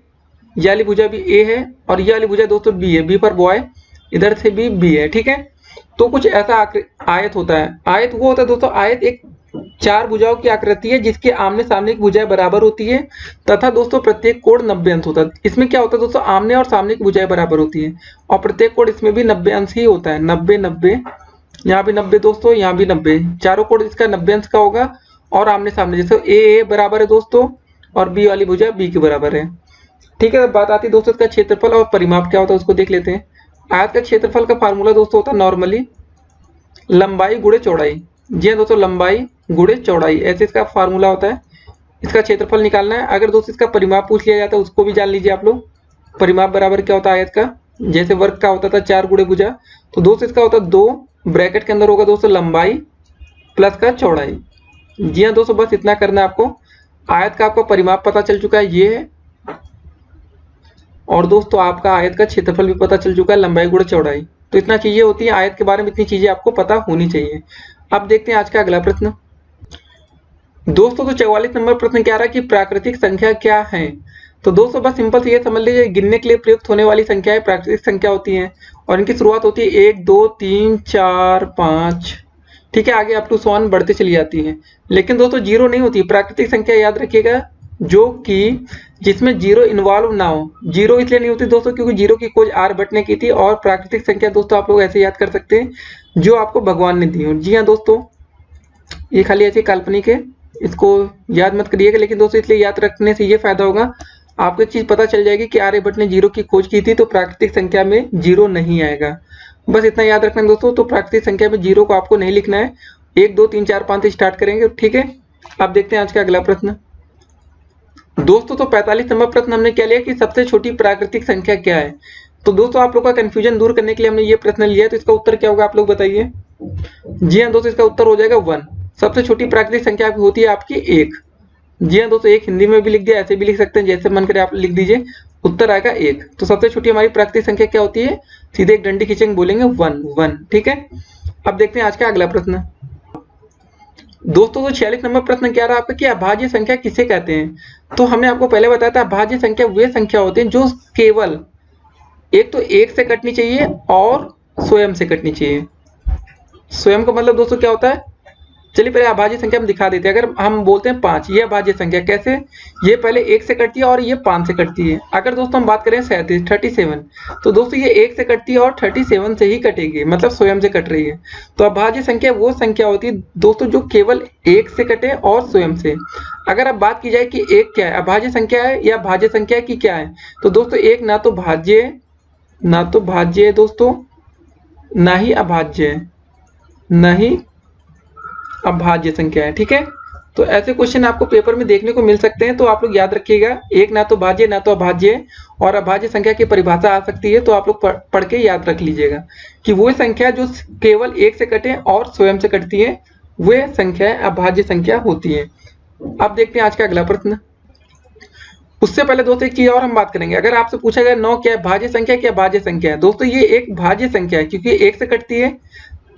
Speaker 2: ये वाली भुजा भी ए है और ये वाली भुजा दोस्तों बी है, बी फॉर बॉय, इधर से भी बी है, ठीक है। तो कुछ ऐसा आयत होता है। आयत वो होता है दोस्तों, आयत एक चार भुजाओं की आकृति है जिसके आमने सामने की भुजाएं बराबर होती है तथा दोस्तों प्रत्येक कोण 90 अंश होता है। इसमें क्या होता है दोस्तों, आमने और सामने की भुजाएं बराबर होती है और प्रत्येक कोण इसमें भी 90 अंश ही होता है। 90 90, यहाँ भी 90 दोस्तों, यहाँ भी 90, चारों कोण इसका 90 अंश का होगा और आमने सामने जैसे ए बराबर है दोस्तों और बी वाली भुजा बी के बराबर है, ठीक है। बात आती है दोस्तों इसका क्षेत्रफल और परिमाप क्या होता है उसको देख लेते हैं। आयत का क्षेत्रफल का फार्मूला दोस्तों होता है नॉर्मली लंबाई गुणे चौड़ाई। जी हाँ दोस्तों, लंबाई गुणे चौड़ाई, ऐसे इसका फार्मूला होता है। इसका क्षेत्रफल निकालना है। अगर दोस्तों इसका परिमाप पूछ लिया जाता है उसको भी जान लीजिए आप लोग। परिमाप बराबर क्या होता है आयत का, जैसे वर्ग का होता था 4 गुणे भुजा, तो दोस्तों इसका होता है 2 ब्रैकेट के अंदर होगा दोस्तों लंबाई प्लस का चौड़ाई। जी हाँ दोस्तों, बस इतना करना है आपको। आयत का आपका परिमाप पता चल चुका है, ये है, और दोस्तों आपका आयत का क्षेत्रफल भी पता चल चुका है, लंबाई गुणे चौड़ाई। तो इतना चीजें होती है आयत के बारे में, इतनी चीजें आपको पता होनी चाहिए। अब देखते हैं आज का अगला प्रश्न। दोस्तों तो 44 नंबर प्रश्न क्या रहा है कि प्राकृतिक संख्या क्या है। तो दोस्तों बस सिंपल से ये समझ लीजिए, गिनने के लिए प्रयुक्त होने वाली संख्याएं प्राकृतिक संख्या होती हैं और इनकी शुरुआत होती है 1 2 3 4 5, ठीक है, आगे अप टू 100 बढ़ते चली जाती है। लेकिन दोस्तों जीरो नहीं होती प्राकृतिक संख्या, याद रखिएगा, जो कि जिसमें जीरो इन्वॉल्व ना हो। जीरो इसलिए नहीं होती दोस्तों क्योंकि जीरो की खोज आर्यभट्ट ने की थी, और प्राकृतिक संख्या दोस्तों आप लोग ऐसे याद कर सकते हैं जो आपको भगवान ने दी हो। जी हाँ दोस्तों, ये खाली ऐसी काल्पनिक है, इसको याद मत करिएगा, लेकिन दोस्तों इसलिए याद रखने से ये फायदा होगा, आपको एक चीज पता चल जाएगी कि आर्यभट्ट ने जीरो की खोज की थी तो प्राकृतिक संख्या में जीरो नहीं आएगा। बस इतना याद रखना दोस्तों। तो प्राकृतिक संख्या में जीरो को आपको नहीं लिखना है, 1 2 3 4 5 से स्टार्ट करेंगे, ठीक है। अब देखते हैं आज का अगला प्रश्न। दोस्तों तो 45 नंबर प्रश्न हमने क्या लिया कि सबसे छोटी प्राकृतिक संख्या क्या है। तो दोस्तों आप लोग का कंफ्यूजन दूर करने के लिए हमने ये प्रश्न लिया है, तो इसका उत्तर क्या होगा आप लोग बताइए। जी हाँ दोस्तों, इसका उत्तर हो जाएगा 1। सबसे छोटी प्राकृतिक संख्या होती है आपकी 1। जी हाँ दोस्तों, 1 हिंदी में भी लिख दिया, ऐसे भी लिख सकते हैं, जैसे मन करे आप लिख दीजिए, उत्तर आएगा 1। तो सबसे छोटी हमारी प्राकृतिक संख्या क्या होती है, सीधे एक डंडी खींचेंगे बोलेंगे 1, ठीक है। अब देखते हैं आज का अगला प्रश्न। दोस्तों तो 46 नंबर प्रश्न क्या रहा आपका कि अभाज्य संख्या किसे कहते हैं। तो हमने आपको पहले बताया था अभाज्य संख्या वे संख्या होती है जो केवल एक तो 1 से कटनी चाहिए और स्वयं से कटनी चाहिए। स्वयं का मतलब दोस्तों क्या होता है, चलिए पहले अभाज्य संख्या हम दिखा देते हैं। अगर हम बोलते हैं 5, ये अभाज्य संख्या कैसे, ये पहले 1 से कटती है और ये 5 से कटती है। अगर दोस्तों हम बात करें 37, तो दोस्तों ये 1 से कटती है और 37 से ही कटेगी, मतलब स्वयं से कट रही है। तो अभाज्य संख्या वो संख्या होती है दोस्तों जो केवल 1 से कटे और स्वयं से। अगर अब बात की जाए कि 1 क्या है, अभाज्य संख्या है या भाज्य संख्या की क्या है, तो दोस्तों 1 ना तो भाज्य है दोस्तों, ना ही अभाज्य है, नहीं अभाज्य संख्या है, ठीक है। तो ऐसे क्वेश्चन आपको पेपर में देखने को मिल सकते हैं, तो आप लोग याद रखिएगा, 1 ना तो भाज्य ना तो अभाज्य, और अभाज्य संख्या की परिभाषा आ सकती है, तो आप लोग पढ़ के याद रख लीजिएगा कि वो संख्या जो केवल 1 से कटे और स्वयं से कटती है, वे संख्या अभाज्य संख्या होती है। अब देखते हैं आज का अगला प्रश्न। उससे पहले दोस्तों एक चीज और हम बात करेंगे। अगर आपसे पूछा गया 9 क्या है, भाज्य संख्या क्या भाज्य संख्या है, दोस्तों ये एक भाज्य संख्या है क्योंकि 1 से कटती है,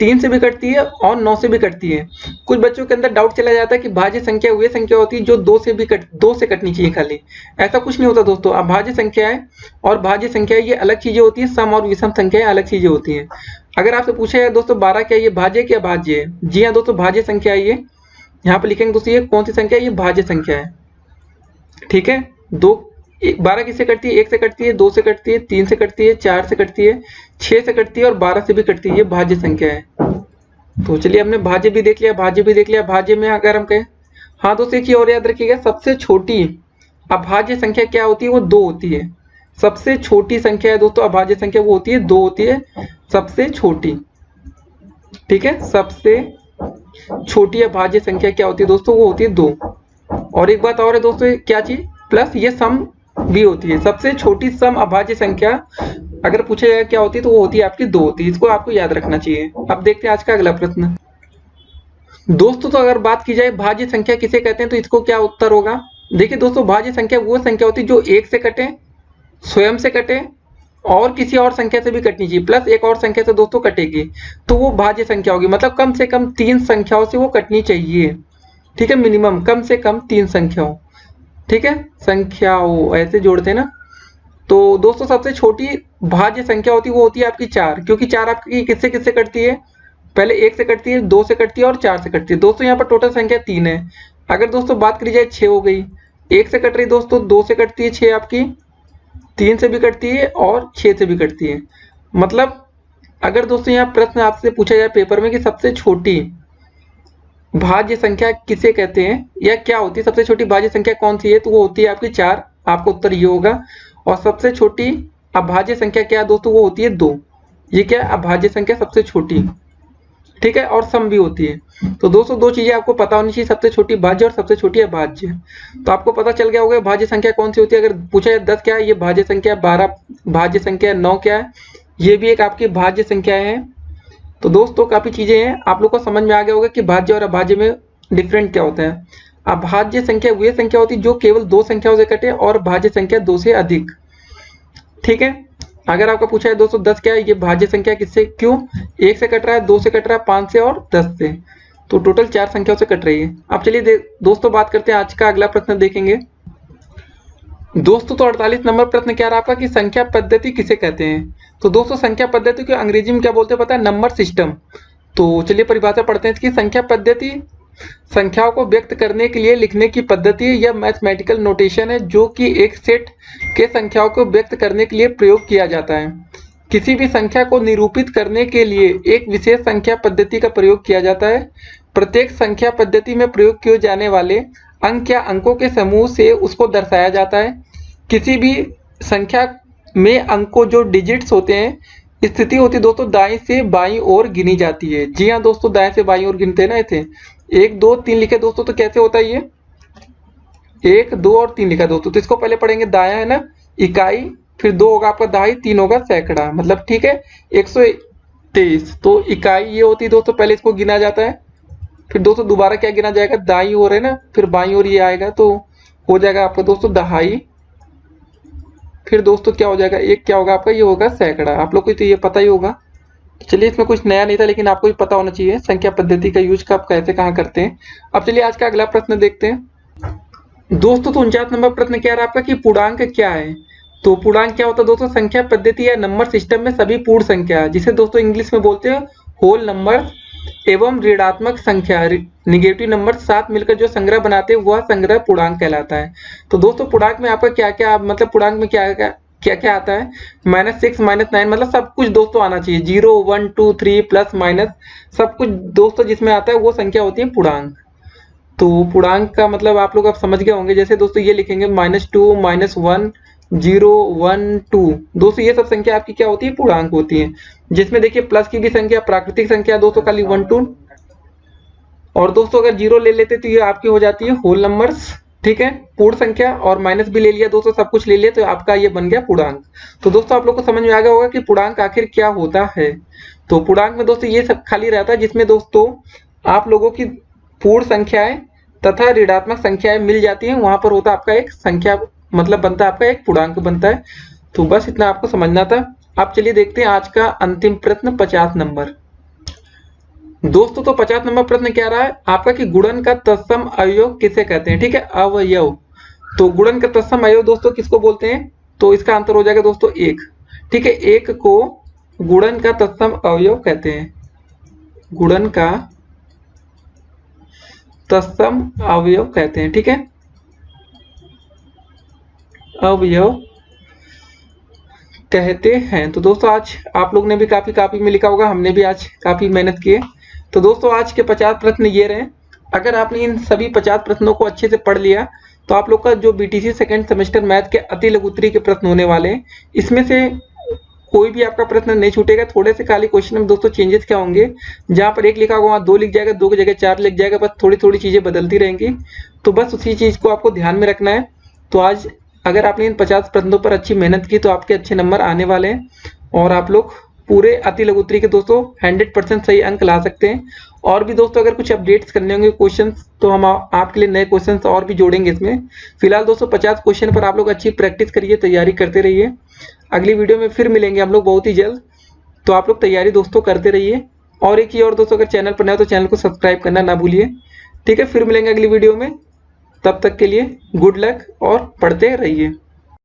Speaker 2: 3 से भी कटती है और 9 से भी कटती है। कुछ बच्चों के अंदर डाउट चला जाता है कि भाज्य संख्या वे संख्या होती है जो 2 से कटनी चाहिए खाली। ऐसा कुछ नहीं होता दोस्तों, अभाज्य संख्या है और भाज्य संख्या ये अलग चीजें होती है, सम और विषम संख्याएं अलग चीजें होती हैं। अगर आपसे पूछा जाए दोस्तों 12 क्या ये भाज्य क्या भाज्य है, जी हाँ दोस्तों भाज्य संख्या है। ये यहाँ पे लिखेंगे दोस्तों ये कौन सी संख्या है, ये भाज्य संख्या है, ठीक है। 12 किससे कटती है, 1 से कटती है, 2 से कटती है, 3 से कटती है, 4 से कटती है, 6 से कटती है और 12 से भी कटती है, ये भाज्य संख्या है। तो चलिए हमने भाज्य भी देख लिया, भाज्य भी देख लिया। भाज्य में अगर हम कहें, हाँ दोस्तों एक और याद रखिएगा, सबसे छोटी अभाज्य संख्या क्या होती है, वो 2 होती है। सबसे छोटी संख्या है दोस्तों अभाज्य संख्या, वो होती है 2 होती है सबसे छोटी, ठीक है। सबसे छोटी अभाज्य संख्या क्या होती है दोस्तों, वो होती है 2। और एक बात और है दोस्तों, क्या चीज, प्लस ये सम भी होती है। सबसे छोटी सम अभाज्य संख्या अगर पूछा जाए क्या होती है, तो वो होती है आपकी 2 होती है। इसको आपको याद रखना चाहिए। अब देखते हैं आज का अगला प्रश्न। दोस्तों तो अगर बात की जाए भाज्य संख्या किसे कहते हैं, तो इसको क्या उत्तर होगा। देखिए दोस्तों, भाज्य संख्या वो संख्या होती है जो एक से कटे, स्वयं से कटे और किसी और संख्या से भी कटनी चाहिए, प्लस एक और संख्या से दोस्तों कटेगी, तो वो भाज्य संख्या होगी। मतलब कम से कम 3 संख्याओं से वो कटनी चाहिए, ठीक है, मिनिमम कम से कम 3 संख्याओं, ठीक है, संख्याओं ऐसे जोड़ते हैं ना। तो दोस्तों सबसे छोटी भाज्य संख्या होती है वो होती है आपकी 4, क्योंकि 4 आपकी किससे किससे कटती है, पहले 1 से कटती है, 2 से कटती है और 4 से कटती है। दोस्तों यहाँ पर टोटल संख्या 3 है। अगर दोस्तों बात करी जाए 6 हो गई, 1 से कट रही दोस्तों, 2 से कटती है 6 आपकी, 3 से भी कटती है और 6 से भी कटती है। मतलब अगर दोस्तों यहाँ प्रश्न आपसे पूछा जाए पेपर में कि सबसे छोटी भाज्य संख्या किसे कहते हैं या क्या होती है, सबसे छोटी भाज्य संख्या कौन सी है, तो वो होती है आपकी 4, आपका उत्तर ये होगा। और सबसे छोटी अभाज्य संख्या क्या है दोस्तों, वो होती है 2। ये क्या है, अभाज्य संख्या सबसे छोटी, ठीक है, और सम भी होती है। तो दोस्तों दो चीजें आपको पता होनी चाहिए, सबसे छोटी भाज्य और सबसे छोटी अभाज्य। तो आपको पता चल गया होगा भाज्य संख्या कौन सी होती है। अगर पूछा जाए 10 क्या है, ये भाज्य संख्या, 12 भाज्य संख्या, 9 क्या है, ये भी एक आपकी भाज्य संख्या है। तो दोस्तों काफी चीजें हैं, आप लोग को समझ में आ गया होगा कि भाज्य और अभाज्य में डिफरेंट क्या होता है। अभाज्य संख्या वह संख्या होती है जो केवल 2 संख्याओं से कटे और भाज्य संख्या 2 से अधिक, ठीक है। अगर आपका पूछा है दोस्तों 10 क्या है, ये भाज्य संख्या किससे, क्यों, 1 से कट रहा है, 2 से कट रहा है, 5 से और 10 से, तो टोटल 4 संख्याओं से कट रही है। अब चलिए दोस्तों बात करते हैं, आज का अगला प्रश्न देखेंगे दोस्तों। तो 48 नंबर प्रश्न क्या रहा आपका कि संख्या पद्धति किसे कहते हैं। तो दोस्तों संख्या पद्धति को अंग्रेजी में क्या बोलते हैं पता है, नंबर सिस्टम। तो चलिए परिभाषा पढ़ते हैं इसकी। संख्या पद्धति संख्याओं को व्यक्त करने के लिए लिखने की पद्धति है या मैथमेटिकल नोटेशन है जो कि एक सेट के संख्याओं को व्यक्त करने के लिए प्रयोग किया जाता है। किसी भी संख्या को निरूपित करने के लिए एक विशेष संख्या पद्धति का प्रयोग किया जाता है। प्रत्येक संख्या पद्धति में प्रयोग किए जाने वाले अंक या अंकों के समूह से उसको दर्शाया जाता है। किसी भी संख्या में अंकों जो डिजिट्स होते हैं, स्थिति होती है दोस्तों दाएं से बाईं ओर गिनी जाती है। जी हाँ दोस्तों, दाएं से बाईं ओर गिनते हैं ना, थे 1 2 3 लिखे दोस्तों, तो कैसे होता है ये 1 2 और 3 लिखा दोस्तों। तो इसको पहले पढ़ेंगे, दाया है ना इकाई, फिर 2 होगा आपका दहाई, 3 होगा सैकड़ा, मतलब ठीक है 123। तो इकाई ये होती है दोस्तों, पहले इसको गिना जाता है, फिर दोस्तों दोबारा क्या गिना जाएगा, दाई ओर है ना, फिर बाई ओर ये आएगा, तो हो जाएगा आपका दोस्तों दहाई, फिर दोस्तों क्या हो जाएगा, एक क्या होगा आपका, ये होगा सैकड़ा। आप लोग को तो ये पता ही होगा। चलिए इसमें कुछ नया नहीं था, लेकिन आपको भी पता होना चाहिए संख्या पद्धति का यूज कब कैसे कहाँ करते हैं। अब चलिए आज का अगला प्रश्न देखते हैं दोस्तों। तो 49 नंबर प्रश्न क्या रहा आपका कि पूर्णांक क्या है। तो पूर्णांक क्या होता है दोस्तों, संख्या पद्धति या नंबर सिस्टम में सभी पूर्ण संख्या, जिसे दोस्तों इंग्लिश में बोलते हैं होल नंबर एवं ऋणात्मक संख्या निगेटिव नंबर साथ मिलकर जो संग्रह बनाते हैं वह संग्रह पूर्णांक कहलाता है। तो दोस्तों पूर्णांक में आपका क्या क्या, मतलब पूर्णांक में क्या क्या आता है, -6 -9, मतलब सब कुछ दोस्तों आना चाहिए, 0 1 2 3 प्लस माइनस सब कुछ दोस्तों जिसमें आता है वो संख्या होती है पूर्णांक। तो पूर्णांक का मतलब आप लोग अब समझ गए होंगे। जैसे दोस्तों ये लिखेंगे -2 -1 0 1 2, दोस्तों ये सब संख्या आपकी क्या होती है, पूर्णांक होती है। जिसमें देखिए प्लस की भी संख्या प्राकृतिक संख्या दोस्तों खाली 1 2, और दोस्तों अगर 0 ले लेते तो ये आपकी हो जाती है होल नंबर्स, ठीक है, पूर्ण संख्या, और माइनस भी ले लिया दोस्तों, सब कुछ ले लिया, तो आपका ये बन गया पूर्णांक। तो दोस्तों आप लोग को समझ में आ गया होगा कि पूर्णांक आखिर क्या होता है। तो पूर्णांक में दोस्तों ये सब खाली रहता है जिसमें दोस्तों आप लोगों की पूर्ण संख्याएं तथा ऋणात्मक संख्याएं मिल जाती हैं, वहां पर होता है आपका एक संख्या, मतलब बनता है आपका एक पूर्णांक बनता है। तो बस इतना आपको समझना था। अब चलिए देखते हैं आज का अंतिम प्रश्न 50 नंबर दोस्तों। तो 50 नंबर प्रश्न क्या रहा है आपका कि गुणन का तत्सम अवयव किसे कहते हैं, ठीक है, अवयव। तो गुणन का तत्सम अवयव दोस्तों किसको बोलते हैं, तो इसका आंसर हो जाएगा दोस्तों 1, ठीक है, 1 को गुणन का तत्सम अवयव कहते हैं, गुणन का तत्सम अवयव कहते हैं, ठीक है, अवयव कहते हैं। तो दोस्तों आज आप लोग ने भी काफी में लिखा होगा, हमने भी आज काफी मेहनत की है। तो दोस्तों आज के 50 प्रश्न ये रहे। अगर आपने इन सभी 50 प्रश्नों को अच्छे से पढ़ लिया तो आप लोग का जो बीटीसी सेकंड सेमेस्टर मैथ के अति लघु उत्तरीय के प्रश्न होने वाले हैं, इसमें से कोई भी आपका प्रश्न नहीं छूटेगा। थोड़े से खाली क्वेश्चन में दोस्तों चेंजेस क्या होंगे, जहां पर 1 लिखा होगा वहां 2 लिख जाएगा, 2 की जगह 4 लिख जाएगा, बस थोड़ी चीजें बदलती रहेंगी। तो बस उसी चीज को आपको ध्यान में रखना है। तो आज अगर आपने इन 50 प्रश्नों पर अच्छी मेहनत की तो आपके अच्छे नंबर आने वाले हैं और आप लोग पूरे अति लघुत्तरी के दोस्तों 100% सही अंक ला सकते हैं। और भी दोस्तों अगर कुछ अपडेट्स करने होंगे क्वेश्चंस तो हम आपके लिए नए क्वेश्चंस और भी जोड़ेंगे इसमें। फिलहाल दोस्तों 50 क्वेश्चन पर आप लोग अच्छी प्रैक्टिस करिए, तैयारी करते रहिए। अगली वीडियो में फिर मिलेंगे हम लोग बहुत ही जल्द, तो आप लोग तैयारी दोस्तों करते रहिए। और एक ही और दोस्तों, अगर चैनल पर नए हो तो चैनल को सब्सक्राइब करना ना भूलिए। ठीक है, फिर मिलेंगे अगली वीडियो में, तब तक के लिए गुड लक और पढ़ते रहिए।